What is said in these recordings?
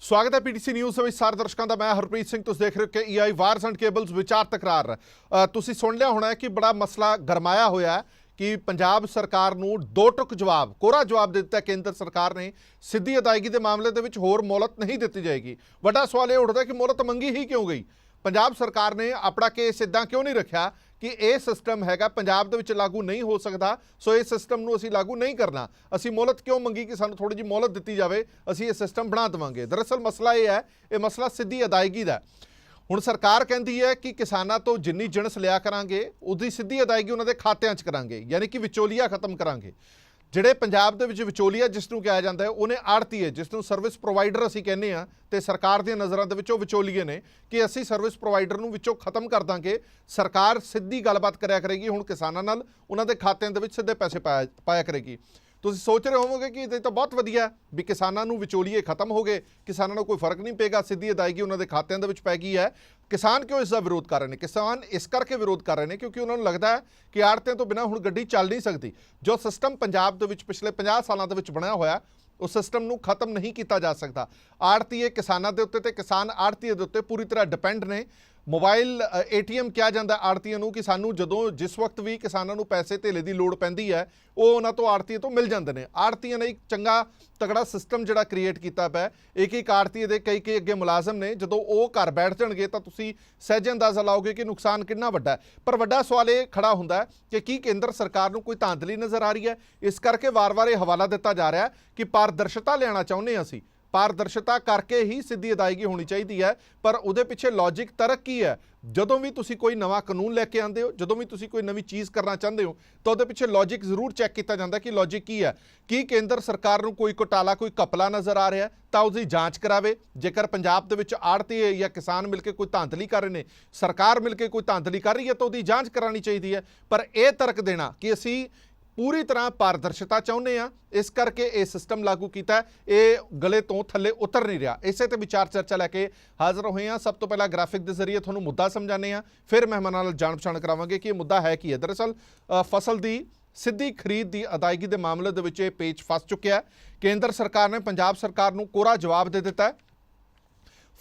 स्वागत है PTC news ਦੇ ਵਿੱਚ ਸਾਰੇ ਦਰਸ਼ਕਾਂ ਦਾ। ਮੈਂ ਹਰਪ੍ਰੀਤ ਸਿੰਘ। ਤੁਸੀਂ ਦੇਖ ਰਹੇ ਹੋ ਕਿ ਈਆਈ ਵਾਰਸ ਐਂਡ ਕੇਬਲਸ ਵਿਚਾਰ ਤਕਰਾਰ। ਤੁਸੀਂ ਸੁਣ ਲਿਆ ਹੋਣਾ ਕਿ ਬੜਾ ਮਸਲਾ ਗਰਮਾਇਆ ਹੋਇਆ ਹੈ ਕਿ ਪੰਜਾਬ ਸਰਕਾਰ ਨੂੰ ਦੋ ਟੁਕ ਜਵਾਬ, ਕੋਰਾ ਜਵਾਬ ਦੇ ਦਿੱਤਾ ਕੇਂਦਰ ਸਰਕਾਰ ਨੇ। ਸਿੱਧੀ ਅਦਾਇਗੀ ਦੇ ਮਾਮਲੇ ਦੇ ਵਿੱਚ ਹੋਰ ਮੋਹਲਤ ਨਹੀਂ ਦਿੱਤੀ ਜਾਏਗੀ। ਵੱਡਾ ਸਵਾਲ ਇਹ ਉੱਠਦਾ ਕਿ ਮੋਹਲਤ ਮੰਗੀ ਹੀ ਕਿਉਂ ਗਈ? ਪੰਜਾਬ ਸਰਕਾਰ ਨੇ ਆਪਣਾ ਕੇਸ ਇੱਦਾਂ ਕਿਉਂ ਨਹੀਂ ਰੱਖਿਆ कि यह सिस्टम हैगा पंजाब दे विच लागू नहीं हो सकता, सो इस सिस्टम नूं असीं लागू नहीं करना। असीं मोहलत क्यों मंगी कि सानूं थोड़ी जी मोहलत दित्ती जावे, असीं ये सिस्टम बना देवांगे। दरअसल मसला ये है, ये मसला सीधी अदायगी दा है। हुण सरकार कहती है कि किसानां तो जिन्नी जिणस लिया करांगे उसदी सीधी अदायगी उन्हां दे खात्यां 'च करांगे, यानी कि विचोलिया खत्म करांगे। ਜਿਹੜੇ ਪੰਜਾਬ ਦੇ ਵਿੱਚ ਵਿਚੋਲੀਆ ਜਿਸ ਨੂੰ ਕਿਹਾ ਜਾਂਦਾ ਹੈ, ਉਹਨੇ ਆੜਤੀ ਹੈ, ਜਿਸ ਨੂੰ ਸਰਵਿਸ ਪ੍ਰੋਵਾਈਡਰ ਅਸੀਂ ਕਹਿੰਦੇ ਹਾਂ, ਤੇ ਸਰਕਾਰ ਦੀਆਂ ਨਜ਼ਰਾਂ ਦੇ ਵਿੱਚ ਉਹ ਵਿਚੋਲੀਏ ਨੇ ਕਿ ਅਸੀਂ ਸਰਵਿਸ ਪ੍ਰੋਵਾਈਡਰ ਨੂੰ ਵਿੱਚੋਂ ਖਤਮ ਕਰ ਦਾਂਗੇ। ਸਰਕਾਰ ਸਿੱਧੀ ਗੱਲਬਾਤ ਕਰਿਆ ਕਰੇਗੀ ਹੁਣ ਕਿਸਾਨਾਂ ਨਾਲ, ਉਹਨਾਂ ਦੇ ਖਾਤਿਆਂ ਦੇ ਵਿੱਚ ਸਿੱਧੇ ਪੈਸੇ ਪਾਇਆ ਕਰੇਗੀ। ਤੁਸੀਂ ਸੋਚ ਰਹੇ ਹੋਵੋਗੇ ਕਿ ਇਹ ਤਾਂ ਬਹੁਤ ਵਧੀਆ ਵੀ ਕਿਸਾਨਾਂ ਨੂੰ ਵਿਚੋਲੀਏ ਖਤਮ ਹੋ ਗਏ, ਕਿਸਾਨਾਂ ਨੂੰ ਕੋਈ ਫਰਕ ਨਹੀਂ ਪਏਗਾ, ਸਿੱਧੀ ਅਦਾਇਗੀ ਉਹਨਾਂ ਦੇ ਖਾਤਿਆਂ ਦੇ ਵਿੱਚ ਪੈ ਗਈ ਹੈ। ਕਿਸਾਨ ਕਿਉਂ ਇਸ ਦਾ ਵਿਰੋਧ ਕਰ ਰਹੇ ਨੇ? ਕਿਸਾਨ ਇਸ ਕਰਕੇ ਵਿਰੋਧ ਕਰ ਰਹੇ ਨੇ ਕਿਉਂਕਿ ਉਹਨਾਂ ਨੂੰ ਲੱਗਦਾ ਹੈ ਕਿ ਆੜਤਿਆਂ ਤੋਂ ਬਿਨਾਂ ਹੁਣ ਗੱਡੀ ਚੱਲ ਨਹੀਂ ਸਕਦੀ। ਜੋ ਸਿਸਟਮ ਪੰਜਾਬ ਦੇ ਵਿੱਚ ਪਿਛਲੇ 50 ਸਾਲਾਂ ਦੇ ਵਿੱਚ ਬਣਿਆ ਹੋਇਆ, उस सिस्टम ਨੂੰ खत्म नहीं किया जा सकता। आड़तीए किसानों के उत्ते ते किसान आड़तीए के उत्ते पूरी तरह डिपेंड ने। मोबाइल ATM किया जाता आड़तीए नूं कि सानू जदों जिस वक्त भी किसानों नूं पैसे धेले की लोड़ पैंदी है वो उन्हां तो आड़तीए तो मिल जाते हैं। आड़तीए ने एक चंगा तगड़ा सिस्टम जिहड़ा क्रिएट किया पिया। एक आड़तीए दे कई अगे मुलाजम ने, जदों वो घर बैठ जाणगे तां तुसीं सहज अंदाज़ा लाओगे कि नुकसान कितना वड्डा है। पर वड्डा सवाल ये खड़ा हुंदा है कि केंद्र सरकार नूं कोई धांधली नज़र आ रही है? इस करके वार-वार ये हवाला दिता जा रहा है कि पारदर्शिता लियाना चाहुंदे हां असीं। पारदर्शिता करके ही सीधी अदायगी होनी चाहिए है, पर उहदे पिछे लॉजिक तरक की है? जदों भी तुसी कोई नवा कानून लैके आते हो, जदों भी तुसी कोई नवी चीज़ करना चाहते हो, तो उहदे पिछे लॉजिक जरूर चैक किया जाता है कि लॉजिक की है। कि केंद्र सरकार नूं कोई घोटाला, कोई कपला नज़र आ रहा है तो उसकी जांच करावे। जेकर पंजाब दे विच आड़ती या किसान मिलकर कोई धांधली कर रहे हैं, सरकार मिलकर कोई धांधली कर रही है तो उसकी जांच करानी चाहिए है। पर यह तर्क देना कि असी पूरी तरह पारदर्शिता चाहुंदे आ, इस करके ये सिस्टम लागू किया, ये गले तो थले उतर नहीं रहा। इसे ते विचार चर्चा लैके हाज़र होए हैं। सब तो पहला ग्राफिक के जरिए तुहानूं मुद्दा समझाने हैं, फिर मेहमानां नाल जाण पछाण करावांगे कि मुद्दा है की है। दरअसल फसल की सिद्धी खरीद की अदायगी के मामले दे विच पेच फस चुकिया है। केंद्र सरकार ने पंजाब सरकार नूं कोरा जवाब दे दिता है।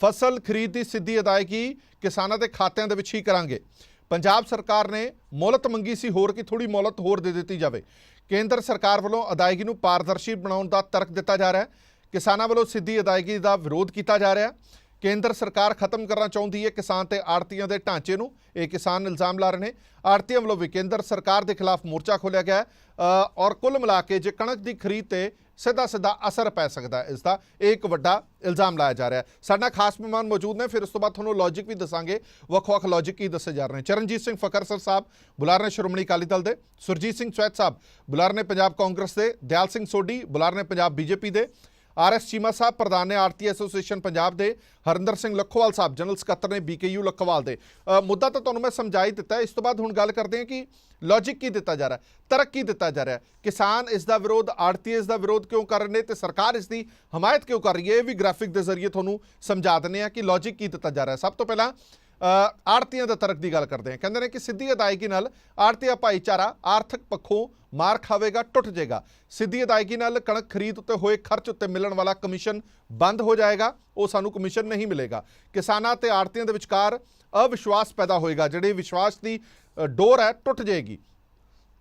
फसल खरीद की सिद्धी अदायगी किसानां दे खात्यां दे विच ही करांगे। पंजाब सरकार ने मोहलत मंगी सी होर कि थोड़ी मोहलत होर दे दी जाए। केंद्र सरकार वालों अदायगी नूं पारदर्शी बनाउण दा तर्क दिता जा रहा है। किसानां वालों सिद्धी अदायगी का विरोध किया जा रहा है। केंद्र सरकार खत्म करना चाहती है किसान ते आड़तियां दे ढांचे नूं, ये किसान इल्ज़ाम ला रहे हैं। आड़तियां वालों भी केंद्र सरकार के खिलाफ मोर्चा खोलिया गया है और कुल मिला के जे कणक की खरीद ते सीधा सीधा असर पै सकता है, इसका एक वड्डा इल्ज़ाम लाया जा रहा है। साडा खास मेहमान मौजूद ने, फिर उस तो बाद तुहानूं लॉजिक भी दसांगे, वख-वख लॉजिक की दसे जा रहे हैं। चरणजीत सिंह फकरसर साहब बुलार ने श्रोमणी अकाली दल दे, सुरजीत सिंह स्वैत साहब बुलार ने पंजाब कांग्रेस के, दयाल सिंह सोढी बुलार ने पंजाब BJP के, RS चीमा साहब प्रधान ने आड़ती एसोसीएशन पंजाब के, हरिंदर सिंह लखोवाल साहब जनरल सकत्तर ने BKU लखोवाल के। मुद्दा तो तुहानूं मैं समझा ही दिता है। इस तो बाद हुण गल करते हैं कि लॉजिक की दिता जा रहा है, तर्क की दिता जा रहा है। किसान इसका विरोध, आड़ती इसका विरोध क्यों कर रहे हैं तो सरकार इसकी हमायत क्यों कर रही है, ये भी ग्राफिक के जरिए तुहानूं समझा देने हैं कि लॉजिक की दिता जा रहा है। सब तो पहला आड़तियां दा तर्क की गल करते हैं। कहते हैं कि सीधी अदायगी नाल आड़तिया भाईचारा आर्थिक पक्षों मार खावेगा, टुट जाएगा। सीधी अदायगी नाल कणक खरीद उत्ते होए खर्च उत्ते मिलण वाला कमीशन बंद हो जाएगा, वो सानू कमीशन नहीं मिलेगा। किसानां ते आड़तियां दे विचकार अविश्वास पैदा होएगा, जिहड़ी विश्वास की डोर है टुट जाएगी।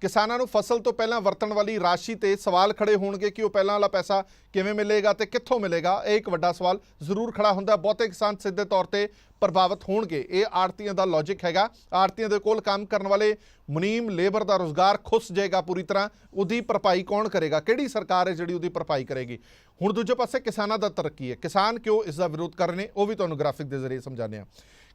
किसानां नूं फसल तो पहलां वरतण वाली राशि ते सवाल खड़े होणगे कि वो पहलां वाला पैसा किवें मिलेगा ते कित्थों मिलेगा। ये एक वड्डा सवाल जरूर खड़ा हुंदा। बहुते किसान सीधे तौर पर प्रभावित होणगे। ये आड़तियां दा लॉजिक हैगा। आड़तियां दे कोल काम करन वाले मुनीम लेबर का रोज़गार खुस जाएगा पूरी तरह। उहदी भरपाई कौन करेगा? किहड़ी सरकार है जिहड़ी उहदी भरपाई करेगी? हुण दूजे पासे किसानां दा तर्क की है, किसान क्यों इसका विरोध कर रहे हैं, वो भी तुहानूं ग्राफिक के जरिए समझाने।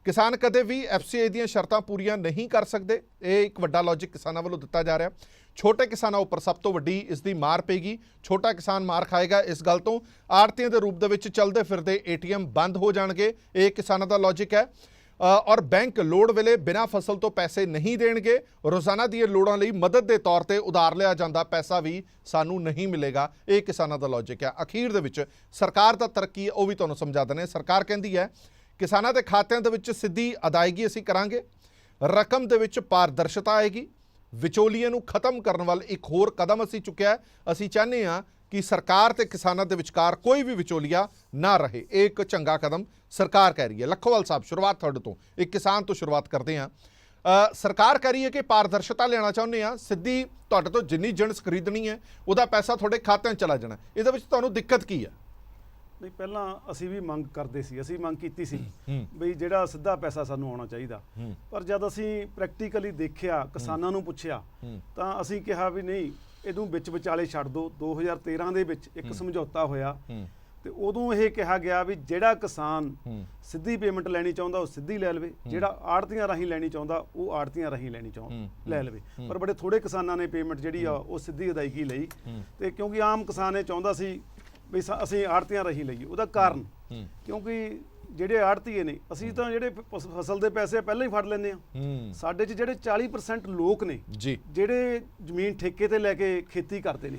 किसान कदे भी FCA ਦੀਆਂ शर्तां पूरीਆਂ नहीं कर सकते। ये एक वड्डा लॉजिक किसानां वालों दिता जा रहा है। छोटे किसानों उपर सब तो वड्डी इसकी मार पेगी। छोटा किसान मार खाएगा इस गल तो। आड़तियां दे रूप दे विच चलदे फिरदे ATM बंद हो जाणगे, ये किसानां दा लॉजिक है। और बैंक लोड़ वेले बिना फसल तो पैसे नहीं देणगे। रोज़ाना दी लोड़ां लई मदद के तौर पर उधार लिया जाता पैसा भी सानू नहीं मिलेगा, ये किसानां दा लॉजिक है। अखीर दे विच सरकार दा तरक्की वो भी तुहानूं समझा देने। सरकार कहती है किसानां दे खात्यां दे विच सिद्धी अदायगी असीं करांगे, रकम दे विच पारदर्शिता आएगी, विचोलिए नूं खत्म करन वाल एक होर कदम असीं चुक्या है। असीं चाहते हैं ਕਿ ਸਰਕਾਰ ਤੇ ਕਿਸਾਨਾਂ ਦੇ ਵਿਚਕਾਰ ਕੋਈ ਵੀ ਵਿਚੋਲੀਆ ਨਾ ਰਹੇ। ਇਹ ਇੱਕ ਚੰਗਾ ਕਦਮ ਸਰਕਾਰ ਕਹਿ ਰਹੀ ਹੈ। ਲੱਖੋਵਾਲ ਸਾਹਿਬ, ਸ਼ੁਰੂਆਤ ਤੁਹਾਡੇ ਤੋਂ, ਇੱਕ ਕਿਸਾਨ ਤੋਂ ਸ਼ੁਰੂਆਤ ਕਰਦੇ ਹਾਂ। ਸਰਕਾਰ ਕਹਿ ਰਹੀ ਹੈ ਕਿ ਪਾਰਦਰਸ਼ਤਾ ਲੈਣਾ ਚਾਹੁੰਦੇ ਆ, ਸਿੱਧੀ ਤੁਹਾਡੇ ਤੋਂ ਜਿੰਨੀ ਜਿਣਸ ਖਰੀਦਣੀ ਹੈ ਉਹਦਾ ਪੈਸਾ ਤੁਹਾਡੇ ਖਾਤਿਆਂ 'ਚ ਚਲਾ ਜਾਣਾ। ਇਹਦੇ ਵਿੱਚ ਤੁਹਾਨੂੰ ਦਿੱਕਤ ਕੀ ਹੈ? ਨਹੀਂ, ਪਹਿਲਾਂ ਅਸੀਂ ਵੀ ਮੰਗ ਕਰਦੇ ਸੀ, ਅਸੀਂ ਮੰਗ ਕੀਤੀ ਸੀ ਬਈ ਜਿਹੜਾ ਸਿੱਧਾ ਪੈਸਾ ਸਾਨੂੰ ਆਉਣਾ ਚਾਹੀਦਾ, ਪਰ ਜਦ ਅਸੀਂ ਪ੍ਰੈਕਟੀਕਲੀ ਦੇਖਿਆ, ਕਿਸਾਨਾਂ ਨੂੰ ਪੁੱਛਿਆ, ਤਾਂ ਅਸੀਂ ਕਿਹਾ ਵੀ ਨਹੀਂ, ਇਹਨੂੰ ਵਿੱਚ ਵਿਚਾਲੇ ਛੱਡ ਦਿਓ। 2013 ਦੇ ਵਿੱਚ ਇੱਕ ਸਮਝੌਤਾ ਹੋਇਆ ਤੇ ਉਦੋਂ ਇਹ ਕਿਹਾ ਗਿਆ ਵੀ ਜਿਹੜਾ ਕਿਸਾਨ ਸਿੱਧੀ ਪੇਮੈਂਟ ਲੈਣੀ ਚਾਹੁੰਦਾ ਉਹ ਸਿੱਧੀ ਲੈ ਲਵੇ, ਜਿਹੜਾ ਆੜਤੀਆਂ ਰਾਹੀਂ ਲੈਣੀ ਚਾਹੁੰਦਾ ਉਹ ਆੜਤੀਆਂ ਰਾਹੀਂ ਲੈ ਲਵੇ। ਪਰ ਬੜੇ ਥੋੜੇ ਕਿਸਾਨਾਂ ਨੇ ਪੇਮੈਂਟ ਜਿਹੜੀ ਆ ਉਹ ਸਿੱਧੀ ਅਦਾਇਗੀ ਲਈ, ਤੇ ਕਿਉਂਕਿ ਆਮ ਕਿਸਾਨ ਇਹ ਚਾਹੁੰਦਾ ਸੀ ਵੀ ਅਸੀਂ ਆੜਤੀਆਂ ਰਾਹੀਂ ਲਈਏ। ਉਹਦਾ ਕਾਰਨ ਕਿਉਂਕਿ ਜਿਹੜੇ ਆੜਤੀਏ ਨੇ, ਅਸੀਂ ਤਾਂ ਜਿਹੜੇ ਫਸਲ ਦੇ ਪੈਸੇ ਪਹਿਲਾਂ ਹੀ ਫੜ ਲੈਂਦੇ ਆ। ਸਾਡੇ 'ਚ ਜਿਹੜੇ 40% ਲੋਕ ਨੇ ਜਿਹੜੇ ਜ਼ਮੀਨ ਠੇਕੇ ਤੇ ਲੈ ਕੇ ਖੇਤੀ ਕਰਦੇ ਨੇ,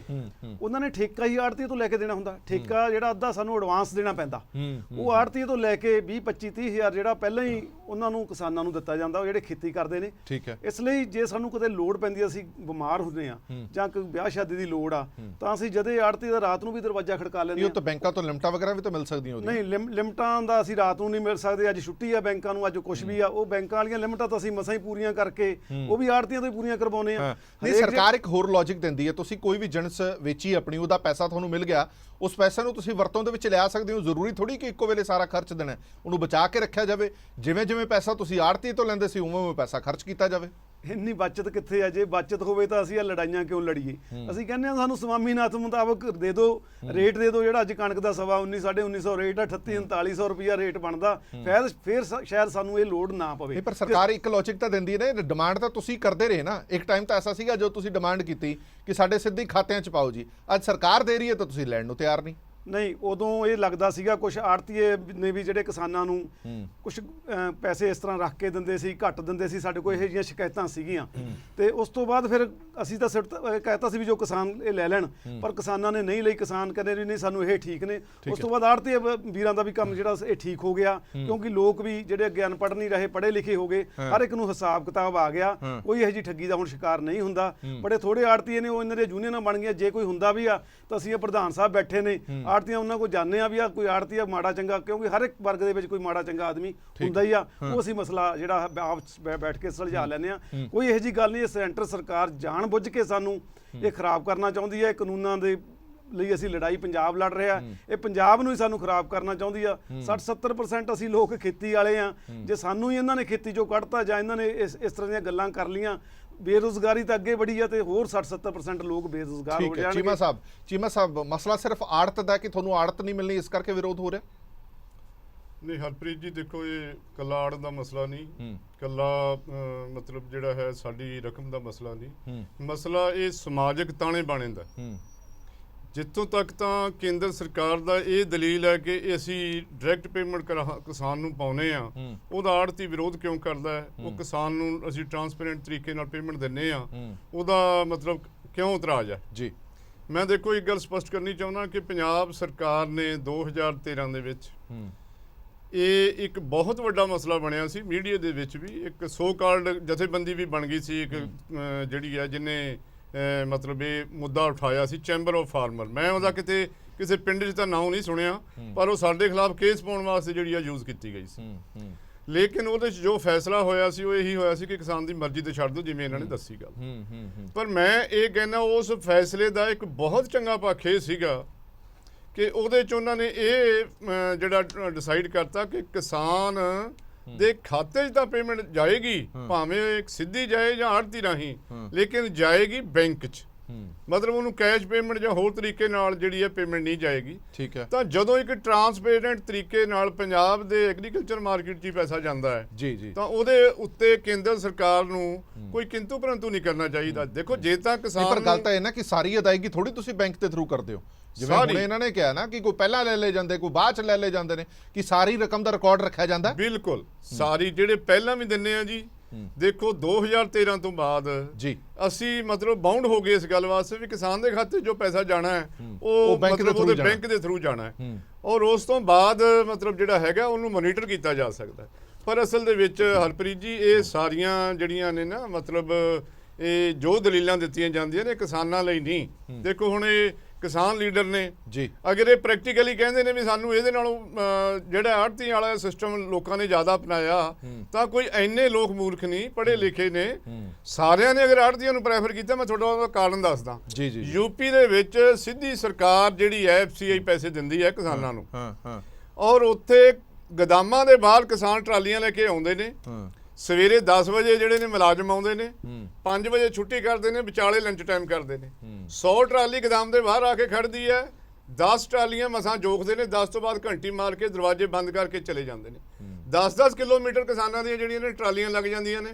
ਉਹਨਾਂ ਨੇ ਠੇਕਾ ਹੀ ਆੜਤੀਏ ਤੋਂ ਲੈ ਕੇ ਦੇਣਾ ਹੁੰਦਾ। ਠੇਕਾ ਜਿਹੜਾ ਅੱਧਾ ਸਾਨੂੰ ਐਡਵਾਂਸ ਦੇਣਾ ਪੈਂਦਾ, ਉਹ ਆੜਤੀਏ ਤੋਂ ਲੈ ਕੇ 20, 25, 30 ਹਜ਼ਾਰ ਜਿਹੜਾ ਪਹਿਲਾਂ ਹੀ ਉਹਨਾਂ ਨੂੰ ਕਿਸਾਨਾਂ ਨੂੰ ਦਿੱਤਾ ਜਾਂਦਾ, ਉਹ ਜਿਹੜੇ ਖੇਤੀ ਕਰਦੇ ਨੇ। ਇਸ ਲਈ ਜੇ ਸਾਨੂੰ ਕਿਤੇ ਲੋੜ ਪੈਂਦੀ ਆ, ਅਸੀਂ ਬਿਮਾਰ ਹੁੰਦੇ ਆ ਜਾਂ ਕੋਈ ਵਿਆਹ ਸ਼ਾਦੀ ਦੀ ਲੋੜ ਆ, ਤਾਂ ਅਸੀਂ ਜਦੇ ਆੜਤੀ ਦਾ ਰਾਤ ਨੂੰ ਵੀ ਦਰਵਾਜ਼ਾ ਖੜਕਾ ਲੈਂਦੇ ਆ। ਉਹ ਤਾਂ ਬੈਂਕਾਂ ਤੋਂ ਲਿਮਟਾਂ ਵਗੈਰਾ ਵੀ ਤਾਂ ਮਿਲ ਸਕਦੀਆਂ। ਨਹੀਂ, ਲਿਮਟਾਂ ਦਾ ਅਸੀਂ ਰਾਤ ਨੂੰ ਨਹੀਂ ਮਿਲ ਸਕਦੇ। ਅੱਜ ਛੁੱਟੀ ਆ ਬੈਂਕਾਂ ਨੂੰ, ਅੱਜ ਕੁਝ ਵੀ ਆ, ਉਹ ਬੈਂਕਾਂ ਵਾਲੀਆਂ ਲਿਮਟਾਂ ਤਾਂ ਅਸੀਂ ਮਸਾਂ ਹੀ ਪੂਰੀਆਂ ਕਰਕੇ ਉਹ ਵੀ ਆੜਤੀਆਂ ਤੋਂ ਹੀ ਪੂਰੀਆਂ ਕਰਵਾਉਂਦੇ ਆ। ਨਹੀਂ, ਸਰਕਾਰ ਇੱਕ ਹੋਰ ਲੌਜਿਕ ਦਿੰਦੀ ਹੈ, ਤੁਸੀਂ ਕੋਈ ਵੀ ਜਿਣਸ ਵੇਚੀ ਆਪਣੀ, ਉਹਦਾ ਪੈਸਾ ਤੁਹਾਨੂੰ ਮਿਲ ਗਿਆ, ਉਸ ਪੈਸੇ ਨੂੰ ਤੁਸੀਂ ਵਰਤੋਂ ਦੇ ਵਿੱਚ ਲਿਆ ਸਕਦੇ ਹੋ। ਜ਼ਰੂਰੀ ਥੋੜੀ ਕਿ ਇੱਕੋ ਵੇਲੇ ਸਾਰਾ ਖਰਚ ਦੇਣਾ, ਉਹਨੂੰ ਬਚਾ ਕੇ ਰੱਖਿਆ ਜਾਵੇ। ਜਿਵੇਂ ਜਿਵੇਂ ਪੈਸਾ ਤੁਸੀਂ ਆੜਤੀ ਤੋਂ ਲੈਂਦੇ ਸੀ, ਉਵੇਂ ਉਵੇਂ ਪੈਸਾ ਖਰਚ ਕੀਤਾ ਜਾਵੇ। ਇੰਨੀ ਬਚਤ ਕਿੱਥੇ ਆ? ਜੇ ਬਚਤ ਹੋਵੇ ਤਾਂ ਅਸੀਂ ਇਹ ਲੜਾਈਆਂ ਕਿਉਂ ਲੜੀਏ? ਅਸੀਂ ਕਹਿੰਦੇ ਹਾਂ ਸਾਨੂੰ ਸਵਾਮੀਨਾਥਨ ਮੁਤਾਬਕ ਦੇ ਦਿਓ, ਰੇਟ ਦੇ ਦਿਓ। ਜਿਹੜਾ ਅੱਜ ਕਣਕ ਦਾ 1950 ਰੇਟ ਆ, 38-3900 ਰੁਪਇਆ ਰੇਟ ਬਣਦਾ, ਫਿਰ ਸ਼ਾਇਦ ਸਾਨੂੰ ਇਹ ਲੋੜ ਨਾ ਪਵੇ। ਪਰ ਸਰਕਾਰ ਇੱਕ ਲੌਜਿਕ ਤਾਂ ਦਿੰਦੀ ਹੈ ਨਾ, ਡਿਮਾਂਡ ਤਾਂ ਤੁਸੀਂ ਕਰਦੇ ਰਹੇ ਨਾ। ਇੱਕ ਟਾਈਮ ਤਾਂ ਐਸਾ ਸੀਗਾ ਜੋ ਤੁਸੀਂ ਡਿਮਾਂਡ ਕੀਤੀ ਕਿ ਸਾਡੇ ਸਿੱਧੀ ਖਾਤਿਆਂ 'ਚ ਪਾਓ ਜੀ। ਅੱਜ ਸਰਕਾਰ ਦੇ ਰਹੀ ਹੈ ਤਾਂ ਤੁਸੀਂ ਲੈਣ ਨੂੰ ਤਿਆਰ ਨਹੀਂ। ਨਹੀਂ, ਉਦੋਂ ਇਹ ਲੱਗਦਾ ਸੀਗਾ ਕੁਝ ਆੜਤੀਏ ਨੇ ਵੀ ਜਿਹੜੇ ਕਿਸਾਨਾਂ ਨੂੰ ਕੁਝ ਪੈਸੇ ਇਸ ਤਰ੍ਹਾਂ ਰੱਖ ਕੇ ਦਿੰਦੇ ਸੀ, ਘੱਟ ਦਿੰਦੇ ਸੀ। ਸਾਡੇ ਕੋਲ ਇਹੋ ਜਿਹੀਆਂ ਸ਼ਿਕਾਇਤਾਂ ਸੀਗੀਆਂ, ਤੇ ਉਸ ਤੋਂ ਬਾਅਦ ਫਿਰ ਅਸੀਂ ਤਾਂ ਕਹਿਤਾ ਸੀ ਵੀ ਜੋ ਕਿਸਾਨ ਇਹ ਲੈ ਲੈਣ, ਪਰ ਕਿਸਾਨਾਂ ਨੇ ਨਹੀਂ ਲਈ। ਕਿਸਾਨ ਕਹਿੰਦੇ ਨਹੀਂ, ਸਾਨੂੰ ਇਹ ਠੀਕ ਨੇ। ਉਸ ਤੋਂ ਬਾਅਦ ਆੜਤੀਏ ਵੀਰਾਂ ਦਾ ਵੀ ਕੰਮ ਜਿਹੜਾ ਇਹ ਠੀਕ ਹੋ ਗਿਆ, ਕਿਉਂਕਿ ਲੋਕ ਵੀ ਜਿਹੜੇ ਅੱਗੇ ਅਨਪੜ੍ਹ ਨਹੀਂ ਰਹੇ, ਪੜ੍ਹੇ ਲਿਖੇ ਹੋ ਗਏ। ਹਰ ਇੱਕ ਨੂੰ ਹਿਸਾਬ ਕਿਤਾਬ ਆ ਗਿਆ, ਕੋਈ ਇਹੋ ਜਿਹੀ ਠੱਗੀ ਦਾ ਹੁਣ ਸ਼ਿਕਾਰ ਨਹੀਂ ਹੁੰਦਾ। ਬੜੇ ਥੋੜੇ ਆੜਤੀਏ ਨੇ, ਉਹ ਇਹਨਾਂ ਦੀਆਂ ਯੂਨੀਅਨਾਂ ਬਣ ਗਈਆਂ। ਜੇ ਕੋਈ ਹੁੰਦਾ ਵੀ ਆ ਤਾਂ ਅਸੀਂ ਇਹ ਪ੍ਰਧਾਨ ਸਾਹਿਬ ਬੈਠੇ ਨੇ, ਆੜਤੀਆਂ ਉਹਨਾਂ ਕੋਲ ਜਾਂਦੇ ਆ ਵੀ ਆ ਕੋਈ ਆੜਤੀ ਆ ਮਾੜਾ ਚੰਗਾ, ਕਿਉਂਕਿ ਹਰ ਇੱਕ ਵਰਗ ਦੇ ਵਿੱਚ ਕੋਈ ਮਾੜਾ ਚੰਗਾ ਆਦਮੀ ਹੁੰਦਾ ਹੀ ਆ। ਉਹ ਅਸੀਂ ਮਸਲਾ ਜਿਹੜਾ ਆਪ ਬੈਠ ਕੇ ਸੁਲਝਾ ਲੈਂਦੇ ਆ। ਕੋਈ ਇਹੋ ਜਿਹੀ ਗੱਲ ਨਹੀਂ। ਸੈਂਟਰ ਸਰਕਾਰ ਜਾਣ ਬੁੱਝ ਕੇ ਸਾਨੂੰ ਇਹ ਖਰਾਬ ਕਰਨਾ ਚਾਹੁੰਦੀ ਹੈ। ਕਾਨੂੰਨਾਂ ਦੇ ਲਈ ਅਸੀਂ ਲੜਾਈ ਪੰਜਾਬ ਲੜ ਰਿਹਾ, ਇਹ ਪੰਜਾਬ ਨੂੰ ਹੀ ਸਾਨੂੰ ਖਰਾਬ ਕਰਨਾ ਚਾਹੁੰਦੀ ਆ। 60-70% ਅਸੀਂ ਲੋਕ ਖੇਤੀ ਵਾਲੇ ਆ। ਜੇ ਸਾਨੂੰ ਹੀ ਇਹਨਾਂ ਨੇ ਖੇਤੀ ਚੋਂ ਕੱਢਤਾ ਜਾਂ ਇਹਨਾਂ ਨੇ ਇਸ ਤਰ੍ਹਾਂ ਦੀਆਂ ਗੱਲਾਂ ਕਰ ਲੀਆਂ, ਬੇਰੁਜ਼ਗਾਰੀ ਤਾਂ ਅੱਗੇ ਬੜੀ ਆ ਤੇ ਹੋਰ 60-70% ਲੋਕ ਬੇਰੁਜ਼ਗਾਰ ਹੋ ਜਾਣਗੇ। ਚੀਮਾ ਸਾਹਿਬ, ਮਸਲਾ ਸਿਰਫ ਆੜਤ ਦਾ ਕਿ ਤੁਹਾਨੂੰ ਆੜਤ ਨਹੀਂ ਮਿਲਣੀ ਇਸ ਕਰਕੇ ਵਿਰੋਧ ਹੋ ਰਿਹਾ? ਨਹੀਂ ਹਰਪ੍ਰੀਤ ਜੀ, ਦੇਖੋ ਇਹ ਕੱਲਾ ਆੜਤ ਦਾ ਮਸਲਾ ਨਹੀਂ, ਕੱਲਾ ਮਤਲਬ ਜਿਹੜਾ ਹੈ ਸਾਡੀ ਰਕਮ ਦਾ ਮਸਲਾ ਨਹੀਂ। ਮਸਲਾ ਇਹ ਸਮਾਜਿਕ ਤਾਣੇ ਬਾਣੇ ਦਾ। ਜਿੱਥੋਂ ਤੱਕ ਤਾਂ ਕੇਂਦਰ ਸਰਕਾਰ ਦਾ ਇਹ ਦਲੀਲ ਹੈ ਕਿ ਅਸੀਂ ਡਾਇਰੈਕਟ ਪੇਮੈਂਟ ਕਿਸਾਨ ਨੂੰ ਪਾਉਨੇ ਆ, ਉਹਦਾ ਆੜਤੀ ਵਿਰੋਧ ਕਿਉਂ ਕਰਦਾ ਹੈ? ਉਹ ਕਿਸਾਨ ਨੂੰ ਅਸੀਂ ਟਰਾਂਸਪੇਰੈਂਟ ਤਰੀਕੇ ਨਾਲ ਪੇਮੈਂਟ ਦਿੰਨੇ ਆ, ਉਹਦਾ ਮਤਲਬ ਕਿਉਂ ਇਤਰਾਜ਼ ਹੈ ਜੀ? ਮੈਂ ਦੇਖੋ ਇੱਕ ਗੱਲ ਸਪਸ਼ਟ ਕਰਨੀ ਚਾਹੁੰਦਾ ਕਿ ਪੰਜਾਬ ਸਰਕਾਰ ਨੇ 2013 ਦੇ ਵਿੱਚ ਇਹ ਇੱਕ ਬਹੁਤ ਵੱਡਾ ਮਸਲਾ ਬਣਿਆ ਸੀ। ਮੀਡੀਆ ਦੇ ਵਿੱਚ ਵੀ ਇੱਕ ਸੋ ਕਾਲਡ ਜਥੇਬੰਦੀ ਵੀ ਬਣ ਗਈ ਸੀ, ਇੱਕ ਜਿਹੜੀ ਹੈ ਜਿਹਨੇ ਮਤਲਬ ਇਹ ਮੁੱਦਾ ਉਠਾਇਆ ਸੀ, ਚੈਂਬਰ ਆਫ ਫਾਰਮਰ। ਮੈਂ ਉਹਦਾ ਕਿਸੇ ਪਿੰਡ 'ਚ ਤਾਂ ਨਾਮ ਨਹੀਂ ਸੁਣਿਆ, ਪਰ ਉਹ ਸਾਡੇ ਖਿਲਾਫ ਕੇਸ ਪਾਉਣ ਵਾਸਤੇ ਜਿਹੜੀ ਆ ਯੂਜ਼ ਕੀਤੀ ਗਈ ਸੀ। ਲੇਕਿਨ ਉਹਦੇ 'ਚ ਜੋ ਫੈਸਲਾ ਹੋਇਆ ਸੀ ਉਹ ਇਹੀ ਹੋਇਆ ਸੀ ਕਿ ਕਿਸਾਨ ਦੀ ਮਰਜ਼ੀ ਤੇ ਛੱਡ ਦਿਓ, ਜਿਵੇਂ ਇਹਨਾਂ ਨੇ ਦੱਸੀ ਗੱਲ। ਪਰ ਮੈਂ ਇਹ ਕਹਿੰਦਾ ਉਸ ਫੈਸਲੇ ਦਾ ਇੱਕ ਬਹੁਤ ਚੰਗਾ ਪੱਖ ਇਹ ਸੀਗਾ ਕਿ ਉਹਦੇ 'ਚ ਉਹਨਾਂ ਨੇ ਇਹ ਜਿਹੜਾ ਡਿਸਾਈਡ ਕਰਤਾ ਕਿ ਕਿਸਾਨ ਦੇ ਖਾਤੇ 'ਚ ਤਾਂ ਪੇਮੈਂਟ ਜਾਏਗੀ, ਭਾਵੇਂ ਇੱਕ ਸਿੱਧੀ ਜਾਏ ਜਾਂ ਆੜਤੀ ਰਾਹੀਂ, ਲੇਕਿਨ ਜਾਏਗੀ ਬੈਂਕ 'ਚ। ਮਤਲਬ ਉਹਨੂੰ ਕੈਸ਼ ਪੇਮੈਂਟ ਜਾਂ ਹੋਰ ਤਰੀਕੇ ਨਾਲ ਜਿਹੜੀ ਹੈ ਪੇਮੈਂਟ ਨਹੀਂ ਜਾਏਗੀ। ਠੀਕ ਹੈ। ਤਾਂ ਜਦੋਂ ਇੱਕ ਟਰਾਂਸਪੇਰੈਂਟ ਤਰੀਕੇ ਨਾਲ ਪੰਜਾਬ ਦੇ ਐਗਰੀਕਲਚਰ ਮਾਰਕੀਟ 'ਚ ਪੈਸਾ ਜਾਂਦਾ ਹੈ ਜੀ, ਤਾਂ ਉਹਦੇ ਉੱਤੇ ਕੇਂਦਰ ਸਰਕਾਰ ਨੂੰ ਕੋਈ ਕਿੰਤੂ ਪਰੰਤੂ ਨਹੀਂ ਕਰਨਾ ਚਾਹੀਦਾ। ਦੇਖੋ, ਜੇ ਤਾਂ ਕਿਸਾਨ, ਪਰ ਗੱਲ ਤਾਂ ਇਹ ਨਾ ਕਿ ਸਾਰੀ ਅਦਾਇਗੀ ਥੋੜੀ ਤੁਸੀਂ ਬੈਂਕ ਦੇ ਥਰੂ ਕਰਦੇ ਹੋ। ਜਿਵੇਂ ਹੁਣ ਇਹਨਾਂ ਨੇ ਕਿਹਾ ਨਾ ਕਿ ਕੋਈ ਪਹਿਲਾਂ ਲੈ ਜਾਂਦੇ, ਕੋਈ ਬਾਅਦ 'ਚ ਲੈ ਜਾਂਦੇ ਨੇ, ਕਿ ਸਾਰੀ ਰਕਮ ਦਾ ਰਿਕਾਰਡ ਰੱਖਿਆ ਜਾਂਦਾ। ਬਿਲਕੁਲ ਸਾਰੀ, ਜਿਹੜੇ ਪਹਿਲਾਂ ਵੀ ਦਿੰਨੇ ਆ ਜੀ। ਦੇਖੋ 2013 ਤੋਂ ਬਾਅਦ ਜੀ ਅਸੀਂ ਮਤਲਬ ਬਾਉਂਡ ਹੋ ਗਏ ਇਸ ਗੱਲ ਵਾਸਤੇ ਵੀ ਕਿਸਾਨ ਦੇ ਖਾਤੇ ਜੋ ਪੈਸਾ ਜਾਣਾ ਹੈ ਉਹ ਮਤਲਬ ਉਹਦੇ ਬੈਂਕ ਦੇ ਥਰੂ ਜਾਣਾ ਹੈ, ਔਰ ਉਸ ਤੋਂ ਬਾਅਦ ਮਤਲਬ ਜਿਹੜਾ ਹੈਗਾ ਉਹਨੂੰ ਮੋਨੀਟਰ ਕੀਤਾ ਜਾ ਸਕਦਾ। ਪਰ ਅਸਲ ਦੇ ਵਿੱਚ ਹਰਪ੍ਰੀਤ ਜੀ, ਇਹ ਸਾਰੀਆਂ ਜਿਹੜੀਆਂ ਨੇ ਨਾ ਮਤਲਬ ਇਹ ਜੋ ਦਲੀਲਾਂ ਦਿੱਤੀਆਂ ਜਾਂਦੀਆਂ ਨੇ ਕਿਸਾਨਾਂ ਲਈ ਨਹੀਂ। ਦੇਖੋ ਹੁਣ ਇਹ ਕਿਸਾਨ ਲੀਡਰ ਨੇ ਜੀ ਅਗਰ ਇਹ ਪ੍ਰੈਕਟੀਕਲੀ ਕਹਿੰਦੇ ਨੇ ਵੀ ਸਾਨੂੰ ਇਹਦੇ ਨਾਲੋਂ ਜਿਹੜਾ ਆੜ੍ਹਤੀ ਵਾਲਾ ਸਿਸਟਮ ਲੋਕਾਂ ਨੇ ਜ਼ਿਆਦਾ ਅਪਣਾਇਆ, ਤਾਂ ਕੋਈ ਇੰਨੇ ਲੋਕ ਮੂਰਖ ਨਹੀਂ, ਪੜ੍ਹੇ ਲਿਖੇ ਨੇ। ਸਾਰਿਆਂ ਨੇ ਅਗਰ ਆੜ੍ਹਤੀਆਂ ਨੂੰ ਪ੍ਰੈਫਰ ਕੀਤਾ, ਮੈਂ ਤੁਹਾਡਾ ਉਹਦਾ ਕਾਰਨ ਦੱਸਦਾ। ਜੀ ਜੀ ਯੂਪੀ ਦੇ ਵਿੱਚ ਸਿੱਧੀ ਸਰਕਾਰ ਜਿਹੜੀ ਹੈ FCI ਪੈਸੇ ਦਿੰਦੀ ਹੈ ਕਿਸਾਨਾਂ ਨੂੰ, ਔਰ ਉੱਥੇ ਗੋਦਾਮਾਂ ਦੇ ਬਾਹਰ ਕਿਸਾਨ ਟਰਾਲੀਆਂ ਲੈ ਕੇ ਆਉਂਦੇ ਨੇ। ਸਵੇਰੇ 10 ਵਜੇ ਜਿਹੜੇ ਨੇ ਮੁਲਾਜ਼ਮ ਆਉਂਦੇ ਨੇ, 5 ਵਜੇ ਛੁੱਟੀ ਕਰਦੇ ਨੇ, ਵਿਚਾਲੇ ਲੰਚ ਟਾਈਮ ਕਰਦੇ ਨੇ। 100 ਟਰਾਲੀ ਗੋਦਾਮ ਦੇ ਬਾਹਰ ਆ ਕੇ ਖੜਦੀ ਹੈ, 10 ਟਰਾਲੀਆਂ ਮਸਾਂ ਜੋਖਦੇ ਨੇ, 10 ਤੋਂ ਬਾਅਦ ਘੰਟੀ ਮਾਰ ਕੇ ਦਰਵਾਜ਼ੇ ਬੰਦ ਕਰਕੇ ਚਲੇ ਜਾਂਦੇ ਨੇ। 10-10 ਕਿਲੋਮੀਟਰ ਕਿਸਾਨਾਂ ਦੀਆਂ ਜਿਹੜੀਆਂ ਨੇ ਟਰਾਲੀਆਂ ਲੱਗ ਜਾਂਦੀਆਂ ਨੇ।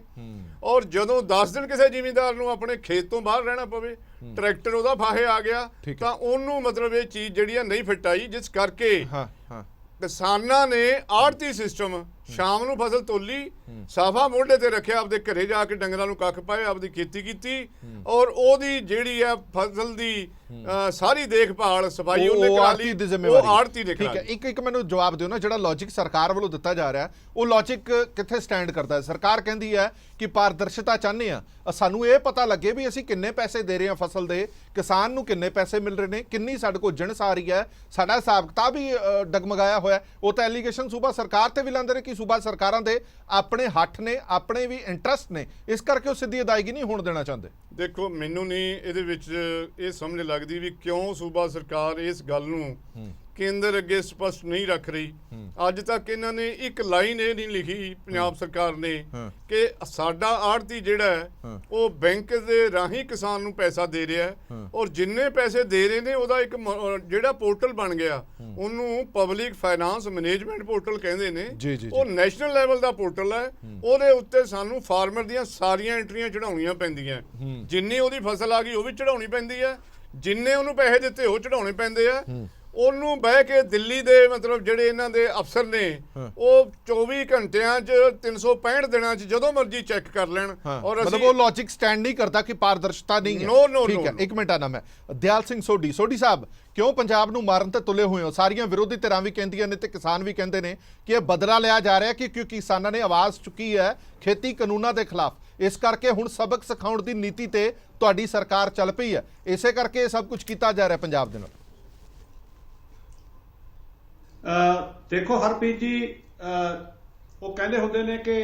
ਔਰ ਜਦੋਂ 10 ਦਿਨ ਕਿਸੇ ਜ਼ਿਮੀਂਦਾਰ ਨੂੰ ਆਪਣੇ ਖੇਤ ਤੋਂ ਬਾਹਰ ਰਹਿਣਾ ਪਵੇ, ਟਰੈਕਟਰ ਉਹਦਾ ਫਾਹੇ ਆ ਗਿਆ, ਤਾਂ ਉਹਨੂੰ ਮਤਲਬ ਇਹ ਚੀਜ਼ ਜਿਹੜੀ ਆ ਨਹੀਂ ਫਿੱਟ ਆਈ, ਜਿਸ ਕਰਕੇ ਕਿਸਾਨਾਂ ਨੇ ਆੜ੍ਹਤੀ ਸਿਸਟਮ ਸ਼ਾਮ ਨੂੰ ਫਸਲ ਤੋਲੀ, ਸਾਫਾ ਮੋਢੇ ਤੇ ਰੱਖਿਆ, ਆਪਦੇ ਘਰੇ ਜਾ ਕੇ ਡੰਗਰਾਂ ਨੂੰ ਕੱਖ ਪਾਏ, ਆਪਦੀ ਖੇਤੀ ਕੀਤੀ, ਔਰ ਉਹਦੀ ਜਿਹੜੀ ਹੈ ਫਸਲ ਦੀ ਸਾਰੀ ਦੇਖਭਾਲ ਸਫਾਈ ਉਹਨੇ ਕਰਾ ਲਈ, ਉਹ ਆੜ੍ਹਤੀ ਨੇ ਕਰਾ ਲਈ। ਠੀਕ ਹੈ, ਇੱਕ ਮੈਨੂੰ ਜਵਾਬ ਦਿਓ ਨਾ, ਜਿਹੜਾ ਲੌਜਿਕ ਸਰਕਾਰ ਵੱਲੋਂ ਦਿੱਤਾ ਜਾ ਰਿਹਾ ਉਹ ਲੌਜਿਕ ਕਿੱਥੇ ਸਟੈਂਡ ਕਰਦਾ ਹੈ? ਸਰਕਾਰ ਕਹਿੰਦੀ ਹੈ ਕਿ ਪਾਰਦਰਸ਼ਤਾ ਚਾਹੁੰਦੇ ਆ, ਸਾਨੂੰ ਇਹ ਪਤਾ ਲੱਗੇ ਵੀ ਅਸੀਂ ਕਿੰਨੇ ਪੈਸੇ ਦੇ ਰਹੇ ਹਾਂ ਫਸਲ ਦੇ, ਕਿਸਾਨ ਨੂੰ ਕਿੰਨੇ ਪੈਸੇ ਮਿਲ ਰਹੇ ਨੇ, ਕਿੰਨੀ ਸਾਡੇ ਕੋਲ ਜਿਣਸ ਆ ਰਹੀ ਹੈ, ਸਾਡਾ ਹਿਸਾਬ ਕਿਤਾਬ ਵੀ ਡਗਮਗਾਇਆ ਹੋਇਆ। ਉਹ ਤਾਂ ਐਲੀਗੇਸ਼ਨ ਸੂਬਾ ਸਰਕਾਰ ਤੇ ਵੀ ਲਾਉਂਦੇ ਨੇ ਕਿ ਸੂਬਾ ਸਰਕਾਰਾਂ ਦੇ ਆਪਣੇ ਹੱਥ ਨੇ, ਆਪਣੇ ਵੀ ਇੰਟਰਸਟ ਨੇ, ਇਸ ਕਰਕੇ ਉਹ ਸਿੱਧੀ ਅਦਾਇਗੀ ਨਹੀਂ ਹੋਣ ਦੇਣਾ ਚਾਹੁੰਦੇ। ਦੇਖੋ, ਮੈਨੂੰ ਨਹੀਂ ਇਹਦੇ ਵਿੱਚ ਇਹ ਸਮਝ ਲੱਗਦੀ ਵੀ ਕਿਉਂ ਸੂਬਾ ਸਰਕਾਰ ਇਸ ਗੱਲ ਨੂੰ ਕੇਂਦਰ ਅੱਗੇ ਸਪਸ਼ਟ ਨਹੀਂ ਰੱਖ ਰਹੀ। ਅੱਜ ਤੱਕ ਇਹਨਾਂ ਨੇ ਇੱਕ ਲਾਈਨ ਇਹ ਨਹੀਂ ਲਿਖੀ ਪੰਜਾਬ ਸਰਕਾਰ ਨੇ ਕਿ ਸਾਡਾ ਆੜ੍ਹਤੀ ਜਿਹੜਾ ਹੈ ਉਹ ਬੈਂਕ ਦੇ ਰਾਹੀਂ ਕਿਸਾਨ ਨੂੰ ਪੈਸਾ ਦੇ ਰਿਹਾ ਹੈ, ਔਰ ਜਿੰਨੇ ਪੈਸੇ ਦੇ ਰਹੇ ਨੇ ਉਹਦਾ ਇੱਕ ਜਿਹੜਾ ਪੋਰਟਲ ਬਣ ਗਿਆ, ਉਹਨੂੰ ਪਬਲਿਕ ਫਾਈਨਾਂਸ ਮੈਨੇਜਮੈਂਟ ਪੋਰਟਲ ਕਹਿੰਦੇ ਨੇ। ਉਹ ਨੈਸ਼ਨਲ ਲੈਵਲ ਦਾ ਪੋਰਟਲ ਹੈ, ਉਹਦੇ ਉੱਤੇ ਸਾਨੂੰ ਫਾਰਮਰ ਦੀਆਂ ਸਾਰੀਆਂ ਐਂਟਰੀਆਂ ਚੜਾਉਣੀਆਂ ਪੈਂਦੀਆਂ। ਜਿੰਨੀ ਉਹਦੀ ਫਸਲ ਆ ਗਈ ਉਹ ਵੀ ਚੜਾਉਣੀ ਪੈਂਦੀ ਹੈ, ਜਿੰਨੇ ਉਹਨੂੰ ਪੈਸੇ ਦਿੱਤੇ ਉਹ ਚੜਾਉਣੇ ਪੈਂਦੇ ਆ। ਉਹਨੂੰ ਬਹਿ ਕੇ ਦਿੱਲੀ ਦੇ ਮਤਲਬ ਜਿਹੜੇ ਇਹਨਾਂ ਦੇ ਅਫਸਰ ਨੇ, ਉਹ 24 ਘੰਟਿਆਂ 'ਚ 365 ਦਿਨਾਂ 'ਚ ਜਦੋਂ ਮਰਜ਼ੀ ਚੈੱਕ ਕਰ ਲੈਣ। ਔਰ ਮਤਲਬ ਉਹ ਲੌਜਿਕ ਸਟੈਂਡ ਨਹੀਂ ਕਰਦਾ ਕਿ ਪਾਰਦਰਸ਼ਤਾ ਨਹੀਂ ਹੈ। ਠੀਕ ਹੈ, ਇੱਕ ਮਿੰਟ ਆਣਾ, ਮੈਂ ਦਿਆਲ ਸਿੰਘ ਸੋਢੀ ਸਾਹਿਬ, ਕਿਉਂ ਪੰਜਾਬ ਨੂੰ ਮਾਰਨ ਤੇ ਤੁਲੇ ਹੋਏ ਹੋ? ਸਾਰੀਆਂ ਵਿਰੋਧੀ ਧਿਰਾਂ ਵੀ ਕਹਿੰਦੀਆਂ ਨੇ ਤੇ ਕਿਸਾਨ ਵੀ ਕਹਿੰਦੇ ਨੇ ਕਿ ਇਹ ਬਦਲਾ ਲਿਆ ਜਾ ਰਿਹਾ ਕਿ ਕਿਉਂਕਿ ਕਿਸਾਨਾਂ ਨੇ ਆਵਾਜ਼ ਚੁੱਕੀ ਹੈ ਖੇਤੀ ਕਾਨੂੰਨਾਂ ਦੇ ਖਿਲਾਫ, ਇਸ ਕਰਕੇ ਹੁਣ ਸਬਕ ਸਿਖਾਉਣ ਦੀ ਨੀਤੀ ਤੇ ਤੁਹਾਡੀ ਸਰਕਾਰ ਚੱਲ ਪਈ ਹੈ, ਇਸੇ ਕਰਕੇ ਇਹ ਸਭ ਕੁਝ ਕੀਤਾ ਜਾ ਰਿਹਾ ਪੰਜਾਬ ਦੇ ਨਾਲ। ਦੇਖੋ ਹਰਪ੍ਰੀਤ ਜੀ, ਉਹ ਕਹਿੰਦੇ ਹੁੰਦੇ ਨੇ ਕਿ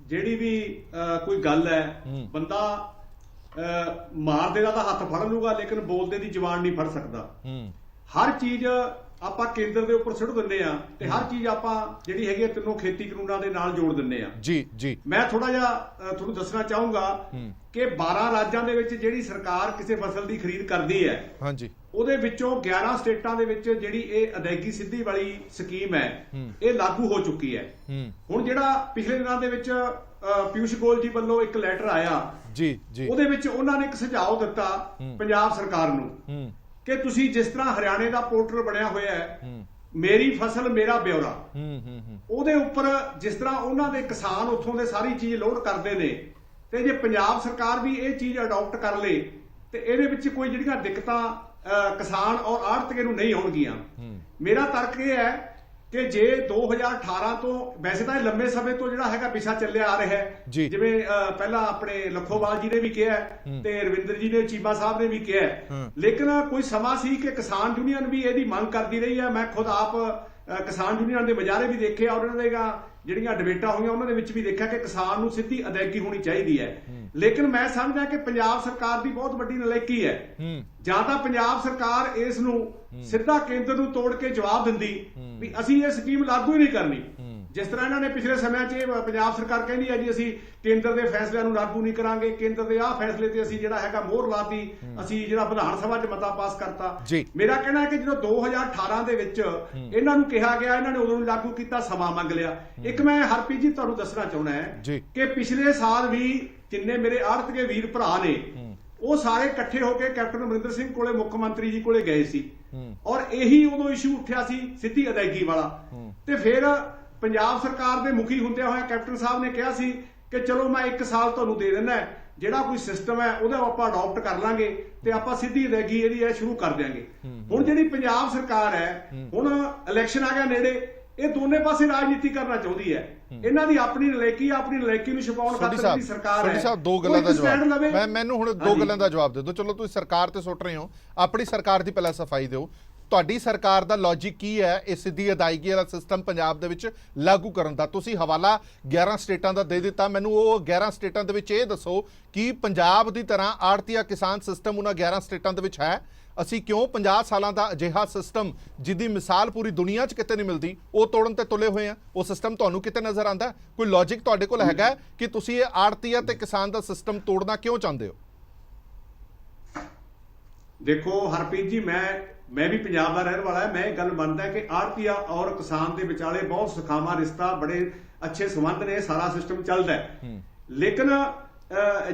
ਜਿਹੜੀ ਵੀ ਕੋਈ ਗੱਲ ਹੈ, ਬੰਦਾ ਮਾਰਦੇ ਦਾ ਤਾਂ ਹੱਥ ਫੜ ਲੂਗਾ, ਲੇਕਿਨ ਬੋਲਦੇ ਦੀ ਜ਼ੁਬਾਨ ਨਹੀਂ ਫੜ ਸਕਦਾ। ਹਰ ਚੀਜ਼ ਆਪਾਂ ਕੇਂਦਰ ਦੇ ਉੱਪਰ ਸੁੱਟ ਦਿੰਦੇ ਆ, ਤੇ ਹਰ ਚੀਜ਼ ਆਪਾਂ ਜਿਹੜੀ ਹੈਗੀ ਤਿੰਨੋਂ ਖੇਤੀ ਕਾਨੂੰਨਾਂ ਦੇ ਨਾਲ ਜੋੜ ਦਿੰਦੇ ਆ। ਜੀ ਮੈਂ ਥੋੜਾ ਜਿਹਾ ਤੁਹਾਨੂੰ ਦੱਸਣਾ ਚਾਹੂੰਗਾ ਕਿ 12 ਰਾਜਾਂ ਦੇ ਵਿੱਚ ਜਿਹੜੀ ਸਰਕਾਰ ਕਿਸੇ ਫਸਲ ਦੀ ਖਰੀਦ ਕਰਦੀ ਹੈ, ਹਾਂਜੀ, ਉਹਦੇ ਵਿੱਚੋਂ 11 ਸਟੇਟਾਂ ਦੇ ਵਿੱਚ ਜਿਹੜੀ ਇਹ ਅਦਾਇਗੀ ਸਿੱਧੀ ਵਾਲੀ ਸਕੀਮ ਹੈ, ਇਹ ਲਾਗੂ ਹੋ ਚੁੱਕੀ ਹੈ। ਹੁਣ ਜਿਹੜਾ ਪਿਛਲੇ ਦਿਨਾਂ ਦੇ ਵਿੱਚ ਪਿਊਸ਼ ਗੋਇਲ ਜੀ ਵੱਲੋਂ ਇੱਕ ਲੈਟਰ ਆਇਆ, ਜੀ, ਉਹਦੇ ਵਿੱਚ ਉਹਨਾਂ ਨੇ ਇੱਕ ਸੁਝਾਅ ਦਿੱਤਾ ਪੰਜਾਬ ਸਰਕਾਰ ਨੂੰ ਕਿ ਤੁਸੀਂ ਜਿਸ ਤਰ੍ਹਾਂ ਹਰਿਆਣੇ ਦਾ ਪੋਰਟਲ ਬਣਿਆ ਹੋਇਆ ਹੈ, ਮੇਰੀ ਫਸਲ ਮੇਰਾ ਬਿਊਰਾ, ਉਹਦੇ ਉੱਪਰ ਜਿਸ ਤਰ੍ਹਾਂ ਉਹਨਾਂ ਦੇ ਕਿਸਾਨ ਉੱਥੋਂ ਦੇ ਸਾਰੀ ਚੀਜ਼ ਲੋਡ ਕਰਦੇ ਨੇ, ਤੇ ਜੇ ਪੰਜਾਬ ਸਰਕਾਰ ਵੀ ਇਹ ਚੀਜ਼ ਅਡਾਪਟ ਕਰ ਲੇ ਤੇ ਇਹਦੇ ਵਿੱਚ ਕੋਈ ਜਿਹੜੀਆਂ ਦਿੱਕਤਾਂ ਕਿਸਾਨ ਔਰ ਆੜ੍ਹਤੀਏ ਨੂੰ ਨਹੀਂ ਆਉਣਗੀਆਂ। ਮੇਰਾ ਤਰਕ ਇਹ ਹੈ ਕਿ ਜੇ 2018 ਤੋਂ, ਵੈਸੇ ਤਾਂ ਇਹ ਲੰਬੇ ਸਮੇਂ ਤੋਂ ਜਿਹੜਾ ਹੈਗਾ ਪਿਛਾ ਚੱਲਿਆ ਆ ਰਿਹਾ ਹੈ, ਜਿਵੇਂ ਪਹਿਲਾਂ ਆਪਣੇ ਲੱਖੋਵਾਲ ਜੀ ਨੇ ਵੀ ਕਿਹਾ ਤੇ ਰਵਿੰਦਰ ਜੀ ਨੇ, ਚੀਮਾ ਸਾਹਿਬ ਨੇ ਵੀ ਕਿਹਾ, ਲੇਕਿਨ ਕੋਈ ਸਮਾਂ ਸੀ ਕਿ ਕਿਸਾਨ ਯੂਨੀਅਨ ਵੀ ਇਹਦੀ ਮੰਗ ਕਰਦੀ ਰਹੀ ਹੈ। ਮੈਂ ਖੁਦ ਆਪ ਕਿਸਾਨ ਯੂਨੀਅਨ ਦੇ ਮੁਜ਼ਾਹਰੇ ਵੀ ਦੇਖੇ, ਔਰ ਉਹਨਾਂ ਦੇ ਜਿਹੜੀਆਂ ਡਿਬੇਟਾਂ ਹੋਈਆਂ ਉਹਨਾਂ ਦੇ ਵਿੱਚ ਵੀ ਦੇਖਿਆ ਕਿ ਕਿਸਾਨ ਨੂੰ ਸਿੱਧੀ ਅਦਾਇਗੀ ਹੋਣੀ ਚਾਹੀਦੀ ਹੈ। ਲੇਕਿਨ ਮੈਂ ਸਮਝਦਾ ਕਿ ਪੰਜਾਬ ਸਰਕਾਰ ਦੀ ਬਹੁਤ ਵੱਡੀ ਨਲਾਇਕੀ ਹੈ। ਜਾਂ ਤਾਂ ਪੰਜਾਬ ਸਰਕਾਰ ਇਸ ਨੂੰ ਸਿੱਧਾ ਕੇਂਦਰ ਨੂੰ ਤੋੜ ਕੇ ਜਵਾਬ ਦਿੰਦੀ ਵੀ ਅਸੀਂ ਇਹ ਸਕੀਮ ਲਾਗੂ ਹੀ ਨਹੀਂ ਕਰਨੀ, ਜਿਸ ਤਰ੍ਹਾਂ ਇਹਨਾਂ ਨੇ ਪਿਛਲੇ ਸਮਿਆਂ 'ਚ ਪੰਜਾਬ ਸਰਕਾਰ ਕਹਿੰਦੀ ਹੈ ਜੀ ਅਸੀਂ ਕੇਂਦਰ ਦੇ ਫੈਸਲਿਆਂ ਨੂੰ ਲਾਗੂ ਨਹੀਂ ਕਰਾਂਗੇ, ਕੇਂਦਰ ਦੇ ਆਹ ਫੈਸਲੇ ਤੇ ਅਸੀਂ ਜਿਹੜਾ ਹੈਗਾ ਮੋਹਰ ਲਾਤੀ, ਅਸੀਂ ਜਿਹੜਾ ਵਿਧਾਨ ਸਭਾ 'ਚ ਮਤਾ ਪਾਸ ਕਰਤਾ। ਮੇਰਾ ਕਹਿਣਾ ਹੈ ਕਿ ਜਦੋਂ 2018 ਦੇ ਵਿੱਚ ਇਹਨਾਂ ਨੂੰ ਕਿਹਾ ਗਿਆ, ਇਹਨਾਂ ਨੇ ਉਦੋਂ ਲਾਗੂ ਕੀਤਾ, ਸਮਾਂ ਮੰਗ ਲਿਆ। ਇੱਕ ਮੈਂ ਹਰਪ੍ਰੀਤ ਜੀ ਤੁਹਾਨੂੰ ਦੱਸਣਾ ਚਾਹੁੰਦਾ ਹੈ ਕਿ ਪਿਛਲੇ ਸਾਲ ਵੀ ਜਿੰਨੇ ਮੇਰੇ ਆੜ੍ਹਤੀਏ ਵੀਰ ਭਰਾ ਨੇ, ਉਹ ਸਾਰੇ ਇਕੱਠੇ ਹੋ ਕੇ ਕੈਪਟਨ ਅਮਰਿੰਦਰ ਸਿੰਘ ਕੋਲੇ, ਮੁੱਖ ਮੰਤਰੀ ਜੀ ਕੋਲੇ ਗਏ ਸੀ, ਔਰ ਇਹੀ ਉਦੋਂ ਇਸ਼ੂ ਉੱਠਿਆ ਸੀ ਸਿੱਧੀ ਅਦਾਇਗੀ ਵਾਲਾ। ਤੇ ਫਿਰ ਪੰਜਾਬ ਸਰਕਾਰ ਦੇ ਮੁਖੀ ਹੁੰਦਿਆਂ ਹੋਇਆ ਕੈਪਟਨ ਸਾਹਿਬ ਨੇ ਕਿਹਾ ਸੀ ਕਿ ਚਲੋ ਮੈਂ 1 ਸਾਲ ਤੁਹਾਨੂੰ ਦੇ ਦਿੰਦਾ, ਜਿਹੜਾ ਕੋਈ ਸਿਸਟਮ ਹੈ ਉਹਦਾ ਆਪਾਂ ਅਡਾਪਟ ਕਰ ਲਾਂਗੇ ਤੇ ਆਪਾਂ ਸਿੱਧੀ ਅਦਾਇਗੀ ਇਹਦੀ ਸ਼ੁਰੂ ਕਰ ਦਿਆਂਗੇ। ਹੁਣ ਜਿਹੜੀ ਪੰਜਾਬ ਸਰਕਾਰ ਹੈ, ਹੁਣ ਇਲੈਕਸ਼ਨ ਆ ਗਿਆ ਨੇੜੇ, ਇਹ ਦੋਨੇ ਪਾਸੇ ਰਾਜਨੀਤੀ ਕਰਨਾ ਚਾਹੁੰਦੀ ਹੈ। ਇਹਨਾਂ ਦੀ ਆਪਣੀ ਨਲਾਇਕੀ ਨੂੰ ਛੁਪਾਉਣ ਖਾਤਰ ਜਿਹੜੀ ਸਰਕਾਰ ਹੈ। ਸੋਢੀ ਸਾਹਿਬ ਦੋ ਗੱਲਾਂ ਦਾ ਜਵਾਬ ਮੈਨੂੰ ਹੁਣ ਦੋ ਗੱਲਾਂ ਦਾ ਜਵਾਬ ਦੇ ਦਿਓ। ਚਲੋ ਤੁਸੀਂ ਸਰਕਾਰ ਤੇ ਸੁੱਟ ਰਹੇ ਹੋ, ਆਪਣੀ ਸਰਕਾਰ ਦੀ ਪਹਿਲਾਂ ਸਫਾਈ ਦਿਓ। ਤੁਹਾਡੀ ਸਰਕਾਰ ਦਾ ਲੌਜਿਕ ਕੀ ਹੈ ਇਹ ਸਿੱਧੀ ਅਦਾਇਗੀ ਵਾਲਾ ਸਿਸਟਮ ਪੰਜਾਬ ਦੇ ਵਿੱਚ ਲਾਗੂ ਕਰਨ ਦਾ? ਤੁਸੀਂ ਹਵਾਲਾ 11 ਸਟੇਟਾਂ ਦਾ ਦੇ ਦਿੱਤਾ, ਮੈਨੂੰ ਉਹ 11 ਸਟੇਟਾਂ ਦੇ ਵਿੱਚ ਇਹ ਦੱਸੋ ਕਿ ਪੰਜਾਬ ਦੀ ਤਰ੍ਹਾਂ ਆੜਤੀਆ ਕਿਸਾਨ ਸਿਸਟਮ ਉਹਨਾਂ 11 ਸਟੇਟਾਂ ਦੇ ਵਿੱਚ ਹੈ? ਅਸੀਂ ਕਿਉਂ 50 ਸਾਲਾਂ ਦਾ ਅਜਿਹਾ ਸਿਸਟਮ ਜਿਹਦੀ ਮਿਸਾਲ ਪੂਰੀ ਦੁਨੀਆ 'ਚ ਕਿਤੇ ਨਹੀਂ ਮਿਲਦੀ ਉਹ ਤੋੜਨ ਤੇ ਤੁਲੇ ਹੋਏ ਆ? ਉਹ ਸਿਸਟਮ ਤੁਹਾਨੂੰ ਕਿਤੇ ਨਜ਼ਰ ਆਉਂਦਾ? ਕੋਈ ਲੌਜਿਕ ਤੁਹਾਡੇ ਕੋਲ ਹੈਗਾ ਕਿ ਤੁਸੀਂ ਇਹ ਆੜਤੀਆ ਤੇ ਕਿਸਾਨ ਦਾ ਸਿਸਟਮ ਤੋੜਨਾ ਕਿਉਂ ਚਾਹੁੰਦੇ ਹੋ? ਦੇਖੋ ਹਰਪ੍ਰੀਤ ਜੀ, ਮੈਂ ਵੀ ਪੰਜਾਬ ਦਾ ਰਹਿਣ ਵਾਲਾ ਹੈ। ਮੈਂ ਇਹ ਗੱਲ ਮੰਨਦਾ ਕਿ ਆੜਤੀਆ ਔਰ ਕਿਸਾਨ ਦੇ ਵਿਚਾਲੇ ਬਹੁਤ ਸੁਖਾਵਾਂ ਰਿਸ਼ਤਾ, ਬੜੇ ਅੱਛੇ ਸੰਬੰਧ ਨੇ, ਸਾਰਾ ਸਿਸਟਮ ਚੱਲਦਾ ਹੈ। ਲੇਕਿਨ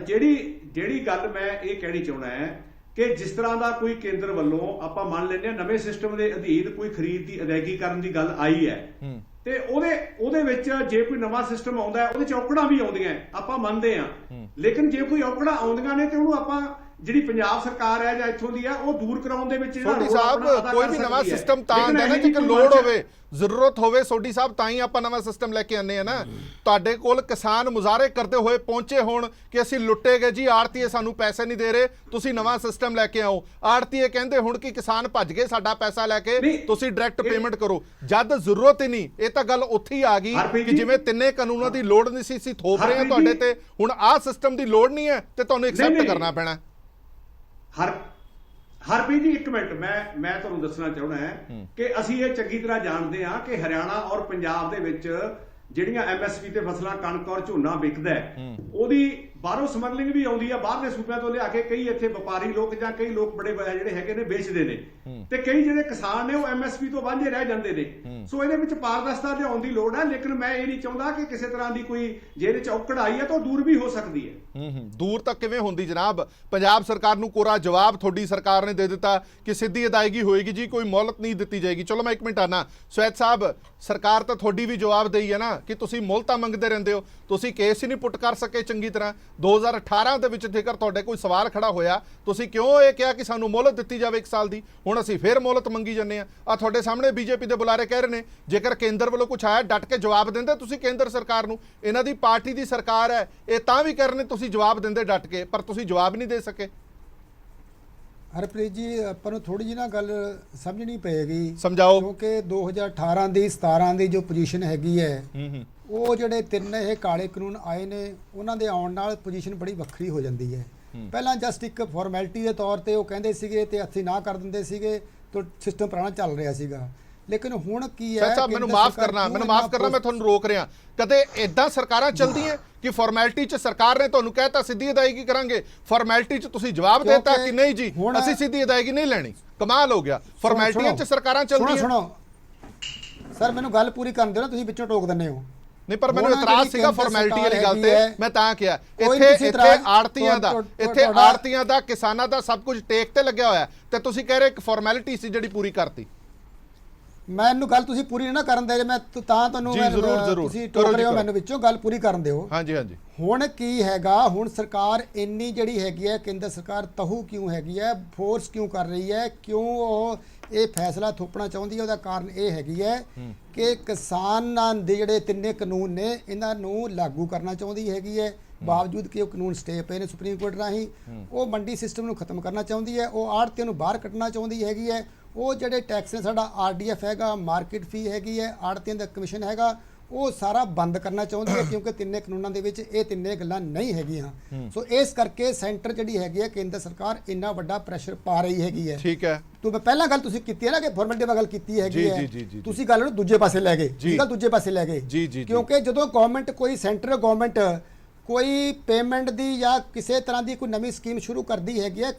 ਜਿਹੜੀ ਗੱਲ ਮੈਂ ਇਹ ਕਹਿਣੀ ਚਾਹੁੰਦਾ ਹੈ ਕਿ ਜਿਸ ਤਰ੍ਹਾਂ ਦਾ ਕੋਈ ਕੇਂਦਰ ਵੱਲੋਂ ਆਪਾਂ ਮੰਨ ਲੈਂਦੇ ਹਾਂ ਨਵੇਂ ਸਿਸਟਮ ਦੇ ਅਧੀਨ ਕੋਈ ਖਰੀਦ ਦੀ ਅਦਾਇਗੀ ਕਰਨ ਦੀ ਗੱਲ ਆਈ ਹੈ, ਤੇ ਉਹਦੇ ਵਿੱਚ ਜੇ ਕੋਈ ਨਵਾਂ ਸਿਸਟਮ ਆਉਂਦਾ ਉਹਦੇ ਚ ਔਕੜਾਂ ਵੀ ਆਉਂਦੀਆਂ, ਆਪਾਂ ਮੰਨਦੇ ਹਾਂ। ਲੇਕਿਨ ਜੇ ਕੋਈ ਔਕੜਾਂ ਆਉਂਦੀਆਂ ਨੇ ਤੇ ਉਹਨੂੰ ਆਪਾਂ ਜਿਹੜੀ ਪੰਜਾਬ ਸਰਕਾਰ ਹੈ ਜਾਂ ਇੱਥੋਂ ਦੀ ਆ ਉਹ ਦੂਰ ਕਰਾਉਣ ਦੇ ਵਿੱਚ ਸੋਢੀ ਸਾਹਿਬ ਕੋਈ ਵੀ ਨਵਾਂ ਸਿਸਟਮ ਤਾਂ ਆਉਂਦਾ ਨਾ ਜੇਕਰ ਲੋੜ ਹੋਵੇ, ਜ਼ਰੂਰਤ ਹੋਵੇ ਸੋਢੀ ਸਾਹਿਬ, ਤਾਂ ਹੀ ਆਪਾਂ ਨਵਾਂ ਸਿਸਟਮ ਲੈ ਕੇ ਆਨੇ ਆ ਨਾ। ਤੁਹਾਡੇ ਕੋਲ ਕਿਸਾਨ ਮੁਜ਼ਾਹਰੇ ਕਰਦੇ ਹੋਏ ਪਹੁੰਚੇ ਹੋਣ ਕਿ ਅਸੀਂ ਲੁੱਟੇ ਗਏ ਜੀ, ਆੜਤੀਏ ਸਾਨੂੰ ਪੈਸੇ ਨਹੀਂ ਦੇ ਰਹੇ, ਤੁਸੀਂ ਨਵਾਂ ਸਿਸਟਮ ਲੈ ਕੇ ਆਓ। ਆੜਤੀਏ ਕਹਿੰਦੇ ਹੁਣ ਕਿ ਕਿਸਾਨ ਭੱਜ ਗਏ ਸਾਡਾ ਪੈਸਾ ਲੈ ਕੇ, ਤੁਸੀਂ ਡਾਇਰੈਕਟ ਪੇਮੈਂਟ ਕਰੋ, ਜਦ ਜ਼ਰੂਰਤ ਹੀ ਨਹੀਂ। ਇਹ ਤਾਂ ਗੱਲ ਉੱਥੇ ਹੀ ਆ ਗਈ ਕਿ ਜਿਵੇਂ ਤਿੰਨੇ ਕਾਨੂੰਨਾਂ ਦੀ ਲੋੜ ਨਹੀਂ ਸੀ, ਅਸੀਂ ਥੋਪ ਰਹੇ ਹਾਂ ਤੁਹਾਡੇ ਤੇ, ਹੁਣ ਆਹ ਸਿਸਟਮ ਦੀ ਲੋੜ ਨਹੀਂ ਹੈ ਤੇ ਤੁਹਾਨੂੰ ਐਕਸੈਪਟ ਕਰਨਾ ਪੈਣਾ। ਹਰਪ੍ਰੀਤ ਜੀ ਇੱਕ ਮਿੰਟ, ਮੈਂ ਤੁਹਾਨੂੰ ਦੱਸਣਾ ਚਾਹੁੰਦਾ ਹਾਂ ਕਿ ਅਸੀਂ ਇਹ ਚੰਗੀ ਤਰ੍ਹਾਂ ਜਾਣਦੇ ਹਾਂ ਕਿ ਹਰਿਆਣਾ ਔਰ ਪੰਜਾਬ ਦੇ ਵਿੱਚ ਜਿਹੜੀਆਂ ਐਮਐਸਪੀ ਤੇ ਫਸਲਾਂ ਕਣਕ ਔਰ ਝੋਨਾ ਵਿਕਦਾ ਉਹਦੀ ਬਾਹਰੋਂ ਸਮਗਲਿੰਗ ਵੀ ਆਉਂਦੀ ਆ, ਬਾਹਰਲੇ ਸੂਬਿਆਂ ਤੋਂ ਲਿਆ ਕੇ ਕਈ ਇੱਥੇ ਵਪਾਰੀ ਲੋਕ ਜਾਂ ਕਈ ਲੋਕ ਬੜੇ ਜਿਹੜੇ ਹੈਗੇ ਨੇ ਵੇਚਦੇ ਨੇ, ਤੇ ਕਈ ਜਿਹੜੇ ਕਿਸਾਨ ਨੇ ਉਹ ਐਮਐਸਪੀ ਤੋਂ ਵਾਂਝੇ ਰਹਿ ਜਾਂਦੇ ਨੇ। ਸੋ ਇਹਦੇ ਵਿੱਚ ਪਾਰਦਰਸ਼ਤਾ ਲਿਆਉਣ ਦੀ ਲੋੜ ਹੈ, ਲੇਕਿਨ ਮੈਂ ਇਹ ਨਹੀਂ ਚਾਹੁੰਦਾ ਕਿ ਕਿਸੇ ਤਰ੍ਹਾਂ ਦੀ ਕੋਈ ਜੇ ਇਹਦੇ ਚ ਔਕੜ ਆਈ ਹੈ ਤਾਂ ਉਹ ਦੂਰ ਵੀ ਹੋ ਸਕਦੀ ਹੈ। ਦੂਰ ਤੱਕ ਕਿਵੇਂ ਹੁੰਦੀ ਜਨਾਬ? ਪੰਜਾਬ ਸਰਕਾਰ ਨੂੰ ਕੋਰਾ ਜਵਾਬ ਤੁਹਾਡੀ ਸਰਕਾਰ ਨੇ ਦੇ ਦਿੱਤਾ ਕਿ ਸਿੱਧੀ ਅਦਾਇਗੀ ਹੋਏਗੀ ਜੀ, ਕੋਈ ਮੌਲਤ ਨਹੀਂ ਦਿੱਤੀ ਜਾਏਗੀ। ਚਲੋ ਮੈਂ ਇੱਕ ਮਿੰਟ ਆਨਾ, ਸਵੈਤ ਸਾਹਿਬ ਸਰਕਾਰ ਤਾਂ ਤੁਹਾਡੀ ਵੀ ਜਵਾਬ ਦੇਈ ਹੈ ਨਾ ਕਿ ਤੁਸੀਂ ਮੌਲਤਾਂ ਮੰਗਦੇ ਰਹਿੰਦੇ ਹੋ, ਤੁਸੀਂ ਕੇਸ ਹੀ ਨਹੀਂ ਪੁੱਟ ਕਰ ਸਕੇ ਚੰਗੀ ਤਰ੍ਹਾਂ। 2018 ਦੇ ਵਿੱਚ ਜੇਕਰ ਤੁਹਾਡੇ ਕੋਈ ਸਵਾਲ ਖੜਾ ਹੋਇਆ, ਤੁਸੀਂ ਕਿਉਂ ਇਹ ਕਿਹਾ ਕਿ ਸਾਨੂੰ ਮੌਲਤ ਦਿੱਤੀ ਜਾਵੇ 1 ਸਾਲ ਦੀ? ਹੁਣ ਅਸੀਂ ਫੇਰ ਮੌਲਤ ਮੰਗੀ ਜਾਂਦੇ ਆ। ਤੁਹਾਡੇ ਸਾਹਮਣੇ ਬੀਜੇਪੀ ਦੇ ਬੁਲਾਰੇ ਕਹਿ ਰਹੇ ਨੇ ਜੇਕਰ ਕੇਂਦਰ ਵੱਲੋਂ ਕੁਝ ਆਇਆ ਡਟ ਕੇ ਜਵਾਬ ਦਿੰਦੇ ਤੁਸੀਂ ਕੇਂਦਰ ਸਰਕਾਰ ਨੂੰ। ਇਹਨਾਂ ਦੀ ਪਾਰਟੀ ਦੀ ਸਰਕਾਰ ਹੈ, ਇਹ ਤਾਂ ਵੀ ਕਹਿ ਰਹੇ ਨੇ ਤੁਸੀਂ ਜਵਾਬ ਦਿੰਦੇ ਡਟ ਕੇ, ਪਰ ਤੁਸੀਂ ਜਵਾਬ ਨਹੀਂ ਦੇ ਸਕੇ। ਹਰਪ੍ਰੀਤ ਜੀ ਆਪਾਂ ਨੂੰ ਥੋੜੀ ਜਿਹੀ ਨਾ ਗੱਲ ਸਮਝਣੀ ਪਏਗੀ, ਸਮਝਾਓ। ਕਿਉਂਕਿ 2018 ਦੀ 17 ਦੀ ਜੋ ਪੋਜੀਸ਼ਨ ਹੈਗੀ ਹੈ, ਉਹ ਜਿਹੜੇ ਤਿੰਨ ਇਹ ਕਾਲੇ ਕਾਨੂੰਨ ਆਏ ਨੇ ਉਹਨਾਂ ਦੇ ਆਉਣ ਨਾਲ ਪੋਜੀਸ਼ਨ ਬੜੀ ਵੱਖਰੀ ਹੋ ਜਾਂਦੀ ਹੈ। ਪਹਿਲਾਂ ਜਸਟ ਇੱਕ ਫਾਰਮੈਲਿਟੀ ਦੇ ਤੌਰ ਤੇ ਉਹ ਕਹਿੰਦੇ ਸੀਗੇ ਤੇ ਅਸੀਂ ਨਾ ਕਰ ਦਿੰਦੇ ਸੀਗੇ ਤਾਂ ਸਿਸਟਮ ਪੁਰਾਣਾ ਚੱਲ ਰਿਹਾ ਸੀਗਾ। ਲੇਕਿਨ ਹੁਣ ਕੀ ਹੈ, ਸਾਹਿਬ ਮੈਨੂੰ ਮਾਫ ਕਰਨਾ ਮੈਂ ਤੁਹਾਨੂੰ ਰੋਕ ਰਿਹਾ। ਕਦੇ ਇਦਾਂ ਸਰਕਾਰਾਂ ਚੱਲਦੀਆਂ ਕਿ ਫਾਰਮੈਲਿਟੀ 'ਚ ਸਰਕਾਰ ਨੇ ਤੁਹਾਨੂੰ ਕਹਿਤਾ ਸਿੱਧੀ ਅਦਾਇਗੀ ਕਰਾਂਗੇ, ਫਾਰਮੈਲਿਟੀ 'ਚ ਤੁਸੀਂ ਜਵਾਬ ਦੇਤਾ ਕਿ ਨਹੀਂ ਜੀ ਅਸੀਂ ਸਿੱਧੀ ਅਦਾਇਗੀ ਨਹੀਂ ਲੈਣੀ? ਕਮਾਲ ਹੋ ਗਿਆ, ਫਾਰਮੈਲਿਟੀਆਂ 'ਚ ਸਰਕਾਰਾਂ ਚੱਲਦੀਆਂ। ਸੁਣੋ ਸਰ, ਮੈਨੂੰ ਗੱਲ ਪੂਰੀ ਕਰਨ ਦਿਓ ਨਾ, ਤੁਸੀਂ ਵਿੱਚੋਂ ਟੋਕ ਦਿੰਦੇ ਹੋ। ਨਹੀਂ ਪਰ ਮੈਨੂੰ ਇਤਰਾਜ਼ ਸੀਗਾ ਫਾਰਮੈਲਿਟੀ ਵਾਲੀ ਗੱਲ ਤੇ, ਮੈਂ ਤਾਂ ਕਿਹਾ ਇੱਥੇ ਆੜਤੀਆਂ ਦਾ ਕਿਸਾਨਾਂ ਦਾ ਸਭ ਕੁਝ ਟੇਕ ਤੇ ਲੱਗਿਆ ਹੋਇਆ ਤੇ ਤੁਸੀਂ ਕਹਿ ਰਹੇ ਇੱਕ ਫਾਰਮੈਲਿਟੀ ਸੀ ਜਿਹੜੀ ਪੂਰੀ ਕਰਤੀ। ਮੈਨੂੰ ਗੱਲ ਤੁਸੀਂ ਪੂਰੀ ਨਾ ਕਰਨ ਦੇ, ਮੈਂ ਤਾਂ ਤੁਹਾਨੂੰ ਤੁਸੀਂ ਟੋਕ ਰਹੇ ਹੋ, ਮੈਨੂੰ ਵਿੱਚੋਂ ਗੱਲ ਪੂਰੀ ਕਰਨ ਦਿਓ। ਹਾਂਜੀ ਹਾਂਜੀ। ਹੁਣ ਕੀ ਹੈਗਾ, ਹੁਣ ਸਰਕਾਰ ਇੰਨੀ ਜਿਹੜੀ ਹੈਗੀ ਹੈ, ਕੇਂਦਰ ਸਰਕਾਰ ਤਹੂ ਕਿਉਂ ਹੈਗੀ ਹੈ, ਫੋਰਸ ਕਿਉਂ ਕਰ ਰਹੀ ਹੈ, ਕਿਉਂ ਉਹ ਇਹ ਫੈਸਲਾ ਥੋਪਣਾ ਚਾਹੁੰਦੀ ਹੈ? ਉਹਦਾ ਕਾਰਨ ਇਹ ਹੈਗੀ ਹੈ ਕਿ ਕਿਸਾਨਾਂ ਦੇ ਜਿਹੜੇ ਤਿੰਨੇ ਕਾਨੂੰਨ ਨੇ ਇਹਨਾਂ ਨੂੰ ਲਾਗੂ ਕਰਨਾ ਚਾਹੁੰਦੀ ਹੈਗੀ ਹੈ, ਬਾਵਜੂਦ ਕਿ ਉਹ ਕਾਨੂੰਨ ਸਟੇ ਪਏ ਨੇ ਸੁਪਰੀਮ ਕੋਰਟ ਰਾਹੀਂ। ਉਹ ਮੰਡੀ ਸਿਸਟਮ ਨੂੰ ਖਤਮ ਕਰਨਾ ਚਾਹੁੰਦੀ ਹੈ, ਉਹ ਆੜਤੀਆਂ ਨੂੰ ਬਾਹਰ ਕੱਢਣਾ ਚਾਹੁੰਦੀ ਹੈਗੀ ਹੈ। ਉਹ ਜਿਹੜੇ ਟੈਕਸ ਨੇ, ਸਾਡਾ ਆਰਡੀਐਫ ਹੈਗਾ, ਮਾਰਕੀਟ ਫੀ ਹੈਗੀ ਹੈ, ਆੜਤੀਆਂ ਦਾ ਕਮਿਸ਼ਨ ਹੈਗਾ, ਉਹ ਸਾਰਾ ਬੰਦ ਕਰਨਾ ਚਾਹੁੰਦੀ ਹੈ, ਕਿਉਂਕਿ ਤਿੰਨੇ ਕਾਨੂੰਨਾਂ ਦੇ ਵਿੱਚ ਇਹ ਤਿੰਨੇ ਗੱਲਾਂ ਨਹੀਂ ਹੈਗੀਆਂ। ਸੋ ਇਸ ਕਰਕੇ ਸੈਂਟਰ ਜਿਹੜੀ ਹੈਗੀ ਹੈ, ਕੇਂਦਰ ਸਰਕਾਰ ਇੰਨਾ ਵੱਡਾ ਪ੍ਰੈਸ਼ਰ ਪਾ ਰਹੀ ਹੈਗੀ ਹੈ। ਠੀਕ ਹੈ, ਤੋ ਪਹਿਲਾਂ ਗੱਲ ਤੁਸੀਂ ਕੀਤੀ ਹੈ ਨਾ ਕਿ ਫਾਰਮੈਲਿਟੀ ਦੀ ਗੱਲ ਕੀਤੀ ਹੈਗੀ ਹੈ, ਤੁਸੀਂ ਗੱਲ ਨੂੰ ਦੂਜੇ ਪਾਸੇ ਲੈ ਗਏ, ਗੱਲ ਦੂਜੇ ਪਾਸੇ ਲੈ ਗਏ। ਕਿਉਂਕਿ ਜਦੋਂ ਗਵਰਨਮੈਂਟ ਕੋਈ ਸੈਂਟਰਲ ਗਵਰਨਮੈਂਟ ਕੋਈ ਪੇਮੈਂਟ ਦੀ ਜਾਂ ਕਿਸੇ ਤਰ੍ਹਾਂ ਦੀ ਕੋਈ ਨਵੀਂ ਸਕੀਮ ਸ਼ੁਰੂ ਕਰਦੀ ਹੈਗੀ ਹੈ,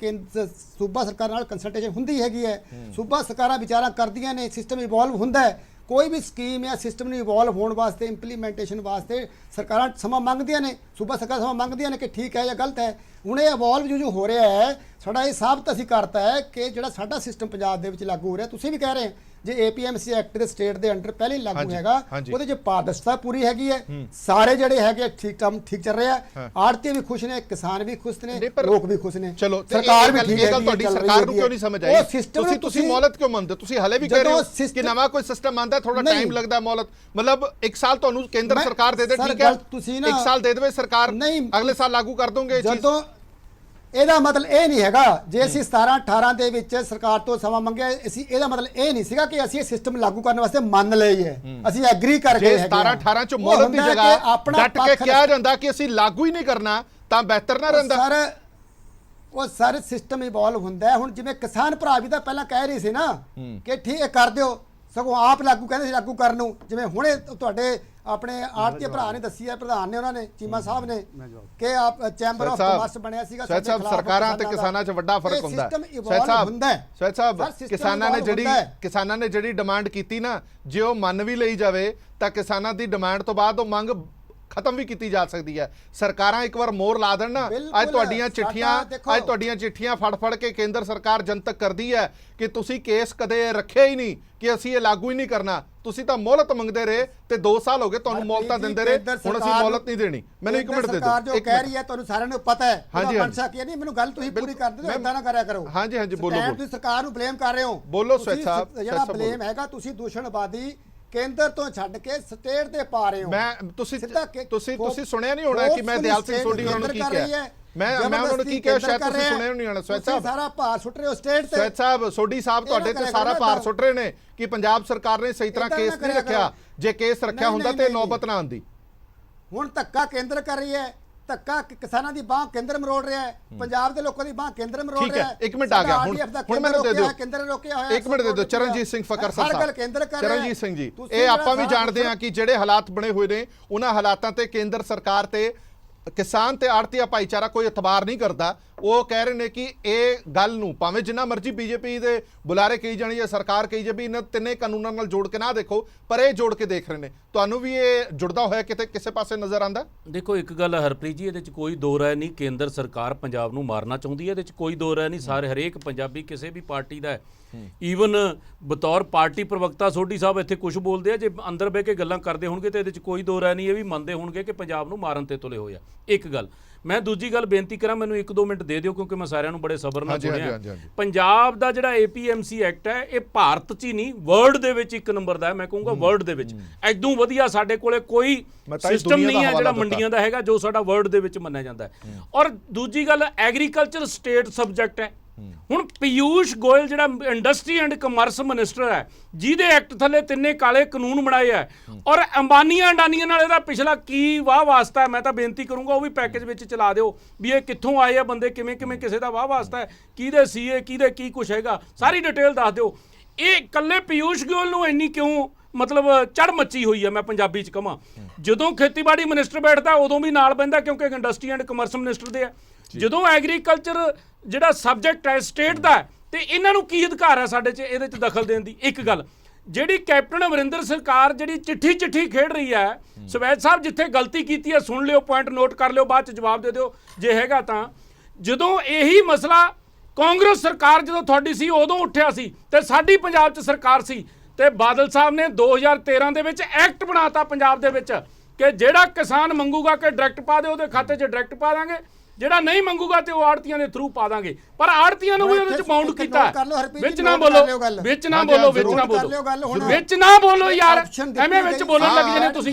ਸੂਬਾ ਸਰਕਾਰ ਨਾਲ ਕੰਸਲਟੇਸ਼ਨ ਹੁੰਦੀ ਹੈਗੀ ਹੈ, ਸੂਬਾ ਸਰਕਾਰਾਂ ਵਿਚਾਰਾਂ ਕਰਦੀਆਂ ਨੇ, ਸਿਸਟਮ ਇਵੋਲਵ ਹੁੰਦਾ ਹੈ। ਕੋਈ ਵੀ ਸਕੀਮ ਜਾਂ ਸਿਸਟਮ ਨੂੰ ਇਵੋਲਵ ਹੋਣ ਵਾਸਤੇ, ਇੰਪਲੀਮੈਂਟੇਸ਼ਨ ਵਾਸਤੇ ਸਰਕਾਰਾਂ ਸਮਾਂ ਮੰਗਦੀਆਂ ਨੇ, ਸੂਬਾ ਸਰਕਾਰ ਸਮਾਂ ਮੰਗਦੀਆਂ ਨੇ ਕਿ ਠੀਕ ਹੈ ਜਾਂ ਗਲਤ ਹੈ। ਹੁਣ ਇਹ ਇਵੋਲਵ ਜੋ ਹੋ ਰਿਹਾ ਹੈ, ਸਾਡਾ ਇਹ ਸਾਬਤ ਅਸੀਂ ਕਰਤਾ ਹੈ ਕਿ ਜਿਹੜਾ ਸਾਡਾ ਸਿਸਟਮ ਪੰਜਾਬ ਦੇ ਵਿੱਚ ਲਾਗੂ ਹੋ ਰਿਹਾ, ਤੁਸੀਂ ਵੀ ਕਹਿ ਰਹੇ ਜੇ APMC ਐਕਟ ਦੇ ਸਟੇਟ ਦੇ ਅੰਡਰ ਪਹਿਲੇ ਲਾਗੂ ਹਾਂਜੀ, ਹੈਗਾ ਹਾਂਜੀ। ਉਹਦੇ 'ਚ ਪਾਰਦਰਸ਼ਤਾ ਪੂਰੀ ਹੈਗੀ ਹੈ, ਸਾਰੇ ਜਿਹੜੇ ਹੈਗੇ ਠੀਕ ਚੱਲ ਰਹੇ ਆ, ਆੜਤੀ ਵੀ ਖੁਸ਼ ਨੇ, ਕਿਸਾਨ ਵੀ ਖੁਸ਼ ਨੇ, ਨਹੀਂ, ਪਰ ਲੋਕ ਵੀ ਖੁਸ਼ ਨੇ, ਚਲੋ ਤੇ ਸਰਕਾਰ ਵੀ ਇਹ ਠੀਕ ਗੱਲ ਹੈਗੀ ਤੁਹਾਡੀ ਚੱਲ ਰਹੀ ਸਰਕਾਰ ਨੂੰ ਹੈਗੀ ਕਿਉਂ ਨਹੀਂ ਸਮਝ ਆਈ? ਉਹ system ਨੂੰ ਤੁਸੀਂ ਮੌਲਤ ਕਿਉਂ ਮੰਨਦੇ ਹੋ? ਤੁਸੀਂ ਹਲੇ ਵੀ ਕਹਿ ਰਹੇ ਹੋ ਕਿ ਨਵਾਂ ਕੋਈ ਸਿਸਟਮ ਆਂਦਾ, ਥੋੜਾ ਨਹੀਂ। ਟਾਈਮ ਲੱਗਦਾ ਮੌਲਤ, ਮਤਲਬ 1 ਸਾਲ ਤੁਹਾਨੂੰ ਕੇਂਦਰ ਮੈਂ- ਸਰਕਾਰ ਦੇ ਦੇ, ਸਰ, ਠੀਕ ਹੈ, ਗੱਲ ਤੁਸੀਂ ਨਾ- 1 ਸਾਲ ਦੇ ਦੇਵੇ ਸਰਕਾਰ, ਨਹੀਂ। ਅਗਲੇ ਸਾਲ ਲਾਗੂ ਕਰ ਦੋਗੇ ਇਹ ਚੀਜ਼। ਜਦੋਂ ਇਹਦਾ ਮਤਲਬ ਇਹ ਨਹੀਂ ਹੈਗਾ ਜੇ ਅਸੀਂ 17-18 ਦੇ ਵਿੱਚ ਸਰਕਾਰ ਤੋਂ ਸਮਾਂ ਮੰਗਿਆ, ਅਸੀਂ ਇਹਦਾ ਮਤਲਬ ਇਹ ਨਹੀਂ ਸੀਗਾ ਕਿ ਅਸੀਂ ਇਹ ਸਿਸਟਮ ਲਾਗੂ ਕਰਨ ਵਾਸਤੇ ਮੰਨ ਲਈ ਹੈ, ਅਸੀਂ ਐਗਰੀ ਕਰ ਜੇ ਗਏ ਹੈਗੇ 17-18 ਚ ਉਹ ਮੌਲਤ ਦੀ ਹੁੰਦਾ ਕਿ ਜਗ੍ਹਾ ਆਪਣਾ ਡਟ ਕੇ ਪੱਖ ਕਿਹਾ ਜਾਂਦਾ ਕਿ ਅਸੀਂ ਲਾਗੂ ਹੀ ਨਹੀਂ ਕਰਨਾ ਤਾਂ ਬਿਹਤਰ ਨਾ ਰਹਿੰਦਾ। ਉਹ ਸਾਰੇ ਸਿਸਟਮ ਇਵੋਲਵ ਹੁੰਦਾ ਹੈ। ਹੁਣ ਜਿਵੇਂ ਕਿਸਾਨ ਭਰਾ ਵੀ ਤਾਂ ਪਹਿਲਾਂ ਕਹਿ ਰਹੇ ਸੀ ਨਾ ਕਿ ਠੀਕ ਹੈ ਕਰ ਦਿਓ, ਸਗੋਂ ਆਪ ਲਾਗੂ ਕਹਿੰਦੇ ਸੀ ਲਾਗੂ ਕਰਨ ਨੂੰ, ਜਿਵੇਂ ਹੁਣੇ ਤੁਹਾਡੇ ਆਪਣੇ ਆੜਤੀ ਭਰਾ ਨੇ ਦੱਸੀ ਹੈ, ਪ੍ਰਧਾਨ ਨੇ, ਉਹਨਾਂ ਨੇ, ਚੀਮਾ ਸਾਹਿਬ ਨੇ, ਕਿ ਆਪ ਚੈਂਬਰ ਆਫ ਕਾਮਰਸ ਬਣਿਆ ਸੀਗਾ। ਸਹਿਜ ਸਾਹਿਬ, ਸਰਕਾਰਾਂ ਤੇ ਕਿਸਾਨਾਂ 'ਚ ਵੱਡਾ ਫਰਕ ਹੁੰਦਾ ਹੈ। ਸਹਿਜ ਸਾਹਿਬ, ਕਿਸਾਨਾਂ ਨੇ ਜਿਹੜੀ ਡਿਮਾਂਡ ਕੀਤੀ ਨਾ, ਜੇ ਉਹ ਮੰਨ ਵੀ ਲਈ ਜਾਵੇ ਤਾਂ ਕਿਸਾਨਾਂ ਦੀ ਡਿਮਾਂਡ ਤੋਂ ਬਾਅਦ ਉਹ ਮੰਗ ਖਤਮ ਵੀ ਕੀਤੀ ਜਾ ਸਕਦੀ ਹੈ। ਸਰਕਾਰਾਂ ਇੱਕ ਵਾਰ ਮੋਹਰ ਲਾ ਦੇਣ ਨਾ, ਅੱਜ ਤੁਹਾਡੀਆਂ ਚਿੱਠੀਆਂ ਫੜ ਕੇ ਕੇਂਦਰ ਸਰਕਾਰ ਜਨਤਕ ਕਰਦੀ ਹੈ ਕਿ ਤੁਸੀਂ ਕੇਸ ਕਦੇ ਰੱਖਿਆ ਹੀ ਨਹੀਂ ਕਿ ਅਸੀਂ ਇਹ ਲਾਗੂ ਹੀ ਨਹੀਂ ਕਰਨਾ, ਤੁਸੀਂ ਤਾਂ ਮੌਲਤ ਮੰਗਦੇ ਰਹੇ ਤੇ 2 ਸਾਲ ਹੋ ਗਏ ਤੁਹਾਨੂੰ ਮੌਲਤਾਂ ਦਿੰਦੇ ਰਹੇ, ਹੁਣ ਅਸੀਂ ਮੌਲਤ ਨਹੀਂ ਦੇਣੀ। ਮੈਨੂੰ 1 ਮਿੰਟ ਦੇ ਦਿਓ। ਸਰਕਾਰ ਜੋ ਕਹਿ ਰਹੀ ਹੈ ਤੁਹਾਨੂੰ ਸਾਰਿਆਂ ਨੂੰ ਪਤਾ ਹੈ, ਹਾਂਜੀ, ਮਨਸ਼ਾ ਕੀ ਨਹੀਂ, ਮੈਨੂੰ ਗੱਲ ਤੁਸੀਂ ਪੂਰੀ ਕਰ ਦਿਓ, ਇਦਾਂ ਨਾ ਕਰਿਆ ਕਰੋ। ਹਾਂਜੀ, ਬੋਲੋ। ਤੁਸੀਂ ਸਰਕਾਰ ਨੂੰ ਬਲੇਮ ਕਰ ਰਹੇ ਹੋ, ਬੋਲੋ ਸਹਿਜ ਸਾਹਿਬ। ਜਿਹੜਾ ਬਲੇਮ ਹੈਗਾ ਤੁਸੀਂ ਦੂਸ਼ਣਵਾਦੀ ਕੇਂਦਰ ਤੋਂ ਛੱਡ ਕੇ ਸਟੇਟ ਤੇ ਪਾ ਰਹੇ ਹੋ। ਤੁਸੀਂ ਸੁਣਿਆ ਨਹੀਂ ਹੋਣਾ ਕਿ ਮੈਂ ਦਿਆਲ ਸਿੰਘ ਸੋਢੀ ਉਹਨਾਂ ਨੂੰ ਕੀ ਕਿਹਾ, ਮੈਂ ਉਹਨਾਂ ਨੂੰ ਕੀ ਕਿਹਾ, ਸ਼ਾਇਦ ਤੁਸੀਂ ਸੁਣਿਆ ਨਹੀਂ ਹੋਣਾ। ਸਵੈਤ ਸਾਹਿਬ, ਸਾਰਾ ਭਾਰ ਸੁੱਟ ਰਹੇ ਹੋ ਸਟੇਟ ਤੇ। ਸਵੈਤ ਸਾਹਿਬ, ਸੋਢੀ ਸਾਹਿਬ ਤੁਹਾਡੇ ਤੇ ਸਾਰਾ ਭਾਰ ਸੁੱਟ ਰਹੇ ਨੇ ਕਿ ਪੰਜਾਬ ਸਰਕਾਰ ਨੇ ਸਹੀ ਤਰ੍ਹਾਂ ਕੇਸ ਨਹੀਂ ਰੱਖਿਆ। ਜੇ ਕੇਸ ਰੱਖਿਆ ਹੁੰਦਾ ਤੇ ਨੌਬਤ ਨਾ ਆਉਂਦੀ। ਹੁਣ ਧੱਕਾ ਕੇਂਦਰ ਕਰ ਰਹੀ ਹੈ, ਧੱਕਾ ਕਿਸਾਨਾਂ ਦੀ ਬਾਹ ਕੇਂਦਰ ਮਰੋੜ ਰਿਹਾ ਹੈ, ਪੰਜਾਬ ਦੇ ਲੋਕਾਂ ਦੀ ਬਾਹ ਕੇਂਦਰ ਮਰੋੜ ਰਿਹਾ ਹੈ। 1 ਮਿੰਟ ਆ ਗਿਆ, ਹੁਣ ਮੈਨੂੰ ਦੇ ਦਿਓ, ਕੇਂਦਰ ਰੋਕਿਆ ਹੋਇਆ। 1 ਮਿੰਟ ਦੇ ਦਿਓ। ਚਰਨਜੀਤ ਸਿੰਘ ਫਕਰ ਸਾਹਿਬ, ਹਰ ਗੱਲ ਕੇਂਦਰ ਕਰ ਰਿਹਾ ਹੈ। ਚਰਨਜੀਤ ਸਿੰਘ ਜੀ, ਇਹ ਆਪਾਂ ਵੀ ਜਾਣਦੇ ਹਾਂ ਕਿ ਜਿਹੜੇ ਹਾਲਾਤ ਬਣੇ ਹੋਏ ਨੇ ਉਹਨਾਂ ਹਾਲਾਤਾਂ ਤੇ ਕੇਂਦਰ ਸਰਕਾਰ ਤੇ ਕਿਸਾਨ ਤੇ ਆੜਤੀਆ ਭਾਈਚਾਰਾ ਕੋਈ ਇਤਬਾਰ ਨਹੀਂ ਕਰਦਾ। ਉਹ ਕਹਿ ਰਹੇ ਨੇ ਕਿ ਇਹ ਗੱਲ ਨੂੰ ਭਾਵੇਂ ਜਿੰਨਾ ਮਰਜ਼ੀ ਬੀਜੇਪੀ ਦੇ ਬੁਲਾਰੇ ਕਹੀ ਜਾਣੀ ਜਾਂ ਸਰਕਾਰ ਕਹੀ ਜਾਵੇ, ਇਹਨਾਂ ਤਿੰਨੇ ਕਾਨੂੰਨਾਂ ਨਾਲ ਜੋੜ ਕੇ ਨਾ ਦੇਖੋ, ਪਰ ਇਹ ਜੋੜ ਕੇ ਦੇਖ ਰਹੇ ਨੇ। ਤੁਹਾਨੂੰ ਵੀ ਇਹ ਜੁੜਦਾ ਹੋਇਆ ਕਿਤੇ ਕਿਸੇ ਪਾਸੇ ਨਜ਼ਰ ਆਉਂਦਾ? ਦੇਖੋ, ਇੱਕ ਗੱਲ ਹਰਪ੍ਰੀਤ ਜੀ, ਇਹਦੇ 'ਚ ਕੋਈ ਦੋ ਰਾਏ ਨਹੀਂ, ਕੇਂਦਰ ਸਰਕਾਰ ਪੰਜਾਬ ਨੂੰ ਮਾਰਨਾ ਚਾਹੁੰਦੀ ਹੈ, ਇਹਦੇ 'ਚ ਕੋਈ ਦੋ ਰਾਏ ਨਹੀਂ। ਸਾਰੇ ਹਰੇਕ ਪੰਜਾਬੀ ਕਿਸੇ ਵੀ ਪਾਰਟੀ ਦਾ ਹੈ, ਈਵਨ ਬਤੌਰ ਪਾਰਟੀ ਪ੍ਰਵਕਤਾ ਸੋਢੀ ਸਾਹਿਬ ਇੱਥੇ ਕੁਝ ਬੋਲਦੇ ਆ, ਜੇ ਅੰਦਰ ਬਹਿ ਕੇ ਗੱਲਾਂ ਕਰਦੇ ਹੋਣਗੇ ਤੇ ਇਹਦੇ 'ਚ ਕੋਈ ਦੋ ਰਾਏ ਨਹੀਂ, ਇਹ ਵੀ ਮੰਨਦੇ ਹੋਣਗੇ ਕਿ ਪੰਜਾਬ ਨੂੰ ਮਾਰਨ ਤੇ ਤੁਲੇ ਹੋਏ ਆ। ਇੱਕ ਗੱਲ ਮੈਂ ਦੂਜੀ ਗੱਲ ਬੇਨਤੀ ਕਰਾਂ, ਮੈਨੂੰ 1-2 ਮਿੰਟ ਦੇ ਦਿਓ ਕਿਉਂਕਿ ਮੈਂ ਸਾਰਿਆਂ ਨੂੰ ਬੜੇ ਸਬਰ ਨਾਲ ਸੁਣਿਆ। ਪੰਜਾਬ ਦਾ ਜਿਹੜਾ APMC ਐਕਟ ਹੈ, ਇਹ ਭਾਰਤ 'ਚ ਹੀ ਨਹੀਂ ਵਰਲਡ ਦੇ ਵਿੱਚ 1 ਨੰਬਰ ਦਾ ਹੈ। ਮੈਂ ਕਹੂੰਗਾ ਵਰਲਡ ਦੇ ਵਿੱਚ ਐਦੋਂ ਵਧੀਆ ਸਾਡੇ ਕੋਲੇ ਕੋਈ ਸਿਸਟਮ ਨਹੀਂ ਹੈ ਜਿਹੜਾ ਮੰਡੀਆਂ ਦਾ ਹੈਗਾ, ਜੋ ਸਾਡਾ ਵਰਲਡ ਦੇ ਵਿੱਚ ਮੰਨਿਆ ਜਾਂਦਾ ਹੈ। ਔਰ ਦੂਜੀ ਗੱਲ, ਐਗਰੀਕਲਚਰ ਸਟੇਟ ਸਬਜੈਕਟ ਹੈ। ਹੁਣ ਪੀਯੂਸ਼ ਗੋਇਲ ਜਿਹੜਾ ਇੰਡਸਟਰੀ ਐਂਡ ਕਮਰਸ ਮਿਨਿਸਟਰ ਹੈ, ਜਿਹਦੇ ਐਕਟ ਥੱਲੇ ਤਿੰਨੇ ਕਾਲੇ ਕਾਨੂੰਨ ਬਣਾਏ ਹੈ, ਔਰ ਅੰਬਾਨੀਆਂ ਅਡਾਨੀਆਂ ਨਾਲ ਇਹਦਾ ਪਿਛਲਾ ਕੀ ਵਾਹ ਵਾਸਤਾ ਹੈ, ਮੈਂ ਤਾਂ ਬੇਨਤੀ ਕਰੂੰਗਾ ਉਹ ਵੀ ਪੈਕੇਜ ਵਿੱਚ ਚਲਾ ਦਿਓ ਵੀ ਇਹ ਕਿੱਥੋਂ ਆਏ ਆ ਬੰਦੇ, ਕਿਵੇਂ ਕਿਸੇ ਦਾ ਵਾਹ ਵਾਸਤਾ ਹੈ, ਕਿਹਦੇ ਸੀਏ, ਕਿਹਦੇ ਕੀ ਕੁਛ ਹੈਗਾ, ਸਾਰੀ ਡਿਟੇਲ ਦੱਸ ਦਿਓ। ਇਹ ਇਕੱਲੇ ਪੀਯੂਸ਼ ਗੋਇਲ ਨੂੰ ਇੰਨੀ ਕਿਉਂ ਮਤਲਬ ਚੜ ਮੱਚੀ ਹੋਈ ਹੈ? ਮੈਂ ਪੰਜਾਬੀ 'ਚ ਕਹਾਂ, ਜਦੋਂ ਖੇਤੀਬਾੜੀ ਮਿਨਿਸਟਰ ਬੈਠਦਾ ਉਦੋਂ ਵੀ ਨਾਲ ਬਹਿੰਦਾ ਕਿਉਂਕਿ ਇੰਡਸਟਰੀ ਐਂਡ ਕਮਰਸ ਮਿਨਿਸਟਰ ਦੇ ਹੈ। ਜਦੋਂ ਐਗਰੀਕਲਚਰ ਜਿਹੜਾ ਸਬਜੈਕਟ ਹੈ ਸਟੇਟ ਦਾ, ਤੇ ਇਹਨਾਂ ਨੂੰ ਕੀ ਅਧਿਕਾਰ ਹੈ ਸਾਡੇ 'ਚ ਇਹਦੇ 'ਚ ਦਖਲ ਦੇਣ ਦੀ? ਇੱਕ ਗੱਲ ਜਿਹੜੀ ਕੈਪਟਨ ਅਮਰਿੰਦਰ ਸਰਕਾਰ ਜਿਹੜੀ ਚਿੱਠੀ ਖੇਡ ਰਹੀ ਹੈ, ਸਵੈਜ ਸਾਹਿਬ ਜਿੱਥੇ ਗਲਤੀ ਕੀਤੀ ਹੈ ਸੁਣ ਲਿਓ, ਪੁਆਇੰਟ ਨੋਟ ਕਰ ਲਿਓ, ਬਾਅਦ 'ਚ ਜਵਾਬ ਦੇ ਦਿਓ ਜੇ ਹੈਗਾ ਤਾਂ। ਜਦੋਂ ਇਹੀ ਮਸਲਾ ਕਾਂਗਰਸ ਸਰਕਾਰ ਜਦੋਂ ਤੁਹਾਡੀ ਸੀ ਉਦੋਂ ਉੱਠਿਆ ਸੀ ਤੇ ਸਾਡੀ ਪੰਜਾਬ 'ਚ ਸਰਕਾਰ ਸੀ, ਤੇ ਬਾਦਲ ਸਾਹਿਬ ਨੇ 2013 ਦੇ ਵਿੱਚ ਐਕਟ ਬਣਾਤਾ ਪੰਜਾਬ ਦੇ ਵਿੱਚ ਕਿ ਜਿਹੜਾ ਕਿਸਾਨ ਮੰਗੂਗਾ ਕਿ ਡਾਇਰੈਕਟ ਪਾ ਦੇ ਉਹਦੇ ਖਾਤੇ 'ਚ ਡਾਇਰੈਕਟ ਪਾ ਦਾਂਗੇ, ਜਿਹੜਾ ਨਹੀਂ ਮੰਗੂਗਾ ਤੇ ਉਹ ਆੜਤੀਆਂ ਦੇ ਥਰੂ ਪਾ ਦਾਂਗੇ। ਪਰ ਆੜਤੀਆਂ ਨੂੰ ਵੀ ਉਹਦੇ 'ਚ ਬਾਉਂਡ ਕੀਤਾ। ਵਿੱਚ ਨਾ ਬੋਲੋ ਯਾਰ, ਐਵੇਂ ਵਿੱਚ ਬੋਲਣ ਲੱਗ ਜਾਂਦੇ ਤੁਸੀਂ।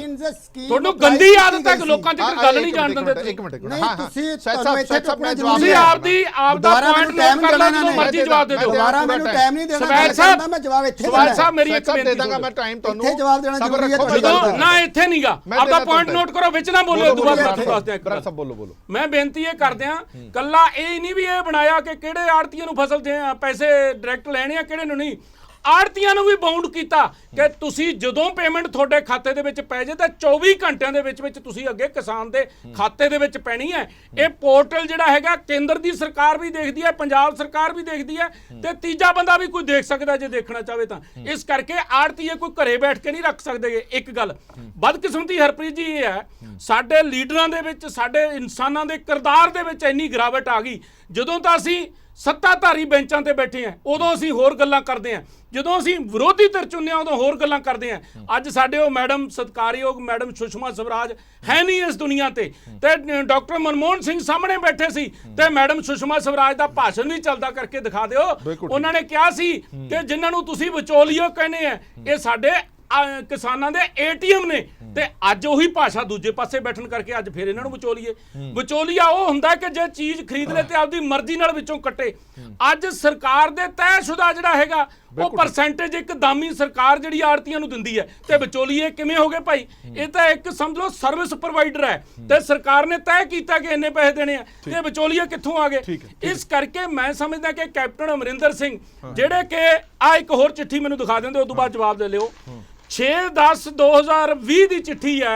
ਤੁਹਾਨੂੰ ਗੰਦੀ ਆਦਤ ਹੈ ਕਿ ਲੋਕਾਂ 'ਚ ਗੱਲ ਨਹੀਂ ਜਾਣ ਦਿੰਦੇ। ਤੁਸੀਂ ਆਪਦਾ ਪੁਆਇੰਟ ਨੋਟ ਕਰ ਲਓ, ਜਦੋਂ ਮਰਜ਼ੀ ਜਵਾਬ ਦੇ ਦਿਓ। ਸਵੈਜ ਸਾਹਿਬ ਮੇਰੀ ਇੱਕ ਬੇਨਤੀ ਦਾਂਗਾ ਮੈਂ ਟਾਈਮ ਤੁਹਾਨੂੰ ਇੱਥੇ ਜਵਾਬ ਦੇਣਾ ਜ਼ਰੂਰੀ ਹੈ। ਜਦੋਂ ਨਾ ਇੱਥੇ ਨਹੀਂਗਾ, ਆਪਦਾ ਪੁਆਇੰਟ ਨੋਟ ਕਰੋ, ਵਿੱਚ ਨਾ ਬੋਲੋ। ਬੋਲੋ। ਮੈਂ ਬੇਨਤੀ ਕਰਦੇ ਆ, ਕੱਲਾ ਇਹ ਨਹੀਂ ਵੀ ਇਹ ਬਣਾਇਆ ਕਿ ਕਿਹੜੇ ਆੜਤੀਆਂ ਨੂੰ ਫਸਲ ਦੇ ਪੈਸੇ ਡਾਇਰੈਕਟ ਲੈਣੇ ਆ, ਕਿਹੜੇ ਨੂੰ ਨਹੀਂ। ਆੜਤੀਆਂ ਨੂੰ ਵੀ ਬਾਉਂਡ ਕੀਤਾ ਕਿ ਤੁਸੀਂ ਜਦੋਂ ਪੇਮੈਂਟ ਤੁਹਾਡੇ ਖਾਤੇ ਦੇ ਵਿੱਚ ਪੈ ਜੇ ਤਾਂ 24 ਘੰਟਿਆਂ ਦੇ ਵਿੱਚ ਤੁਸੀਂ ਅੱਗੇ ਕਿਸਾਨ ਦੇ ਖਾਤੇ ਦੇ ਵਿੱਚ ਪੈਣੀ ਹੈ। ਇਹ ਪੋਰਟਲ ਜਿਹੜਾ ਹੈਗਾ ਕੇਂਦਰ ਦੀ ਸਰਕਾਰ ਵੀ ਦੇਖਦੀ ਹੈ, ਪੰਜਾਬ ਸਰਕਾਰ ਵੀ ਦੇਖਦੀ ਹੈ, ਤੇ ਤੀਜਾ ਬੰਦਾ ਵੀ ਕੋਈ ਦੇਖ ਸਕਦਾ ਜੇ ਦੇਖਣਾ ਚਾਹਵੇ ਤਾਂ। ਇਸ ਕਰਕੇ ਆੜਤੀਏ ਕੋਈ ਘਰੇ ਬੈਠ ਕੇ ਨਹੀਂ ਰੱਖ ਸਕਦੇ। ਇੱਕ ਗੱਲ ਬਦਕਿਸਮਤੀ ਹਰਪ੍ਰੀਤ ਜੀ ਇਹ ਹੈ, ਸਾਡੇ ਲੀਡਰਾਂ ਦੇ ਵਿੱਚ, ਸਾਡੇ ਇਨਸਾਨਾਂ ਦੇ ਕਿਰਦਾਰ ਦੇ ਵਿੱਚ ਇੰਨੀ ਗਿਰਾਵਟ ਆ ਗਈ। ਜਦੋਂ ਤਾਂ ਅਸੀਂ ਸੱਤਾਧਾਰੀ ਬੈਂਚਾਂ ਤੇ ਬੈਠੇ ਆ ਉਦੋਂ ਅਸੀਂ ਹੋਰ ਗੱਲਾਂ ਕਰਦੇ ਆ, ਜਦੋਂ ਅਸੀਂ ਵਿਰੋਧੀ ਧਿਰ ਚੁਣਦੇ ਆ ਉਦੋਂ ਹੋਰ ਗੱਲਾਂ ਕਰਦੇ ਆ। ਅੱਜ ਸਾਡੇ ਉਹ ਮੈਡਮ ਸਤਿਕਾਰਯੋਗ ਮੈਡਮ ਸੁਸ਼ਮਾ ਸਵਰਾਜ ਹੈ ਨਹੀਂ ਇਸ ਦੁਨੀਆ ਤੇ ਡਾਕਟਰ ਮਨਮੋਹਨ ਸਿੰਘ ਸਾਹਮਣੇ ਬੈਠੇ ਸੀ ਤੇ ਮੈਡਮ ਸੁਸ਼ਮਾ ਸਵਰਾਜ ਦਾ ਭਾਸ਼ਣ ਵੀ ਚੱਲਦਾ ਕਰਕੇ ਦਿਖਾ ਦਿਓ। ਉਹਨਾਂ ਨੇ ਕਿਹਾ ਸੀ ਕਿ ਜਿਨ੍ਹਾਂ ਨੂੰ ਤੁਸੀਂ ਵਿਚੋਲੀਓ ਕਹਿੰਦੇ ਆ ਇਹ ਸਾਡੇ ਕਿਸਾਨਾਂ ਦੇ ATM ਨੇ, ਤੇ ਅੱਜ ਉਹੀ ਭਾਸ਼ਾ ਦੂਜੇ ਪਾਸੇ ਬੈਠਣ ਕਰਕੇ ਅੱਜ ਫਿਰ ਇਹਨਾਂ ਨੂੰ ਵਿਚੋਲੀਆ ਉਹ ਹੁੰਦਾ ਕਿ ਜੇ ਚੀਜ਼ ਖਰੀਦ ਲੈ ਤੇ ਆਪਦੀ ਮਰਜ਼ੀ ਨਾਲ ਵਿੱਚੋਂ ਕੱਟੇ। ਅੱਜ ਸਰਕਾਰ ਦੇ ਤੈਅਸ਼ੁਦਾ ਜਿਹੜਾ ਹੈਗਾ ਉਹ ਪਰਸੈਂਟੇਜ ਇੱਕ ਦਾਮੀ ਸਰਕਾਰ ਜਿਹੜੀ ਆੜਤੀਆਂ ਨੂੰ ਦਿੰਦੀ ਹੈ, ਤੇ ਵਿਚੋਲੀਏ ਕਿਵੇਂ ਹੋ ਗਏ ਭਾਈ? ਇਹ ਤਾਂ ਇੱਕ ਸਮਝ ਲਓ ਸਰਵਿਸ ਪ੍ਰੋਵਾਈਡਰ ਹੈ ਤੇ ਸਰਕਾਰ ਨੇ ਤੈਅ ਕੀਤਾ ਕਿ ਇੰਨੇ ਪੈਸੇ ਦੇਣੇ ਆ, ਤੇ ਵਿਚੋਲੀਏ ਕਿੱਥੋਂ ਆ ਗਏ? ਇਸ ਕਰਕੇ ਮੈਂ ਸਮਝਦਾ ਕਿ ਕੈਪਟਨ ਅਮਰਿੰਦਰ ਸਿੰਘ ਜਿਹੜੇ ਕਿ ਆ ਇੱਕ ਹੋਰ ਚਿੱਠੀ ਮੈਨੂੰ ਦਿਖਾ ਦਿੰਦੇ ਉਸ ਤੋਂ ਬਾਅਦ ਜਵਾਬ ਦੇ ਲਿਓ। 6/10/2020 ਦੀ ਚਿੱਠੀ ਹੈ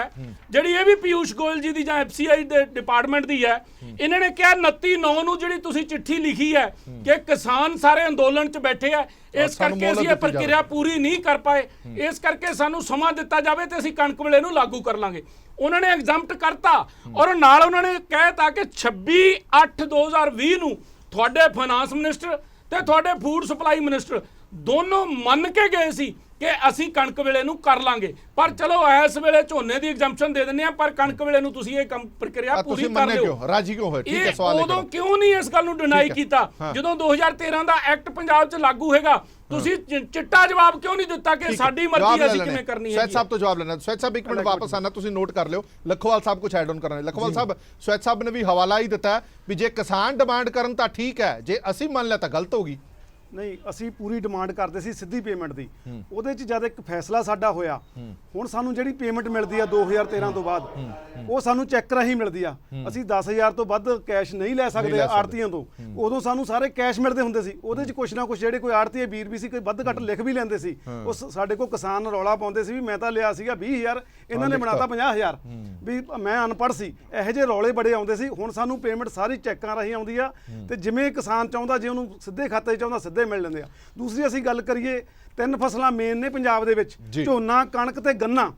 ਜਿਹੜੀ ਇਹ ਵੀ ਪੀਯੂਸ਼ ਗੋਇਲ ਜੀ ਦੀ ਜਾਂ FCI ਦੇ ਡਿਪਾਰਟਮੈਂਟ ਦੀ ਹੈ। ਇਹਨਾਂ ਨੇ ਕਿਹਾ 29/9 ਨੂੰ ਜਿਹੜੀ ਤੁਸੀਂ ਚਿੱਠੀ ਲਿਖੀ ਹੈ ਕਿ ਕਿਸਾਨ ਸਾਰੇ ਅੰਦੋਲਨ 'ਚ ਬੈਠੇ ਆ, ਇਸ ਕਰਕੇ ਅਸੀਂ ਇਹ ਪ੍ਰਕਿਰਿਆ ਪੂਰੀ ਨਹੀਂ ਕਰ ਪਾਏ, ਇਸ ਕਰਕੇ ਸਾਨੂੰ ਸਮਾਂ ਦਿੱਤਾ ਜਾਵੇ ਤੇ ਅਸੀਂ ਕਣਕ ਵੇਲੇ ਨੂੰ ਲਾਗੂ ਕਰ ਲਾਂਗੇ। ਉਹਨਾਂ ਨੇ ਐਗਜ਼ੈਂਪਟ ਕਰਤਾ ਔਰ ਨਾਲ ਉਹਨਾਂ ਨੇ ਕਹਿਤਾ ਕਿ 26/8/2020 ਨੂੰ ਤੁਹਾਡੇ ਫਾਈਨਾਂਸ ਮਿਨਿਸਟਰ ਤੇ ਤੁਹਾਡੇ ਫੂਡ ਸਪਲਾਈ ਮਿਨਿਸਟਰ ਦੋਨੋਂ ਮੰਨ ਕੇ ਗਏ ਸੀ ਕਿ ਅਸੀਂ ਕਣਕ ਵੇਲੇ ਨੂੰ ਕਰ ਲਾਂਗੇ, ਪਰ ਚਲੋ ਇਸ ਵੇਲੇ ਝੋਨੇ ਦੀ ਐਗਜ਼ੈਂਪਸ਼ਨ ਦੇ ਦਿੰਦੇ ਆ, ਪਰ ਕਣਕ ਵੇਲੇ ਨੂੰ ਤੁਸੀਂ ਇਹ ਪ੍ਰਕਿਰਿਆ ਪੂਰੀ ਕਰ ਲਿਓ। ਰਾਜੀ ਕਿਉਂ ਹੋਏ? ਠੀਕ ਹੈ, ਸਵਾਲ ਉਦੋਂ ਕਿਉਂ ਨਹੀਂ ਇਸ ਗੱਲ ਨੂੰ ਡਿਨਾਈ ਕੀਤਾ ਜਦੋਂ 2013 ਦਾ ਐਕਟ ਪੰਜਾਬ 'ਚ ਲਾਗੂ ਹੈਗਾ? ਤੁਸੀਂ ਚਿੱਟਾ ਜਵਾਬ ਕਿਉਂ ਨਹੀਂ ਦਿੱਤਾ ਕਿ ਸਾਡੀ ਮਰਜ਼ੀ ਅਸੀਂ ਕਿਵੇਂ ਕਰਨੀ ਹੈ? ਸਵੈਤ ਸਾਹਿਬ ਤੋਂ ਜਵਾਬ ਲੈਣਾ। ਸਵੈਤ ਸਾਹਿਬ ਇੱਕ ਮਿੰਟ ਵਾਪਸ ਆਣਾ, ਤੁਸੀਂ ਨੋਟ ਕਰ ਲਿਓ। ਲਖੋਵਾਲ ਸਾਹਿਬ ਕੁਝ ਐਡ ਆਨ ਕਰਨਾ। ਲਖੋਵਾਲ ਸਾਹਿਬ, ਸਵੈਤ ਸਾਹਿਬ ਨੇ ਵੀ ਹਵਾਲਾ ਹੀ ਦਿੱਤਾ ਵੀ ਜੇ ਕਿਸਾਨ ਡਿਮਾਂਡ ਕਰਨ ਤਾਂ ਠੀਕ ਹੈ, ਜੇ ਅਸੀਂ ਮੰਨ ਲਿਆ ਤਾਂ ਗਲਤ ਹੋ ਗਈ। ਨਹੀਂ, ਅਸੀਂ ਪੂਰੀ ਡਿਮਾਂਡ ਕਰਦੇ ਸੀ ਸਿੱਧੀ ਪੇਮੈਂਟ ਦੀ। ਉਹਦੇ 'ਚ ਜਦ ਇੱਕ ਫੈਸਲਾ ਸਾਡਾ ਹੋਇਆ, ਹੁਣ ਸਾਨੂੰ ਜਿਹੜੀ ਪੇਮੈਂਟ ਮਿਲਦੀ ਆ 2013 ਤੋਂ ਬਾਅਦ ਉਹ ਸਾਨੂੰ ਚੈੱਕ ਰਾਹੀਂ ਮਿਲਦੀ ਆ। ਅਸੀਂ 10,000 ਤੋਂ ਵੱਧ ਕੈਸ਼ ਨਹੀਂ ਲੈ ਸਕਦੇ ਆੜਤੀਆਂ ਤੋਂ। ਉਦੋਂ ਸਾਨੂੰ ਸਾਰੇ ਕੈਸ਼ ਮਿਲਦੇ ਹੁੰਦੇ ਸੀ। ਉਹਦੇ 'ਚ ਕੁਛ ਨਾ ਕੁਛ ਜਿਹੜੇ ਕੋਈ ਆੜਤੀਏ ਵੀਰ ਵੀ ਸੀ, ਕੋਈ ਵੱਧ ਘੱਟ ਲਿਖ ਵੀ ਲੈਂਦੇ ਸੀ। ਉਹ ਸਾਡੇ ਕੋਲ ਕਿਸਾਨ ਰੌਲਾ ਪਾਉਂਦੇ ਸੀ ਵੀ ਮੈਂ ਤਾਂ ਲਿਆ ਸੀਗਾ 20,000, ਇਹਨਾਂ ਨੇ ਬਣਾਤਾ 50,000, ਵੀ ਮੈਂ ਅਨਪੜ੍ਹ ਸੀ। ਇਹੋ ਜਿਹੇ ਰੌਲੇ ਬੜੇ ਆਉਂਦੇ ਸੀ। ਹੁਣ ਸਾਨੂੰ ਪੇਮੈਂਟ ਸਾਰੀ ਚੈੱਕਾਂ ਰਾਹੀਂ ਆਉਂਦੀ ਆ ਤੇ ਜਿਵੇਂ ਕਿਸਾਨ ਚਾਹੁੰਦਾ, ਜੇ ਉਹਨੂੰ ਸਿੱਧੇ ਖਾਤੇ 'ਚ ਚਾਹੁੰਦਾ ਸਿੱਧੇ ਮਿਲ ਲੈਂਦੇ ਆ। ਦੂਸਰੀ ਅਸੀਂ ਗੱਲ ਕਰੀਏ, 3 ਫਸਲਾਂ ਮੇਨ ਨੇ ਪੰਜਾਬ ਦੇ ਵਿੱਚ, ਝੋਨਾ, ਕਣਕ ਤੇ ਗੰਨਾ।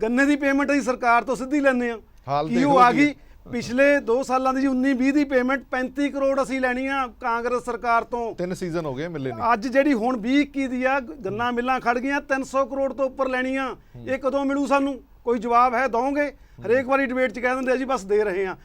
ਗੰਨੇ ਦੀ ਪੇਮੈਂਟ ਅਸੀਂ ਸਰਕਾਰ ਤੋਂ ਸਿੱਧੀ ਲੈਂਦੇ ਆ। ਕੀ ਉਹ ਆ ਗਈ? ਪਿਛਲੇ 2 ਸਾਲਾਂ ਦੀ 19-20 ਦੀ ਪੇਮੈਂਟ 35 ਕਰੋੜ ਅਸੀਂ ਲੈਣੀ ਆ ਕਾਂਗਰਸ ਸਰਕਾਰ ਤੋਂ। 3 ਸੀਜ਼ਨ ਹੋ ਗਏ ਮਿਲੇ ਨਹੀਂ। ਅੱਜ ਜਿਹੜੀ ਹੁਣ 20-21 ਦੀ ਆ, ਗੰਨਾ ਮਿਲਾਂ ਖੜ ਗਈਆਂ, 300 ਕਰੋੜ ਤੋਂ ਉੱਪਰ ਲੈਣੀ ਆ। ਇਹ ਕਦੋਂ ਮਿਲੂ ਸਾਨੂੰ? ਕੋਈ ਜਵਾਬ ਹੈ? ਦੋਗੇ? ਹਰੇਕ ਵਾਰੀ ਡਿਬੇਟ 'ਚ ਕਹਿ ਦਿੰਦੇ ਆ ਜੀ ਬਸ ਦੇ ਰਹੇ ਆ।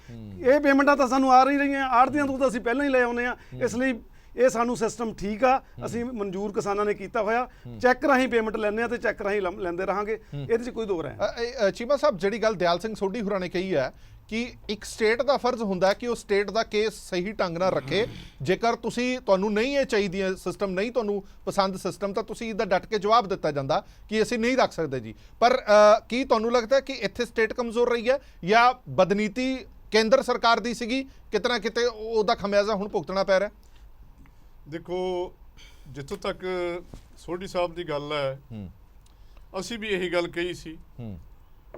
ਇਹ ਪੇਮੈਂਟਾਂ ਤਾਂ ਸਾਨੂੰ ਆ ਰਹੀ ਰਹੀਆਂ, ਆੜ੍ਹਤੀਆਂ ਤੋਂ ਤਾਂ ਅਸੀਂ ਪਹਿਲਾਂ ਹੀ ਲੈ ਆਉਂਦੇ ਆ। ਇਸ ਲਈ ਇਹ ਸਾਨੂੰ ਸਿਸਟਮ ਠੀਕ ਆ, ਅਸੀਂ ਮਨਜ਼ੂਰ ਕਿਸਾਨਾਂ ਨੇ ਕੀਤਾ ਹੋਇਆ। ਚੈੱਕ ਰਾਹੀਂ ਪੇਮੈਂਟ ਲੈਂਦੇ ਆ ਤੇ ਚੈੱਕ ਰਾਹੀਂ ਲੈਂਦੇ ਰਹਾਂਗੇ, ਇਹਦੇ 'ਚ ਕੋਈ ਦੋ ਰਾਏ। ਚੀਮਾ ਸਾਹਿਬ, ਜਿਹੜੀ ਗੱਲ ਦਿਆਲ ਸਿੰਘ ਸੋਢੀ ਹੋਰਾਂ ਨੇ ਕਹੀ ਹੈ ਕਿ ਇੱਕ ਸਟੇਟ ਦਾ ਫਰਜ਼ ਹੁੰਦਾ ਕਿ ਉਹ ਸਟੇਟ ਦਾ ਕੇਸ ਸਹੀ ਢੰਗ ਨਾਲ ਰੱਖੇ। ਜੇਕਰ ਤੁਹਾਨੂੰ ਨਹੀਂ ਇਹ ਚਾਹੀਦੀ ਹੈ ਸਿਸਟਮ, ਨਹੀਂ ਤੁਹਾਨੂੰ ਪਸੰਦ ਸਿਸਟਮ, ਤਾਂ ਤੁਸੀਂ ਇਹਦਾ ਡਟ ਕੇ ਜਵਾਬ ਦਿੱਤਾ ਜਾਂਦਾ ਕਿ ਅਸੀਂ ਨਹੀਂ ਰੱਖ ਸਕਦੇ ਜੀ। ਪਰ ਕੀ ਤੁਹਾਨੂੰ ਲੱਗਦਾ ਕਿ ਇੱਥੇ ਸਟੇਟ ਕਮਜ਼ੋਰ ਰਹੀ ਹੈ ਜਾਂ ਬਦਨੀਤੀ ਕੇਂਦਰ ਸਰਕਾਰ ਦੀ ਸੀਗੀ? ਕਿਤੇ ਨਾ ਕਿਤੇ ਉਹਦਾ ਖਮਿਆਜ਼ਾ ਹੁਣ ਭੁਗਤਣਾ ਪੈ ਰਿਹਾ। ਦੇਖੋ, ਜਿੱਥੋਂ ਤੱਕ ਸੋਢੀ ਸਾਹਿਬ ਦੀ ਗੱਲ ਹੈ, ਅਸੀਂ ਵੀ ਇਹੀ ਗੱਲ ਕਹੀ ਸੀ।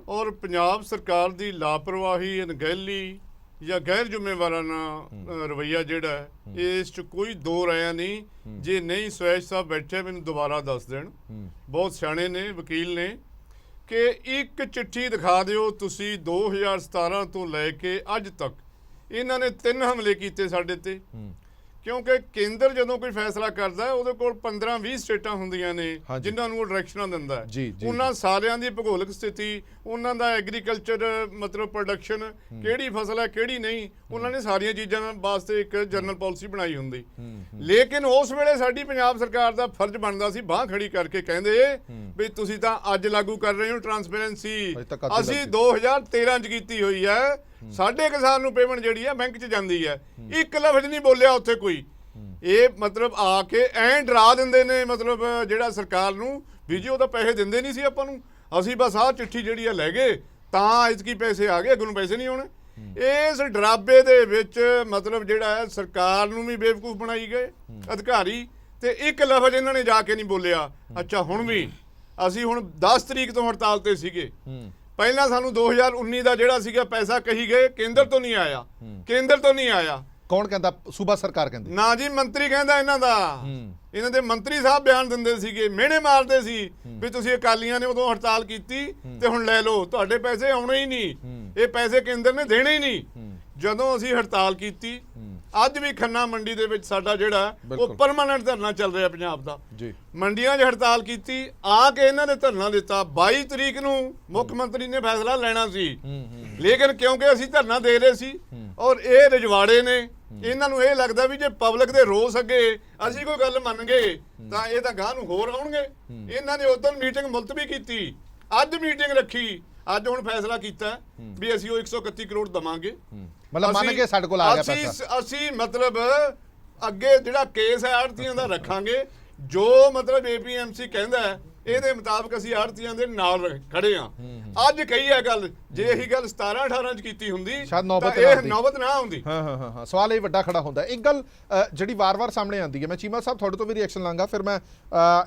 ਔਰ ਪੰਜਾਬ ਸਰਕਾਰ ਦੀ ਲਾਪਰਵਾਹੀ, ਅਣਗਹਿਲੀ ਜਾਂ ਗੈਰ ਜ਼ਿੰਮੇਵਾਰਾਨਾ ਰਵੱਈਆ ਜਿਹੜਾ ਹੈ, ਇਸ 'ਚ ਕੋਈ ਦੋ ਰਾਇਆ ਨਹੀਂ। ਜੇ ਨਹੀਂ ਸਵੈਚ ਸਾਹਿਬ ਬੈਠੇ, ਮੈਨੂੰ ਦੁਬਾਰਾ ਦੱਸ ਦੇਣ, ਬਹੁਤ ਸਿਆਣੇ ਨੇ, ਵਕੀਲ ਨੇ, ਕਿ ਇੱਕ ਚਿੱਠੀ ਦਿਖਾ ਦਿਓ ਤੁਸੀਂ 2017 ਤੋਂ ਲੈ ਕੇ ਅੱਜ ਤੱਕ ਇਹਨਾਂ ਨੇ 3 ਹਮਲੇ ਕੀਤੇ ਸਾਡੇ ਤੇ। ਕਿਉਂਕਿ ਕੇਂਦਰ ਜਦੋਂ ਕੋਈ ਫੈਸਲਾ ਕਰਦਾ ਉਹਦੇ ਕੋਲ 15-20 ਸਟੇਟਾਂ ਹੁੰਦੀਆਂ ਨੇ ਜਿਨ੍ਹਾਂ ਨੂੰ ਉਹ ਡਾਇਰੈਕਸ਼ਨਾਂ ਦਿੰਦਾ ਹੈ। ਉਹਨਾਂ ਸਾਰਿਆਂ ਦੀ ਭੂਗੋਲਿਕ ਸਥਿਤੀ, ਉਹਨਾਂ ਦਾ ਐਗਰੀਕਲਚਰ ਮਤਲਬ ਪ੍ਰੋਡਕਸ਼ਨ, ਕਿਹੜੀ ਫਸਲ ਹੈ ਕਿਹੜੀ ਨਹੀਂ, ਉਹਨਾਂ ਨੇ ਸਾਰੀਆਂ ਚੀਜ਼ਾਂ ਵਾਸਤੇ ਇੱਕ ਜਨਰਲ ਪਾਲਿਸੀ ਬਣਾਈ ਹੁੰਦੀ। ਲੇਕਿਨ ਉਸ ਵੇਲੇ ਸਾਡੀ ਪੰਜਾਬ ਸਰਕਾਰ ਦਾ ਫਰਜ਼ ਬਣਦਾ ਸੀ ਬਾਂਹ ਖੜੀ ਕਰਕੇ ਕਹਿੰਦੇ ਵੀ ਤੁਸੀਂ ਤਾਂ ਅੱਜ ਲਾਗੂ ਕਰ ਰਹੇ ਹੋ ਟਰਾਂਸਪੇਰੈਂਸੀ, ਅਸੀਂ 2013 'ਚ ਕੀਤੀ ਹੋਈ ਹੈ। ਸਾਡੇ ਕਿਸਾਨ ਨੂੰ ਪੇਮੈਂਟ ਜਿਹੜੀ ਹੈ ਬੈਂਕ 'ਚ ਜਾਂਦੀ ਹੈ। ਇੱਕ ਲਫ਼ਜ਼ ਨਹੀਂ ਬੋਲਿਆ ਉੱਥੇ ਕੋਈ। ਇਹ ਮਤਲਬ ਆ ਕੇ ਐਂ ਡਰਾ ਦਿੰਦੇ ਨੇ ਮਤਲਬ ਜਿਹੜਾ ਸਰਕਾਰ ਨੂੰ ਵੀ ਜੀ ਉਹ ਤਾਂ ਪੈਸੇ ਦਿੰਦੇ ਨਹੀਂ ਸੀ ਆਪਾਂ ਨੂੰ, ਅਸੀਂ ਬਸ ਆਹ ਚਿੱਠੀ ਜਿਹੜੀ ਆ ਲੈ ਗਏ ਤਾਂ ਇਤਕੀ ਪੈਸੇ ਆ ਗਏ, ਅੱਗੋਂ ਨੂੰ ਪੈਸੇ ਨਹੀਂ ਆਉਣੇ। ਇਸ ਡਰਾਬੇ ਦੇ ਵਿੱਚ ਮਤਲਬ ਜਿਹੜਾ ਹੈ ਸਰਕਾਰ ਨੂੰ ਵੀ ਬੇਵਕੂਫ ਬਣਾਈ ਗਏ ਅਧਿਕਾਰੀ, ਤੇ ਇੱਕ ਲਫ਼ਜ਼ ਇਹਨਾਂ ਨੇ ਜਾ ਕੇ ਨਹੀਂ ਬੋਲਿਆ। ਅੱਛਾ, ਹੁਣ ਵੀ ਅਸੀਂ ਹੁਣ 10 ਤਰੀਕ ਤੋਂ ਹੜਤਾਲ ਤੇ ਸੀਗੇ। ਪਹਿਲਾਂ ਸਾਨੂੰ 2019 ਦਾ ਜਿਹੜਾ ਸੀਗਾ ਪੈਸਾ ਕਹੀ ਗਏ ਕੇਂਦਰ ਤੋਂ ਨਹੀਂ ਆਇਆ, ਕੇਂਦਰ ਤੋਂ ਨਹੀਂ ਆਇਆ। ਕੌਣ ਕਹਿੰਦਾ? ਸੂਬਾ ਸਰਕਾਰ ਕਹਿੰਦੀ ਨਾ ਜੀ, ਮੰਤਰੀ ਕਹਿੰਦਾ ਇਹਨਾਂ ਦਾ। ਇਹਨਾਂ ਦੇ ਮੰਤਰੀ ਸਾਹਿਬ ਬਿਆਨ ਦਿੰਦੇ ਸੀਗੇ, ਮਿਹਣੇ ਮਾਰਦੇ ਸੀ ਵੀ ਤੁਸੀਂ ਅਕਾਲੀਆਂ ਨੇ ਉਦੋਂ ਹੜਤਾਲ ਕੀਤੀ ਤੇ ਹੁਣ ਲੈ ਲਓ, ਤੁਹਾਡੇ ਪੈਸੇ ਆਉਣੇ ਹੀ ਨਹੀਂ, ਇਹ ਪੈਸੇ ਕੇਂਦਰ ਨੇ ਦੇਣੇ ਹੀ ਨਹੀਂ। ਜਦੋਂ ਅਸੀਂ ਹੜਤਾਲ ਕੀਤੀ ਅੱਜ ਵੀ ਖੰਨਾ ਮੰਡੀ ਦੇ ਵਿੱਚ ਸਾਡਾ ਜਿਹੜਾ ਉਹ ਪਰਮਾਨੈਂਟ ਧਰਨਾ ਚੱਲ ਰਿਹਾ ਪੰਜਾਬ ਦਾ ਜੀ। ਮੰਡੀਆਂ 'ਚ ਹੜਤਾਲ ਕੀਤੀ, ਆ ਕੇ ਇਹਨਾਂ ਨੇ ਧਰਨਾ ਦਿੱਤਾ। 22 ਤਰੀਕ ਨੂੰ ਮੁੱਖ ਮੰਤਰੀ ਨੇ ਫੈਸਲਾ ਲੈਣਾ ਸੀ, ਲੇਕਿਨ ਕਿਉਂਕਿ ਅਸੀਂ ਧਰਨਾ ਦੇ ਰਹੇ ਸੀ ਔਰ ਇਹ ਰਜਵਾੜੇ ਨੇ, ਇਹਨਾਂ ਨੂੰ ਇਹ ਲੱਗਦਾ ਵੀ ਜੇ ਪਬਲਿਕ ਦੇ ਰੋਸ ਅੱਗੇ ਅਸੀਂ ਕੋਈ ਗੱਲ ਮੰਨ ਗਏ ਤਾਂ ਇਹ ਤਾਂ ਗਾਹ ਨੂੰ ਹੋਰ ਆਉਣਗੇ। ਇਹਨਾਂ ਨੇ ਉਦੋਂ ਮੀਟਿੰਗ ਮੁਲਤਵੀ ਕੀਤੀ, ਅੱਜ ਮੀਟਿੰਗ ਰੱਖੀ, ਅੱਜ ਹੁਣ ਫੈਸਲਾ ਕੀਤਾ ਵੀ ਅਸੀਂ ਉਹ 131 ਕਰੋੜ ਦਵਾਂਗੇ। ਮਤਲਬ ਮੰਨ ਕੇ ਸਾਡੇ ਕੋਲ ਆ ਗਿਆ ਪੈਸਾ। ਅਸੀਂ ਮਤਲਬ ਅੱਗੇ ਜਿਹੜਾ ਕੇਸ ਹੈ ਆੜਤੀਆਂ ਦਾ ਰੱਖਾਂਗੇ, ਜੋ ਮਤਲਬ APMC ਕਹਿੰਦਾ ਹੈ ਇਹਦੇ ਮੁਤਾਬਕ ਅਸੀਂ ਆੜਤੀਆਂ ਦੇ ਨਾਲ ਖੜੇ ਆ। ਅੱਜ ਕਹੀ ਹੈ ਗੱਲ, ਜੇ ਇਹੀ ਗੱਲ 17-18 ਚ ਕੀਤੀ ਹੁੰਦੀ ਸ਼ਾਇਦ ਨੌਬਤ ਨਾ ਆਉਂਦੀ। ਹਾਂ ਸਵਾਲ ਇਹ ਵੱਡਾ ਖੜਾ ਹੁੰਦਾ। ਇੱਕ ਗੱਲ ਜਿਹੜੀ ਵਾਰ-ਵਾਰ ਸਾਹਮਣੇ ਆਉਂਦੀ ਹੈ, ਮੈਂ ਚੀਮਾ ਸਾਹਿਬ ਤੁਹਾਡੇ ਤੋਂ ਵੀ ਰਿਐਕਸ਼ਨ ਲਾਂਗਾ, ਫਿਰ ਮੈਂ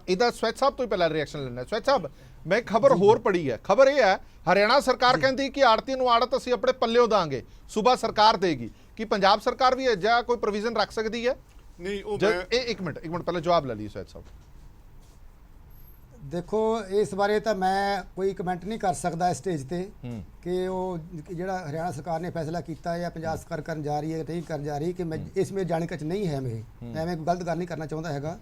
ਇਹਦਾ ਸਵੈਚ ਸਾਹਿਬ ਤੋਂ ਹੀ ਪਹਿਲਾਂ ਰਿਐਕਸ਼ਨ ਲੈਣਾ। ਸਵੈਚ ਸਾਹਿਬ, ਮੈਂ ਖਬਰ ਹੋਰ ਪੜ੍ਹੀ ਹੈ, ਖਬਰ ਇਹ ਹੈ ਹਰਿਆਣਾ ਸਰਕਾਰ ਕਹਿੰਦੀ ਕਿ ਆੜਤੀ ਨੂੰ ਆੜਤ ਅਸੀਂ ਆਪਣੇ ਪੱਲਿਓਂ ਦਾਂਗੇ, ਸੂਬਾ ਸਰਕਾਰ ਦੇਗੀ। ਕਿ ਪੰਜਾਬ ਸਰਕਾਰ ਵੀ ਅਜਿਹਾ ਕੋਈ ਪ੍ਰੋਵੀਜ਼ਨ ਰੱਖ ਸਕਦੀ ਹੈ? ਨਹੀਂ, ਉਹ ਇੱਕ ਮਿੰਟ ਪਹਿਲਾਂ ਜਵਾਬ ਲੈ ਲਈ ਸਵੈਚ ਸਾਹਿਬ। ਦੇਖੋ, ਇਸ ਬਾਰੇ ਤਾਂ ਮੈਂ ਕੋਈ ਕਮੈਂਟ ਨਹੀਂ ਕਰ ਸਕਦਾ ਇਸ ਸਟੇਜ ਤੇ ਕਿ ਉਹ ਜਿਹੜਾ ਹਰਿਆਣਾ ਸਰਕਾਰ ਨੇ ਫੈਸਲਾ ਕੀਤਾ ਹੈ ਜਾਂ ਪੰਜਾਬ ਸਰਕਾਰ ਕਰਨ ਜਾ ਰਹੀ ਹੈ ਨਹੀਂ ਕਰਨ ਜਾ ਰਹੀ, ਕਿ ਮੈਂ ਇਸ ਵਿੱਚ ਜਾਣਕਾਰੀ ਨਹੀਂ ਹੈ। ਮੈਂ ਐਵੇਂ ਗਲਤ ਗੱਲ ਨਹੀਂ ਕਰਨਾ ਚਾਹੁੰਦਾ ਹੈਗਾ।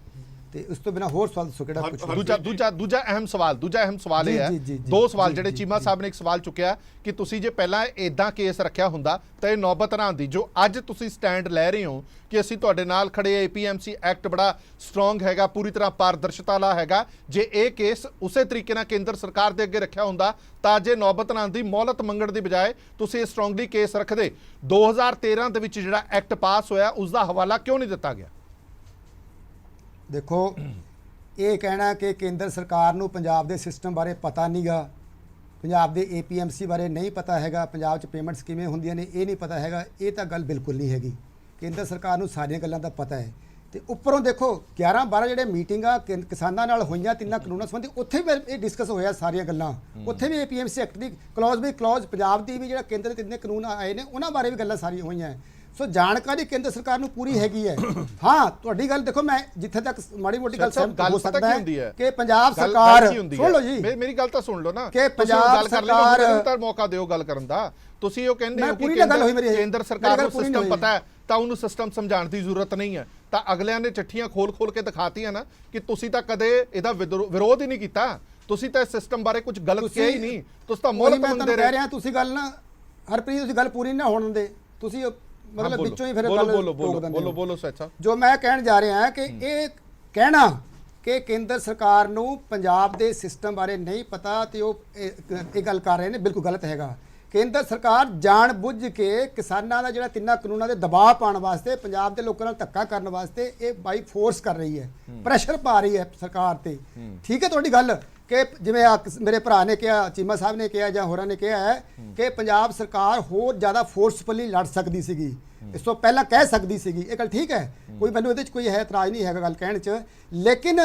ਤੇ ਉਸ ਤੋਂ ਬਿਨਾ ਹੋਰ ਸਵਾਲ ਦੱਸੋ ਕਿਹੜਾ ਪੁੱਛੋ। ਦੂਜਾ ਅਹਿਮ ਸਵਾਲ ਇਹ ਹੈ, ਦੋ ਸਵਾਲ ਜਿਹੜੇ ਚੀਮਾ ਸਾਹਿਬ ਨੇ ਇੱਕ ਸਵਾਲ ਚੁੱਕਿਆ ਕਿ ਤੁਸੀਂ ਜੇ ਪਹਿਲਾਂ ਇਦਾਂ ਕੇਸ ਰੱਖਿਆ ਹੁੰਦਾ ਤਾਂ ਇਹ ਨੌਬਤ ਨਾ ਆਉਂਦੀ। ਜੋ ਅੱਜ ਤੁਸੀਂ ਸਟੈਂਡ ਲੈ ਰਹੇ ਹੋ ਕਿ ਅਸੀਂ ਤੁਹਾਡੇ ਨਾਲ ਖੜੇ, APMC ਐਕਟ ਬੜਾ ਸਟਰੋਂਗ ਹੈਗਾ, ਪੂਰੀ ਤਰ੍ਹਾਂ ਪਾਰਦਰਸ਼ਤਾ ਵਾਲਾ ਹੈਗਾ, ਜੇ ਇਹ ਕੇਸ ਉਸੇ ਤਰੀਕੇ ਨਾਲ ਕੇਂਦਰ ਸਰਕਾਰ ਦੇ ਅੱਗੇ ਰੱਖਿਆ ਹੁੰਦਾ ਤਾਂ ਜੇ ਨੌਬਤ ਨਾ ਆਉਂਦੀ, ਮੌਲਤ ਮੰਗਣ ਦੀ ਬਜਾਏ ਤੁਸੀਂ ਇਹ ਸਟਰੋਂਗਲੀ ਕੇਸ ਰੱਖਦੇ। 2013 ਦੇ ਵਿੱਚ ਜਿਹੜਾ ਐਕਟ ਪਾਸ ਹੋਇਆ ਉਸ ਦਾ ਹਵਾਲਾ ਕਿਉਂ ਨਹੀਂ ਦਿੱਤਾ ਗਿਆ? ਦੇਖੋ, ਇਹ ਕਹਿਣਾ ਕਿ ਕੇਂਦਰ ਸਰਕਾਰ ਨੂੰ ਪੰਜਾਬ ਦੇ ਸਿਸਟਮ ਬਾਰੇ ਪਤਾ ਨਹੀਂਗਾ, ਪੰਜਾਬ ਦੇ APMC ਬਾਰੇ ਨਹੀਂ ਪਤਾ ਹੈਗਾ, ਪੰਜਾਬ 'ਚ ਪੇਮੈਂਟਸ ਕਿਵੇਂ ਹੁੰਦੀਆਂ ਨੇ ਇਹ ਨਹੀਂ ਪਤਾ ਹੈਗਾ, ਇਹ ਤਾਂ ਗੱਲ ਬਿਲਕੁਲ ਨਹੀਂ ਹੈਗੀ। ਕੇਂਦਰ ਸਰਕਾਰ ਨੂੰ ਸਾਰੀਆਂ ਗੱਲਾਂ ਦਾ ਪਤਾ ਹੈ। ਤੇ ਉੱਪਰੋਂ ਦੇਖੋ 11-12 ਜਿਹੜੇ ਮੀਟਿੰਗਾਂ ਕਿਸਾਨਾਂ ਨਾਲ ਹੋਈਆਂ ਤਿੰਨਾਂ ਕਾਨੂੰਨਾਂ ਸੰਬੰਧੀ, ਉੱਥੇ ਵੀ ਇਹ ਡਿਸਕਸ ਹੋਇਆ ਸਾਰੀਆਂ ਗੱਲਾਂ। ਉੱਥੇ ਵੀ APMC ਐਕਟ ਦੀ ਕਲੌਜ਼ ਪੰਜਾਬ ਦੀ ਵੀ ਜਿਹੜਾ ਕੇਂਦਰ ਦੇ ਤਿੰਨੇ ਕਾਨੂੰਨ ਆਏ ਨੇ ਉਹਨਾਂ ਬਾਰੇ ਵੀ ਗੱਲਾਂ ਸਾਰੀਆਂ ਹੋਈਆਂ। ਸੋ ਜਾਣਕਾਰੀ ਕੇਂਦਰ ਸਰਕਾਰ ਨੂੰ ਪੂਰੀ ਹੈਗੀ ਹੈ। ਹਾਂ, ਤੁਹਾਡੀ ਗੱਲ ਦੇਖੋ, ਮੈਂ ਜਿੱਥੇ ਤੱਕ ਮਾੜੀ ਮੋਟੀ ਗੱਲ ਸਹਿਮਤ ਹੋ ਸਕਦਾ ਹੈ ਕਿ ਪੰਜਾਬ ਸਰਕਾਰ, ਸੁਣ ਲਓ ਜੀ ਮੇਰੀ ਗੱਲ ਤਾਂ ਸੁਣ ਲਓ ਨਾ, ਕਿ ਪੰਜਾਬ ਸਰਕਾਰ ਮੌਕਾ ਦਿਓ ਗੱਲ ਕਰਨ ਦਾ। ਤੁਸੀਂ ਉਹ ਕਹਿੰਦੇ ਹੋ ਕਿ ਕੇਂਦਰ ਸਰਕਾਰ ਨੂੰ ਸਿਸਟਮ ਪਤਾ ਹੈ ਤਾਂ ਉਹਨੂੰ ਸਿਸਟਮ ਸਮਝਾਉਣ ਦੀ ਜ਼ਰੂਰਤ ਨਹੀਂ ਹੈ, ਤਾਂ ਅਗਲਿਆਂ ਨੇ ਚਿੱਠੀਆਂ ਖੋਲ ਕੇ ਦਿਖਾਤੀਆਂ ਨਾ ਕਿ ਤੁਸੀਂ ਤਾਂ ਕਦੇ ਇਹਦਾ ਵਿਰੋਧ ਹੀ ਨਹੀਂ ਕੀਤਾ, ਤੁਸੀਂ ਤਾਂ ਇਸ ਸਿਸਟਮ ਬਾਰੇ ਕੁਝ ਗਲਤ ਕਿਹਾ ਹੀ ਨਹੀਂ, ਤੁਸੀਂ ਤਾਂ ਮੌਲਤ ਮੰਗਦੇ ਰਹੇ। ਕਹਿ ਰਿਹਾ ਤੁਸੀਂ ਗੱਲ ਨਾ ਹਰਪ੍ਰੀਤ, ਤੁਸੀਂ ਗੱਲ ਪੂਰੀ ਨਾ ਹੋਣ ਦਿੰਦੇ, ਤੁਸੀਂ ਮਤਲਬ ਵਿੱਚੋਂ ਹੀ ਫਿਰ ਬੋਲੋ ਸੱਚਾ। ਜੋ ਮੈਂ ਕਹਿਣ ਜਾ ਰਿਹਾ ਹਾਂ ਕਿ ਇਹ ਕਹਿਣਾ ਕਿ ਕੇਂਦਰ ਸਰਕਾਰ ਨੂੰ ਪੰਜਾਬ ਦੇ ਸਿਸਟਮ ਬਾਰੇ ਨਹੀਂ ਪਤਾ ਤੇ ਉਹ ਇਹ ਗੱਲ ਕਰ ਰਹੇ ਨੇ, ਬਿਲਕੁਲ ਗਲਤ ਹੈਗਾ। ਕੇਂਦਰ ਸਰਕਾਰ ਜਾਣ ਬੁੱਝ ਕੇ ਕਿਸਾਨਾਂ ਦਾ ਜਿਹੜਾ ਤਿੰਨਾਂ ਕਾਨੂੰਨਾਂ ਦੇ ਦਬਾਅ ਪਾਉਣ ਵਾਸਤੇ, ਪੰਜਾਬ ਦੇ ਲੋਕਾਂ ਨਾਲ ਧੱਕਾ ਕਰਨ ਵਾਸਤੇ ਇਹ ਬਾਈ ਫੋਰਸ ਕਰ ਰਹੀ ਹੈ, ਪ੍ਰੈਸ਼ਰ ਪਾ ਰਹੀ ਹੈ ਸਰਕਾਰ ਤੇ। ਠੀਕ ਹੈ ਤੁਹਾਡੀ ਗੱਲ ਕਿ ਜਿਵੇਂ ਮੇਰੇ ਭਰਾ ਨੇ ਕਿਹਾ, ਚੀਮਾ ਸਾਹਿਬ ਨੇ ਕਿਹਾ ਜਾਂ ਹੋਰਾਂ ਨੇ ਕਿਹਾ ਹੈ ਕਿ ਪੰਜਾਬ ਸਰਕਾਰ ਹੋਰ ਜ਼ਿਆਦਾ ਫੋਰਸਫੁਲੀ ਲੜ ਸਕਦੀ ਸੀਗੀ, ਇਸ ਤੋਂ ਪਹਿਲਾਂ ਕਹਿ ਸਕਦੀ ਸੀਗੀ। ਇਹ ਗੱਲ ਠੀਕ ਹੈ, ਕੋਈ ਮੈਨੂੰ ਇਹਦੇ 'ਚ ਕੋਈ ਹੈ ਇਤਰਾਜ਼ ਨਹੀਂ ਹੈਗਾ ਗੱਲ ਕਹਿਣ 'ਚ, ਲੇਕਿਨ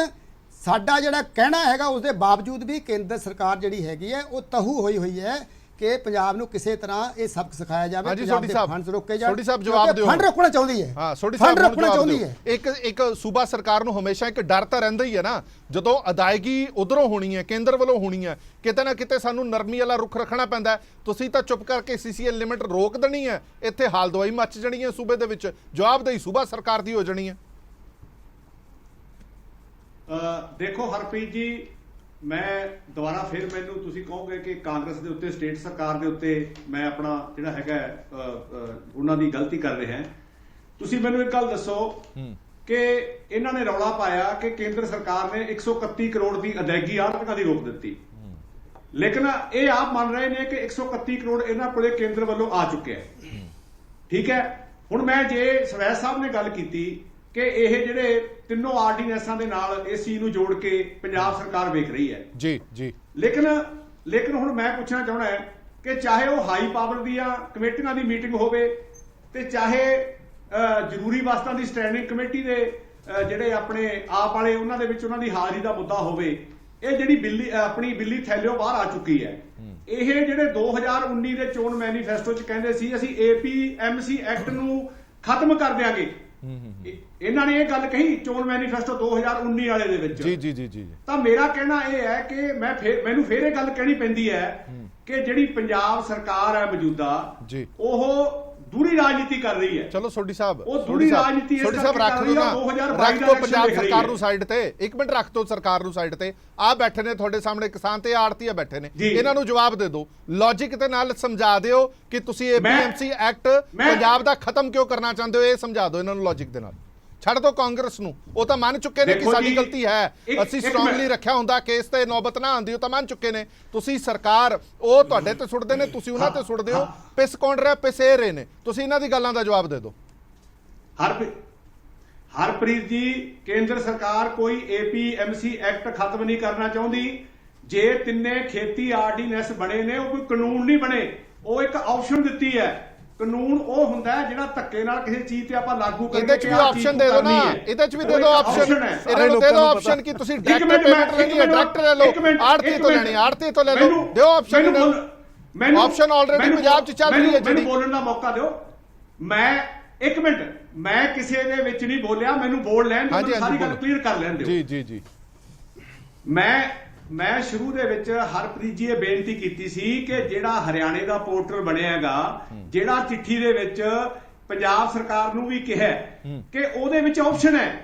ਸਾਡਾ ਜਿਹੜਾ ਕਹਿਣਾ ਹੈਗਾ ਉਸ ਦੇ ਬਾਵਜੂਦ ਵੀ ਕੇਂਦਰ ਸਰਕਾਰ ਜਿਹੜੀ ਹੈਗੀ ਹੈ ਉਹ ਤਹੂ ਹੋਈ ਹੈ ਕਿ ਪੰਜਾਬ ਨੂੰ ਕਿਸੇ ਤਰ੍ਹਾਂ ਇਹ ਸਬਕ ਸਿਖਾਇਆ ਜਾਵੇ, ਪੰਜਾਬ ਦੇ ਫੰਡਸ ਰੋਕੇ ਜਾਣ। ਸੋਢੀ ਸਾਹਿਬ ਜਵਾਬ ਦਿਓ। ਫੰਡ ਰੋਕਣਾ ਚਾਹੁੰਦੀ ਹੈ। ਹਾਂ, ਸੋਢੀ ਸਾਹਿਬ ਰੋਕਣਾ ਚਾਹੁੰਦੀ ਹੈ। ਇੱਕ ਸੂਬਾ ਸਰਕਾਰ ਨੂੰ ਹਮੇਸ਼ਾ ਇੱਕ ਡਰ ਤਾਂ ਰਹਿੰਦਾ ਹੀ ਹੈ ਨਾ, ਜਦੋਂ ਅਦਾਇਗੀ ਉਧਰੋਂ ਹੋਣੀ ਹੈ, ਕੇਂਦਰ ਵੱਲੋਂ ਹੋਣੀ ਹੈ, ਕਿਤੇ ਨਾ ਕਿਤੇ ਸਾਨੂੰ ਨਰਮੀ ਵਾਲਾ ਰੁਖ ਰੱਖਣਾ ਪੈਂਦਾ। ਤੁਸੀਂ ਤਾਂ ਚੁੱਪ ਕਰਕੇ CCL ਲਿਮਿਟ ਰੋਕ ਦੇਣੀ ਹੈ, ਇੱਥੇ ਹਾਲ ਦਵਾਈ ਮੱਚ ਜਾਣੀ ਹੈ ਸੂਬੇ ਦੇ ਵਿੱਚ, ਜਵਾਬਦੇਹੀ ਸੂਬਾ ਸਰਕਾਰ ਦੀ ਹੋ ਜਾਣੀ ਹੈ। ਦੇਖੋ ਹਰਪ੍ਰੀਤ ਜੀ, ਮੈਂ ਦੁਬਾਰਾ ਫਿਰ ਮੈਨੂੰ ਤੁਸੀਂ ਕਹੋਗੇ ਕਿ ਕਾਂਗਰਸ ਦੇ ਉੱਤੇ, ਸਟੇਟ ਸਰਕਾਰ ਦੇ ਉੱਤੇ ਮੈਂ ਆਪਣਾ ਜਿਹੜਾ ਹੈਗਾ ਉਹਨਾਂ ਦੀ ਗਲਤੀ ਕਰ ਰਿਹਾ ਹਾਂ। ਤੁਸੀਂ ਮੈਨੂੰ ਇੱਕ ਗੱਲ ਦੱਸੋ ਕਿ ਇਹਨਾਂ ਨੇ ਰੌਲਾ ਪਾਇਆ ਕਿ ਕੇਂਦਰ ਸਰਕਾਰ ਨੇ 131 ਕਰੋੜ ਦੀ ਅਦਾਇਗੀ ਆੜ੍ਹਤੀਆਂ ਦੀ ਰੋਕ ਦਿੱਤੀ, ਲੇਕਿਨ ਇਹ ਆਪ ਮੰਨ ਰਹੇ ਨੇ ਕਿ 131 ਕਰੋੜ ਇਹਨਾਂ ਕੋਲੇ ਕੇਂਦਰ ਵੱਲੋਂ ਆ ਚੁੱਕਿਆ ਹੈ। ਠੀਕ ਹੈ, ਹੁਣ ਮੈਂ ਜੇ ਸਵੈਚ ਸਾਹਿਬ ਨੇ ਗੱਲ ਕੀਤੀ ਕਿ ਇਹ ਜਿਹੜੇ ਤਿੰਨੋਂ ਆਰਡੀਨੈਂਸਾਂ ਦੇ ਨਾਲ ਇਸ ਚੀਜ਼ ਨੂੰ ਜੋੜ ਕੇ ਪੰਜਾਬ ਸਰਕਾਰ ਵੇਖ ਰਹੀ ਹੈ ਜੀ, ਲੇਕਿਨ ਹੁਣ ਮੈਂ ਪੁੱਛਣਾ ਚਾਹੁੰਦਾ ਕਿ ਚਾਹੇ ਉਹ ਹਾਈ ਪਾਵਰ ਦੀਆਂ ਕਮੇਟੀਆਂ ਦੀ ਮੀਟਿੰਗ ਹੋਵੇ ਤੇ ਚਾਹੇ ਜ਼ਰੂਰੀ ਵਸਤਾਂ ਦੀ ਸਟੈਂਡਿੰਗ ਕਮੇਟੀ ਦੇ ਜਿਹੜੇ ਆਪਣੇ ਆਪ ਵਾਲੇ ਉਹਨਾਂ ਦੇ ਵਿੱਚ ਉਹਨਾਂ ਦੀ ਹਾਜ਼ਰੀ ਦਾ ਮੁੱਦਾ ਹੋਵੇ, ਇਹ ਜਿਹੜੀ ਆਪਣੀ ਬਿੱਲੀ ਥੈਲਿਓ ਬਾਹਰ ਆ ਚੁੱਕੀ ਹੈ। ਇਹ ਜਿਹੜੇ 2019 ਦੇ ਚੋਣ ਮੈਨੀਫੈਸਟੋ 'ਚ ਕਹਿੰਦੇ ਸੀ ਅਸੀਂ APMC ਐਕਟ ਨੂੰ ਖਤਮ ਕਰ ਦਿਆਂਗੇ, ਇਹਨਾਂ ਨੇ ਇਹ ਗੱਲ ਕਹੀ ਚੋਣ ਮੈਨੀਫੈਸਟੋ 2019 ਵਾਲੇ ਦੇ ਵਿੱਚ। ਜੀ। ਤਾਂ ਮੇਰਾ ਕਹਿਣਾ ਇਹ ਹੈ ਕਿ ਮੈਨੂੰ ਫੇਰ ਇਹ ਗੱਲ ਕਹਿਣੀ ਪੈਂਦੀ ਹੈ ਕਿ ਜਿਹੜੀ ਪੰਜਾਬ ਸਰਕਾਰ ਹੈ ਮੌਜੂਦਾ, ਉਹ ਦੂਰੀ ਰਾਜਨੀਤੀ ਕਰ ਰਹੀ ਹੈ। ਚਲੋ ਸੋਢੀ ਸਾਹਿਬ, ਉਹ ਦੂਰੀ ਰਾਜਨੀਤੀ ਇਸ ਸੋਢੀ ਸਾਹਿਬ ਕਰਕੇ ਰੱਖ ਕਰ ਦਿਓ ਰਹੀ ਆ, ਨਾ, 2022 ਰੱਖ ਦਾ ਦਿਓ election ਪੰਜਾਬ ਦੇਖ ਰਹੀ ਸਰਕਾਰ ਹੈ। ਨੂੰ ਸਾਈਡ ਤੇ, ਇੱਕ ਮਿੰਟ ਰੱਖ ਦਿਓ ਸਰਕਾਰ ਨੂੰ ਸਾਈਡ ਤੇ। ਆ ਬੈਠੇ ਨੇ ਤੁਹਾਡੇ ਸਾਹਮਣੇ ਕਿਸਾਨ ਤੇ ਆੜਤੀਆ ਬੈਠੇ ਨੇ, ਜੀ। ਇਹਨਾਂ ਨੂੰ ਜਵਾਬ ਦੇ ਦਿਓ, ਲੌਜੀਕ ਦੇ ਨਾਲ ਸਮਝਾ ਦਿਓ ਕਿ ਤੁਸੀਂ APMC ਐਕਟ ਪੰਜਾਬ ਦਾ ਖਤਮ ਕਿਉਂ ਕਰਨਾ ਚਾਹੁੰਦੇ ਹੋ, ਇਹ ਸਮਝਾ ਦਿਓ ਇਹਨਾਂ ਨੂੰ ਲੌਜਿਕ ਦੇ ਨਾਲ। ਛੱਡ ਦਿਓ ਕਾਂਗਰਸ ਨੂੰ, ਉਹ ਤਾਂ ਮੰਨ ਚੁੱਕੇ ਨੇ ਕਿ ਦੇਖੋ ਸਾਡੀ ਜੀ, ਗਲਤੀ ਹੈ, ਅਸੀਂ ਇੱਕ ਸਟਰੋਂਗਲੀ ਮਿੰਟ। ਰੱਖਿਆ ਹੁੰਦਾ ਕੇਸ ਤੇ ਨੌਬਤ ਨਾ ਆਉਂਦੀ, ਉਹ ਤਾਂ ਮੰਨ ਚੁੱਕੇ ਨੇ। ਤੁਸੀਂ ਸਰਕਾਰ ਉਹ ਤੁਹਾਡੇ ਤੇ ਸੁੱਟਦੇ ਨੇ, ਤੁਸੀਂ ਉਹਨਾਂ ਤੇ ਸੁੱਟਦੇ ਹੋ। ਪਿਸ ਕੌਣ ਰਿਹਾ, ਪਿਸ ਇਹ ਰਹੇ ਨੇ। ਤੁਸੀਂ ਇਹਨਾਂ ਦੀ ਗੱਲਾਂ ਦਾ ਜਵਾਬ ਦੇ ਦਿਓ। ਹਰਪ੍ਰੀਤ ਜੀ, ਕੇਂਦਰ ਸਰਕਾਰ ਕੋਈ APMC ਐਕਟ ਖਤਮ ਨਹੀਂ ਕਰਨਾ ਚਾਹੁੰਦੀ। ਜੇ ਤਿੰਨੇ ਖੇਤੀ ਆਰਡੀਨੈਂਸ ਬਣੇ ਨੇ, ਉਹ ਕੋਈ ਕਾਨੂੰਨ ਨਹੀਂ ਬਣੇ, ਉਹ ਇੱਕ ਆਪਸ਼ਨ ਦਿੱਤੀ ਹੈ। ਕਾਨੂੰਨ ਉਹ ਹੁੰਦਾ ਹੈ ਜਿਹੜਾ ਧੱਕੇ ਨਾਲ ਕਿਸੇ ਚੀਜ਼ ਤੇ ਆਪਾਂ ਲਾਗੂ ਕਰਕੇ ਇਹਦੇ ਚ ਵੀ ਆਪਸ਼ਨ ਦੇ ਦਿਓ ਨਾ, ਇਹਦੇ ਚ ਵੀ ਦੇ ਦਿਓ ਆਪਸ਼ਨ, ਇਹਨਾਂ ਨੂੰ ਦੇ ਦਿਓ ਆਪਸ਼ਨ ਕਿ ਤੁਸੀਂ ਡਾਇਰੈਕਟ ਪੇਮੈਂਟ ਲੈਣੀ ਹੈ, ਡਾਇਰੈਕਟ ਲੈ ਲਓ, ਆੜਤੀ ਤੋਂ ਲੈਣੀ, ਆੜਤੀ ਤੋਂ ਲੈ ਲਓ, ਦਿਓ ਆਪਸ਼ਨ ਇਹਨਾਂ ਨੂੰ। ਆਪਸ਼ਨ ਆਲਰੇਡੀ ਪੰਜਾਬ ਚ ਚੱਲ ਰਹੀ ਹੈ ਜਿਹੜੀ। ਮੈਨੂੰ ਬੋਲਣ ਦਾ ਮੌਕਾ ਦਿਓ। ਮੈਂ ਇੱਕ ਮਿੰਟ, ਮੈਂ ਕਿਸੇ ਦੇ ਵਿੱਚ ਨਹੀਂ ਬੋਲਿਆ, ਮੈਨੂੰ ਬੋਲ ਲੈਣ ਦਿਓ, ਮੈਨੂੰ ਸਾਰੀ ਗੱਲ ਕਲੀਅਰ ਕਰ ਲੈਣ ਦਿਓ। ਜੀ ਜੀ ਜੀ। ਮੈਂ ਸ਼ੁਰੂ ਦੇ ਵਿੱਚ ਹਰਪ੍ਰੀਤ ਜੀ ਇਹ ਬੇਨਤੀ ਕੀਤੀ ਸੀ ਕਿ ਜਿਹੜਾ ਹਰਿਆਣੇ ਦਾ ਪੋਰਟਲ ਬਣਿਆ ਹੈਗਾ, ਜਿਹੜਾ ਚਿੱਠੀ ਦੇ ਵਿੱਚ ਪੰਜਾਬ ਸਰਕਾਰ ਨੂੰ ਵੀ ਕਿਹਾ ਕਿ ਉਹਦੇ ਵਿੱਚ ਆਪਸ਼ਨ ਹੈ,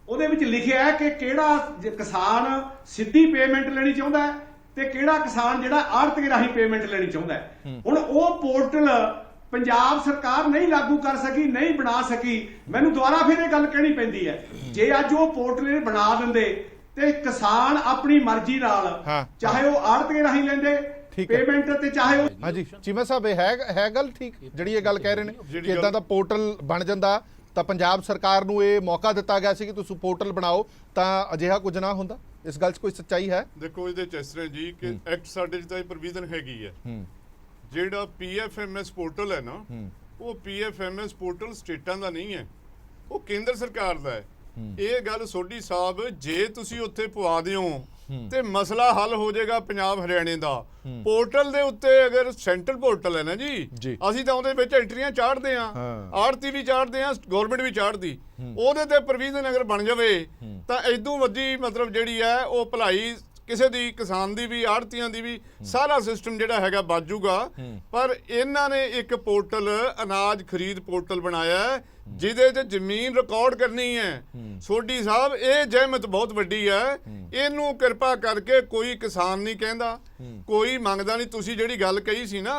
ਉਹਦੇ ਵਿੱਚ ਲਿਖਿਆ ਹੈ ਕਿ ਕਿਹੜਾ ਕਿਸਾਨ ਸਿੱਧੀ ਪੇਮੈਂਟ ਲੈਣੀ ਚਾਹੁੰਦਾ ਹੈ ਤੇ ਕਿਹੜਾ ਕਿਸਾਨ ਜਿਹੜਾ ਆੜ੍ਹਤੀ ਰਾਹੀਂ ਪੇਮੈਂਟ ਲੈਣੀ ਚਾਹੁੰਦਾ ਹੈ। ਹੁਣ ਉਹ ਪੋਰਟਲ ਪੰਜਾਬ ਸਰਕਾਰ ਨਹੀਂ ਲਾਗੂ ਕਰ ਸਕੀ, ਨਹੀਂ ਬਣਾ ਸਕੀ। ਮੈਨੂੰ ਦੁਬਾਰਾ ਫਿਰ ਇਹ ਗੱਲ ਕਹਿਣੀ ਪੈਂਦੀ ਹੈ, ਜੇ ਅੱਜ ਉਹ ਪੋਰਟਲ ਬਣਾ ਦਿੰਦੇ ਤੇ ਕਿਸਾਨ ਆਪਣੀ ਮਰਜ਼ੀ ਨਾਲ, ਚਾਹੇ ਉਹ ਆੜ੍ਹਤੀ ਰਾਹੀਂ ਲੈਂਦੇ ਪੇਮੈਂਟ ਤੇ ਚਾਹੇ ਉਹ। ਹਾਂਜੀ ਚੀਮਾ ਸਾਹਿਬ, ਇਹ ਹੈ ਗੱਲ ਠੀਕ ਜਿਹੜੀ ਇਹ ਗੱਲ ਕਹਿ ਰਹੇ ਨੇ ਕਿ ਇਦਾਂ ਦਾ ਪੋਰਟਲ ਬਣ ਜਾਂਦਾ ਤਾਂ ਪੰਜਾਬ ਸਰਕਾਰ ਨੂੰ ਇਹ ਮੌਕਾ ਦਿੱਤਾ ਗਿਆ ਸੀ ਕਿ ਤੁਸੀਂ ਪੋਰਟਲ ਬਣਾਓ ਤਾਂ ਅਜਿਹਾ ਕੁਝ ਨਾ ਹੁੰਦਾ। ਇਸ ਗੱਲ 'ਚ ਕੋਈ ਸੱਚਾਈ ਹੈ? ਦੇਖੋ ਇਹਦੇ 'ਚ ਇਸ ਤਰ੍ਹਾਂ ਜੀ ਕਿ ਐਕਟ ਸਾਡੇ 'ਚ ਤਾਂ ਇਹ ਪ੍ਰੋਵੀਜ਼ਨ ਹੈਗੀ ਹੈ। ਜਿਹੜਾ PFMS ਪੋਰਟਲ ਹੈ ਨਾ, ਉਹ PFMS ਪੋਰਟਲ ਸਟੇਟਾਂ ਦਾ ਨਹੀਂ ਹੈ, ਉਹ ਕੇਂਦਰ ਸਰਕਾਰ ਦਾ ਹੈ। ਇਹ ਗੱਲ ਸੋਢੀ ਸਾਹਿਬ, ਜੇ ਤੁਸੀਂ ਉੱਥੇ ਪਵਾ ਦਿਓ ਤੇ ਮਸਲਾ ਹੱਲ ਹੋ ਜਾਏਗਾ ਪੰਜਾਬ ਹਰਿਆਣੇ ਦਾ। ਪੋਰਟਲ ਦੇ ਉੱਤੇ ਅਗਰ ਸੈਂਟਰਲ ਪੋਰਟਲ ਹੈ ਨਾ ਜੀ, ਅਸੀਂ ਤਾਂ ਉਹਦੇ ਵਿੱਚ ਐਂਟਰੀਆਂ ਚਾੜਦੇ ਆ, ਆੜਤੀ ਵੀ ਚਾੜਦੇ ਆ, ਗਵਰਨਮੈਂਟ ਵੀ ਚਾੜਦੀ। ਉਹਦੇ ਤੇ ਪ੍ਰੋਵੀਜ਼ਨ ਅਗਰ ਬਣ ਜਾਵੇ ਤਾਂ ਇਦੋਂ ਵੱਡੀ ਮਤਲਬ ਜਿਹੜੀ ਹੈ ਉਹ ਭਲਾਈ ਕਿਸੇ ਦੀ, ਕਿਸਾਨ ਦੀ ਵੀ, ਆੜਤੀਆਂ ਦੀ ਵੀ, ਸਾਰਾ ਸਿਸਟਮ ਜਿਹੜਾ ਹੈਗਾ ਬਾਜੂਗਾ। ਪਰ ਇਹਨਾਂ ਨੇ ਇੱਕ ਪੋਰਟਲ, ਅਨਾਜ ਖਰੀਦ ਪੋਰਟਲ ਬਣਾਇਆ ਜਿਹਦੇ 'ਚ ਜ਼ਮੀਨ ਰਿਕਾਰਡ ਕਰਨੀ ਹੈ। ਸੋਢੀ ਸਾਹਿਬ, ਇਹ ਜ਼ਹਿਮਤ ਬਹੁਤ ਵੱਡੀ ਹੈ, ਇਹਨੂੰ ਕਿਰਪਾ ਕਰਕੇ ਕੋਈ ਕਿਸਾਨ ਨਹੀਂ ਕਹਿੰਦਾ, ਕੋਈ ਮੰਗਦਾ ਨਹੀਂ। ਤੁਸੀਂ ਜਿਹੜੀ ਗੱਲ ਕਹੀ ਸੀ ਨਾ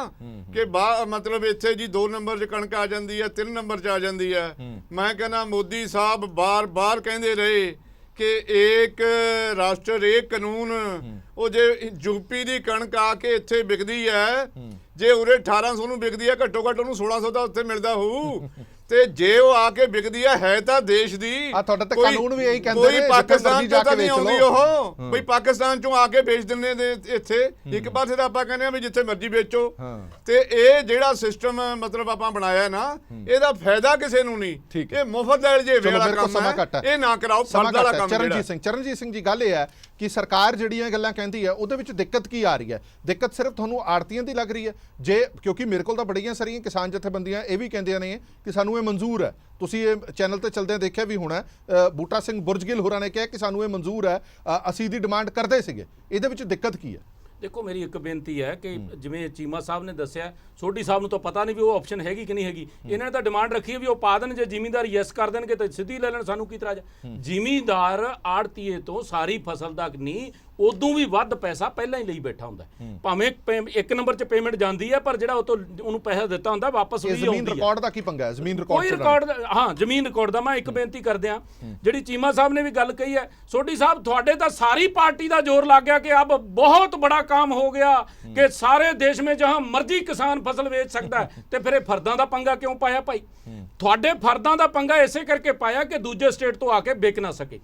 ਕਿ ਮਤਲਬ ਇੱਥੇ ਜੀ 2 ਨੰਬਰ 'ਚ ਕਣਕ ਆ ਜਾਂਦੀ ਹੈ, 3 ਨੰਬਰ 'ਚ ਆ ਜਾਂਦੀ ਹੈ। ਮੈਂ ਕਹਿੰਦਾ ਮੋਦੀ ਸਾਹਿਬ ਬਾਰ-ਬਾਰ ਕਹਿੰਦੇ ਰਹੇ ਕਿ ਏਕ ਰਾਸ਼ਟਰ ਏਕ ਕਾਨੂੰਨ। ਉਹ ਜੇ ਯੂਪੀ ਦੀ ਕਣਕ ਆ ਕੇ ਇੱਥੇ ਵਿਕਦੀ ਹੈ, ਜੇ ਉਰੇ 1800 ਨੂੰ ਵਿਕਦੀ ਹੈ, ਘੱਟੋ ਘੱਟ ਉਹਨੂੰ 1600 ਦਾ ਉੱਥੇ ਮਿਲਦਾ ਹੋਊ। ਤੇ ਜੇ ਉਹ ਆ ਕੇ ਵਿਕਦੀ ਹੈ ਤਾਂ ਦੇਸ਼ ਦੀ। ਤੁਹਾਡਾ ਤਾਂ ਕਾਨੂੰਨ ਵੀ ਇਹੀ ਕਹਿੰਦੇ ਨੇ, ਪਾਕਿਸਤਾਨ ਚੋਂ ਤਾਂ ਨਹੀਂ ਆਉਂਦੀ ਉਹ, ਬਈ ਪਾਕਿਸਤਾਨ ਚੋਂ ਆ ਕੇ ਵੇਚ ਦਿੰਦੇ ਨੇ ਇੱਥੇ। ਇੱਕ ਪਾਸੇ ਤਾਂ ਆਪਾਂ ਕਹਿੰਦੇ ਆ ਵੀ ਜਿੱਥੇ ਮਰਜ਼ੀ ਵੇਚੋ। ਤੇ ਇਹ ਜਿਹੜਾ ਸਿਸਟਮ ਮਤਲਬ ਆਪਾਂ ਬਣਾਇਆ ਨਾ, ਇਹਦਾ ਫਾਇਦਾ ਕਿਸੇ ਨੂੰ ਨਹੀਂ। ਇਹ ਮੁਫਤ ਲੈ ਜੇ ਵਾਲਾ ਕੰਮ ਹੈ, ਇਹ ਨਾ ਕਰਾਓ। ਫਰਜ਼ ਵਾਲਾ ਕੰਮ। ਚਰਨਜੀਤ ਸਿੰਘ ਜੀ, ਗੱਲ ਇਹ ਹੈ ਕਿ ਸਰਕਾਰ ਜਿਹੜੀਆਂ ਗੱਲਾਂ ਕਹਿੰਦੀ ਹੈ ਉਹਦੇ ਵਿੱਚ ਦਿੱਕਤ ਕੀ ਆ ਰਹੀ ਹੈ? ਦਿੱਕਤ ਸਿਰਫ ਤੁਹਾਨੂੰ ਆੜਤੀਆਂ ਦੀ ਲੱਗ ਰਹੀ ਹੈ? ਜੇ ਕਿਉਂਕਿ ਮੇਰੇ ਕੋਲ ਤਾਂ ਬੜੀਆਂ ਸਾਰੀਆਂ ਕਿਸਾਨ ਜਥੇਬੰਦੀਆਂ ਇਹ ਵੀ ਕਹਿੰਦੀਆਂ ਨੇ ਕਿ ਸਾਨੂੰ ਇਹ ਮਨਜ਼ੂਰ ਹੈ। ਤੁਸੀਂ ਇਹ ਚੈਨਲ ਤੇ ਚਲਦਿਆਂ ਦੇਖਿਆ ਵੀ ਹੋਣਾ, ਬੂਟਾ ਸਿੰਘ ਬੁਰਜਗਿੱਲ ਹੋਰਾਂ ਨੇ ਕਿਹਾ ਕਿ ਸਾਨੂੰ ਇਹ ਮਨਜ਼ੂਰ ਹੈ, ਅਸੀਂ ਦੀ ਡਿਮਾਂਡ ਕਰਦੇ ਸੀਗੇ। ਇਹਦੇ ਵਿੱਚ ਦਿੱਕਤ ਕੀ ਹੈ? ਦੇਖੋ, ਮੇਰੀ ਇੱਕ ਬੇਨਤੀ ਹੈ ਕਿ ਜਿਵੇਂ ਚੀਮਾ ਸਾਹਿਬ ਨੇ ਦੱਸਿਆ, ਸੋਢੀ ਸਾਹਿਬ ਨੂੰ ਤਾਂ ਪਤਾ ਨਹੀਂ ਵੀ ਉਹ ਆਪਸ਼ਨ ਹੈਗੀ ਕਿ ਨਹੀਂ ਹੈਗੀ। ਇਹਨਾਂ ਨੇ ਤਾਂ ਡਿਮਾਂਡ ਰੱਖੀ ਹੈ ਵੀ ਉਹ ਪਾ ਦੇਣ, ਜੇ ਜ਼ਿਮੀਂਦਾਰ ਯੈਸ ਕਰ ਦੇਣਗੇ ਤਾਂ ਸਿੱਧੀ ਲੈ ਲੈਣ, ਸਾਨੂੰ ਕੀ ਇਤਰਾਜ਼ ਹੈ। ਜ਼ਿਮੀਂਦਾਰ ਆੜਤੀਏ ਤੋਂ ਸਾਰੀ ਫਸਲ ਦਾ ਨਹੀਂ, ਉਦੋਂ ਵੀ ਵੱਧ ਪੈਸਾ ਪਹਿਲਾਂ ਹੀ ਲਈ ਬੈਠਾ ਹੁੰਦਾ। ਭਾਵੇਂ 1 ਨੰਬਰ 'ਚ ਪੇਮੈਂਟ ਜਾਂਦੀ ਹੈ, ਪਰ ਜਿਹੜਾ ਉਹ ਤੋਂ ਉਹਨੂੰ ਪੈਸਾ ਦਿੱਤਾ ਹੁੰਦਾ ਵਾਪਸ ਵੀ ਆਉਂਦੀ ਹੈ। ਜ਼ਮੀਨ ਰਿਕਾਰਡ ਦਾ ਕੀ ਪੰਗਾ ਹੈ? ਜ਼ਮੀਨ ਰਿਕਾਰਡ ਕੋਈ ਰਿਕਾਰਡ, ਹਾਂ ਜ਼ਮੀਨ ਰਿਕਾਰਡ ਦਾ। ਮੈਂ ਇੱਕ ਬੇਨਤੀ ਕਰਦਿਆਂ, ਜਿਹੜੀ ਚੀਮਾ ਸਾਹਿਬ ਨੇ ਵੀ ਗੱਲ ਕਹੀ ਹੈ, ਸੋਢੀ ਸਾਹਿਬ ਤੁਹਾਡੇ ਤਾਂ ਸਾਰੀ ਪਾਰਟੀ ਦਾ ਜ਼ੋਰ ਲੱਗ ਗਿਆ ਕਿ ਅਬ ਬਹੁਤ ਬੜਾ ਕੰਮ ਹੋ ਗਿਆ ਕਿ ਸਾਰੇ ਦੇਸ਼ में जहां मर्जी किसान फसल बेच सकता है। ਤੇ ਫਿਰ ਇਹ ਫਰਦਾਂ ਦਾ ਪੰਗਾ ਕਿਉਂ ਪਾਇਆ ਭਾਈ? ਤੁਹਾਡੇ ਫਰਦਾਂ ਦਾ ਪੰਗਾ ਇਸੇ ਕਰਕੇ ਪਾਇਆ ਕਿ ਦੂਜੇ ਸਟੇਟ ਤੋਂ ਆ ਕੇ ਵਿਕ ਨਾ ਸਕੇ।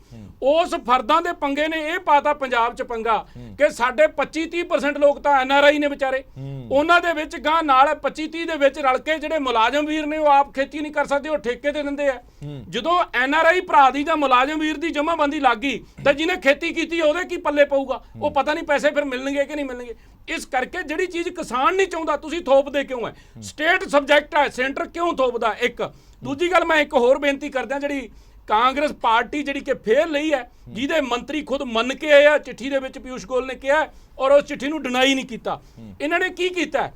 ਉਸ ਫਰਦਾਂ ਦੇ ਪੰਗੇ ਨੇ ਇਹ ਪਾਤਾ ਪੰਜਾਬ 'ਚ ਪੰਗਾ ਕਿ ਸਾਡੇ 25-30% ਲੋਕ ਤਾਂ NRI ਨੇ ਵਿਚਾਰੇ, ਉਹਨਾਂ ਦੇ ਵਿੱਚ ਗਾਂ ਨਾਲ 25-30 ਦੇ ਵਿੱਚ ਰਲ ਕੇ ਜਿਹੜੇ ਮੁਲਾਜ਼ਮ ਵੀਰ ਨੇ ਉਹ ਆਪ ਖੇਤੀ ਨਹੀਂ ਕਰ ਸਕਦੇ, ਉਹ ਠੇਕੇ ਤੇ ਦਿੰਦੇ ਆ। ਜਦੋਂ NRI ਭਰਾ ਦੀ ਜਾਂ ਮੁਲਾਜ਼ਮ ਵੀਰ ਦੀ ਜਮਾਬੰਦੀ ਲੱਗ ਗਈ ਤਾਂ ਜਿਹਨੇ ਖੇਤੀ ਕੀਤੀ ਉਹਦੇ ਕੀ ਪੱਲੇ ਪਊਗਾ? ਉਹ ਪਤਾ ਨਹੀਂ ਪੈਸੇ ਫਿਰ ਮਿਲਣਗੇ ਕਿ ਨਹੀਂ ਮਿਲਣਗੇ। ਇਸ ਕਰਕੇ ਜਿਹੜੀ ਚੀਜ਼ ਕਿਸਾਨ ਨਹੀਂ ਚਾਹੁੰਦਾ ਤੁਸੀਂ ਥੋਪਦੇ ਕਿਉਂ ਹੈ? ਸਟੇਟ ਸਬਜੈਕਟ ਹੈ, ਸੈਂਟਰ ਕਿਉਂ ਥੋਪਦਾ? ਇੱਕ ਦੂਜੀ ਗੱਲ ਮੈਂ ਇੱਕ ਹੋਰ ਬੇਨਤੀ ਕਰਦਾ, ਜਿਹੜੀ ਕਾਂਗਰਸ ਪਾਰਟੀ ਜਿਹੜੀ ਕਿ ਫੇਰ ਲਈ ਹੈ, ਜਿਹਦੇ ਮੰਤਰੀ ਖੁਦ ਮੰਨ ਕੇ ਆਏ ਆ, ਚਿੱਠੀ ਦੇ ਵਿੱਚ ਪਿਊਸ਼ ਗੋਇਲ ਨੇ ਕਿਹਾ ਔਰ ਉਸ ਚਿੱਠੀ ਨੂੰ ਡਿਨਾਈ ਨਹੀਂ ਕੀਤਾ। ਇਹਨਾਂ ਨੇ ਕੀ ਕੀਤਾ?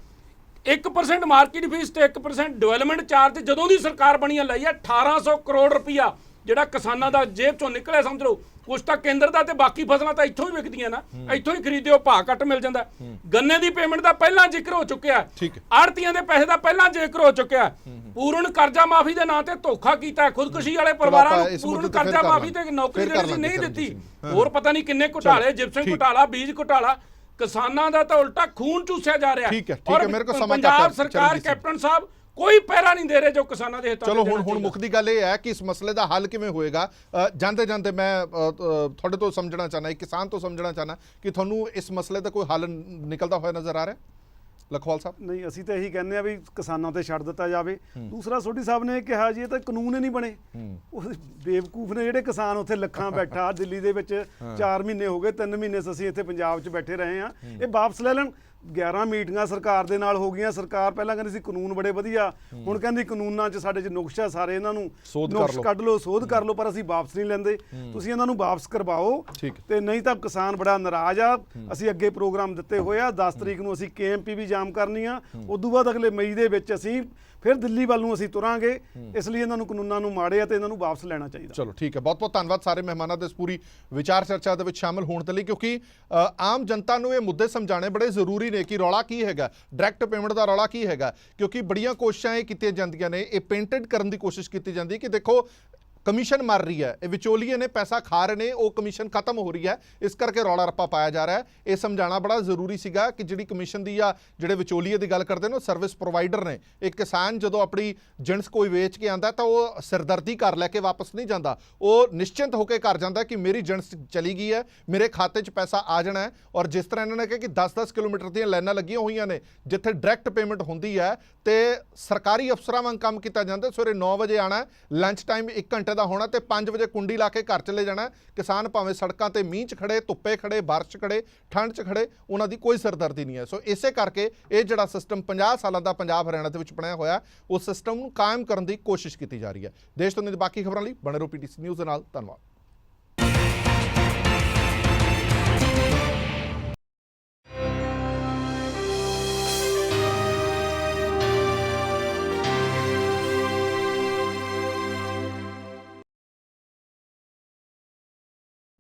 1% ਮਾਰਕੀਟ ਫੀਸ ਤੇ 1% ਡਿਵੈਲਪਮੈਂਟ ਚਾਰਜ ਜਦੋਂ ਦੀ ਸਰਕਾਰ ਬਣੀ ਆ ਲਈ ਆ 1800 ਕਰੋੜ ਰੁਪਈਆ ਜਿਹੜਾ ਕਿਸਾਨਾਂ ਦਾ ਜੇਬ ਚੋਂ ਨਿਕਲਿਆ। ਸਮਝ ਲਓ ਕੁਛ ਤਾਂ ਕੇਂਦਰ ਦਾ ਤੇ ਬਾਕੀ ਫਸਲਾਂ ਤਾਂ ਇੱਥੋਂ ਹੀ ਵਿਕਦੀਆਂ ਨਾ, ਇੱਥੋਂ ਹੀ ਖਰੀਦਿਓ, ਭਾਅ ਘੱਟ ਮਿਲ ਜਾਂਦਾ। ਗੰਨੇ ਦੀ ਪੇਮੈਂਟ ਦਾ ਪਹਿਲਾਂ ਜ਼ਿਕਰ ਹੋ ਚੁੱਕਿਆ, ਆੜਤੀਆਂ ਦੇ ਪੈਸੇ ਦਾ ਪਹਿਲਾਂ ਜ਼ਿਕਰ ਹੋ ਚੁੱਕਿਆ। ਪੂਰਨ ਕਰਜ਼ਾ ਮਾਫੀ ਦੇ ਨਾਂ ਤੇ ਧੋਖਾ ਕੀਤਾ, ਖੁਦਕੁਸ਼ੀ ਵਾਲੇ ਪਰਿਵਾਰਾਂ ਨੂੰ ਪੂਰਨ ਕਰਜ਼ਾ ਮਾਫੀ ਤੇ ਨੌਕਰੀ ਦੇਣ ਦੀ ਨਹੀਂ ਦਿੱਤੀ। ਹੋਰ ਪਤਾ ਨਹੀਂ ਕਿੰਨੇ ਘੁਟਾਲੇ, ਜਿਪਸਮ ਘੁਟਾਲਾ, ਬੀਜ ਘੁਟਾਲਾ, ਕਿਸਾਨਾਂ ਦਾ ਤਾਂ ਉਲਟਾ ਖੂਨ ਚੂਸਿਆ ਜਾ ਰਿਹਾ। ਔਰ ਪੰਜਾਬ ਸਰਕਾਰ, ਕੈਪਟਨ ਸਾਹਿਬ ਕੋਈ ਪਹਿਰਾ ਨਹੀਂ ਦੇ ਰਹੇ ਜੋ ਕਿਸਾਨਾਂ ਦੇ ਹਿੱਤਾਂ। ਚਲੋ ਹੁਣ ਮੁੱਖ ਦੀ ਗੱਲ ਇਹ ਹੈ ਕਿ ਇਸ ਮਸਲੇ ਦਾ ਹੱਲ ਕਿਵੇਂ ਹੋਏਗਾ। ਜਾਂਦੇ ਜਾਂਦੇ ਮੈਂ ਤੁਹਾਡੇ ਤੋਂ ਸਮਝਣਾ ਚਾਹਨਾ, ਇੱਕ ਕਿਸਾਨ ਤੋਂ ਸਮਝਣਾ ਚਾਹਨਾ ਕਿ ਤੁਹਾਨੂੰ ਇਸ ਮਸਲੇ ਦਾ ਕੋਈ ਹੱਲ ਨਿਕਲਦਾ ਹੋਇਆ ਨਜ਼ਰ ਆ ਰਿਹਾ। ਲਖਵਾਲ ਸਾਹਿਬ। ਨਹੀਂ, ਅਸੀਂ ਤਾਂ ਇਹੀ ਕਹਿੰਦੇ ਆ ਵੀ ਕਿਸਾਨਾਂ ਤੇ ਛੱਡ ਦਿੱਤਾ ਜਾਵੇ। ਦੂਸਰਾ ਸੋਢੀ ਸਾਹਿਬ ਨੇ ਕਿਹਾ ਜੀ ਇਹ ਤਾਂ ਕਾਨੂੰਨ ਹੀ ਨਹੀਂ ਬਣੇ। ਉਹ ਬੇਵਕੂਫ ਨੇ ਜਿਹੜੇ ਕਿਸਾਨ ਉੱਥੇ ਲੱਖਾਂ ਬੈਠਾ ਦਿੱਲੀ ਦੇ ਵਿੱਚ 4 ਮਹੀਨੇ ਹੋ ਗਏ, 3 ਮਹੀਨੇ ਅਸੀਂ ਇੱਥੇ ਪੰਜਾਬ 'ਚ ਬੈਠੇ ਰਹੇ ਆ, ਇਹ ਵਾਪਸ ਲੈ ਲੈਣ। 11 ਮੀਟਿੰਗਾਂ ਸਰਕਾਰ ਦੇ ਨਾਲ ਹੋ ਗਈਆਂ। ਸਰਕਾਰ ਪਹਿਲਾਂ ਕਹਿੰਦੀ ਸੀ ਕਾਨੂੰਨ ਬੜੇ ਵਧੀਆ, ਹੁਣ ਕਹਿੰਦੀ ਕਾਨੂੰਨਾਂ 'ਚ ਸਾਡੇ 'ਚ ਨੁਕਸ ਆ, ਸਾਰੇ ਇਹਨਾਂ ਨੂੰ ਨੁਕਸ ਕੱਢ ਲਓ, ਸੋਧ ਕਰ ਲਓ, ਪਰ ਅਸੀਂ ਵਾਪਸ ਨਹੀਂ ਲੈਂਦੇ। ਤੁਸੀਂ ਇਹਨਾਂ ਨੂੰ ਵਾਪਸ ਕਰਵਾਓ ਤੇ ਨਹੀਂ ਤਾਂ ਕਿਸਾਨ ਬੜਾ ਨਾਰਾਜ਼ ਆ। ਅਸੀਂ ਅੱਗੇ ਪ੍ਰੋਗਰਾਮ ਦਿੱਤੇ ਹੋਏ ਆ, 10 ਤਰੀਕ ਨੂੰ ਅਸੀਂ KMP ਵੀ ਜਾਮ ਕਰਨੀ ਆ, ਉਦੋਂ ਬਾਅਦ ਅਗਲੇ ਮਈ ਦੇ ਵਿੱਚ ਅਸੀਂ ਫਿਰ ਦਿੱਲੀ ਵੱਲ ਨੂੰ ਅਸੀਂ ਤੁਰਾਂਗੇ। ਇਸ ਲਈ ਇਹਨਾਂ ਨੂੰ ਕਾਨੂੰਨਾਂ ਨੂੰ ਮਾੜੇ ਆ ਤੇ ਇਹਨਾਂ ਨੂੰ ਵਾਪਸ ਲੈਣਾ ਚਾਹੀਦਾ। ਚਲੋ ਠੀਕ ਹੈ, ਬਹੁਤ ਬਹੁਤ ਧੰਨਵਾਦ ਸਾਰੇ ਮਹਿਮਾਨਾਂ ਦੇ ਇਸ ਪੂਰੀ ਵਿਚਾਰ ਚਰਚਾ ਦੇ ਵਿੱਚ ਸ਼ਾਮਲ ਹੋਣ ਦੇ ਲਈ, ਕਿਉਂਕਿ ਆਮ ਜਨਤਾ ਨੂੰ ਇਹ ਮੁੱਦੇ ਸਮਝਾਉਣੇ ਬੜੇ ਜ਼ਰੂਰੀ ਨੇ ਕਿ ਰੌਲਾ ਕੀ ਹੈਗਾ, ਡਾਇਰੈਕਟ ਪੇਮੈਂਟ ਦਾ ਰੌਲਾ ਕੀ ਹੈਗਾ। ਕਿਉਂਕਿ ਬੜੀਆਂ ਕੋਸ਼ਿਸ਼ਾਂ ਇਹ ਕੀਤੀਆਂ ਜਾਂਦੀਆਂ ਨੇ, ਇਹ ਪੇਂਟਡ ਕਰਨ ਦੀ ਕੋਸ਼ਿਸ਼ ਕੀਤੀ ਜਾਂਦੀ ਕਿ ਦੇਖੋ ਕਮਿਸ਼ਨ ਮਰ ਰਹੀ ਹੈ, ਇਹ ਵਿਚੋਲੀਏ ਨੇ ਪੈਸਾ ਖਾ ਰਹੇ ਨੇ, ਉਹ ਕਮਿਸ਼ਨ ਖਤਮ ਹੋ ਰਹੀ ਹੈ, ਇਸ ਕਰਕੇ ਰੌਲਾ ਰੱਪਾ ਪਾਇਆ ਜਾ ਰਿਹਾ ਹੈ। ਇਹ ਸਮਝਾਉਣਾ ਬੜਾ ਜ਼ਰੂਰੀ ਸੀਗਾ ਕਿ ਜਿਹੜੀ ਕਮਿਸ਼ਨ ਦੀ ਜਾਂ ਜਿਹੜੇ ਵਿਚੋਲੀਏ ਦੀ ਗੱਲ ਕਰਦੇ ਨੇ ਉਹ ਸਰਵਿਸ ਪ੍ਰੋਵਾਈਡਰ ਨੇ। ਇੱਕ ਕਿਸਾਨ ਜਦੋਂ ਆਪਣੀ ਜਿਣਸ ਕੋਈ ਵੇਚ ਕੇ ਆਂਦਾ ਤਾਂ ਉਹ ਸਿਰਦਰਦੀ ਕਰ ਲੈ ਕੇ ਵਾਪਸ ਨਹੀਂ ਜਾਂਦਾ, ਉਹ ਨਿਸ਼ਚਿੰਤ ਹੋ ਕੇ ਘਰ ਜਾਂਦਾ ਕਿ ਮੇਰੀ ਜਿਣਸ ਚਲੀ ਗਈ ਹੈ, ਮੇਰੇ ਖਾਤੇ 'ਚ ਪੈਸਾ ਆ ਜਾਣਾ ਹੈ। ਔਰ ਜਿਸ ਤਰ੍ਹਾਂ ਇਹਨਾਂ ਨੇ ਕਿਹਾ ਕਿ 10-10 ਕਿਲੋਮੀਟਰ ਦੀਆਂ ਲਾਈਨਾਂ ਲੱਗੀਆਂ ਹੋਈਆਂ ਨੇ ਜਿੱਥੇ ਡਾਇਰੈਕਟ ਪੇਮੈਂਟ ਹੁੰਦੀ ਹੈ ਤੇ ਸਰਕਾਰੀ ਅਫਸਰਾਂ ਵਾਂਗ ਕੰਮ ਕੀਤਾ ਜਾਂਦਾ। ਸਵੇਰੇ 9 ਵਜੇ ਆਣਾ, ਲੰਚ ਟਾਈਮ 1 ਘੰਟੇ ਦਾ ਹੋਣਾ ਤੇ 5 ਵਜੇ ਕੁੰਡੀ ਲਾ ਕੇ ਘਰ ਚਲੇ ਜਾਣਾ। ਕਿਸਾਨ ਭਾਵੇਂ ਸੜਕਾਂ ਤੇ ਮੀਂਹ 'ਚ ਖੜੇ, ਧੁੱਪੇ ਖੜੇ, ਬਾਰਿਸ਼ 'ਚ ਖੜੇ, ਠੰਡ 'ਚ ਖੜੇ, ਉਹਨਾਂ ਦੀ ਕੋਈ ਸਿਰਦਰਦੀ ਨਹੀਂ ਹੈ। ਸੋ ਇਸੇ ਕਰਕੇ ਇਹ ਜਿਹੜਾ ਸਿਸਟਮ 50 ਸਾਲਾਂ ਦਾ ਪੰਜਾਬ ਹਰਿਆਣਾ ਦੇ ਵਿੱਚ ਬਣਿਆ ਹੋਇਆ, ਉਸ ਸਿਸਟਮ ਨੂੰ ਕਾਇਮ ਕਰਨ ਦੀ ਕੋਸ਼ਿਸ਼ ਕੀਤੀ ਜਾ ਰਹੀ ਹੈ। ਦੇਸ਼ ਤੋਂ ਦੀ ਬਾਕੀ ਖਬਰਾਂ ਲਈ ਬਣੇ ਰਹੋ PTC ਨਿਊਜ਼ ਦੇ ਨਾਲ। ਧੰਨਵਾਦ।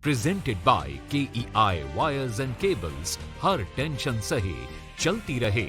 Presented by KEI Wires and Cables, her tension सहे चलती रहे।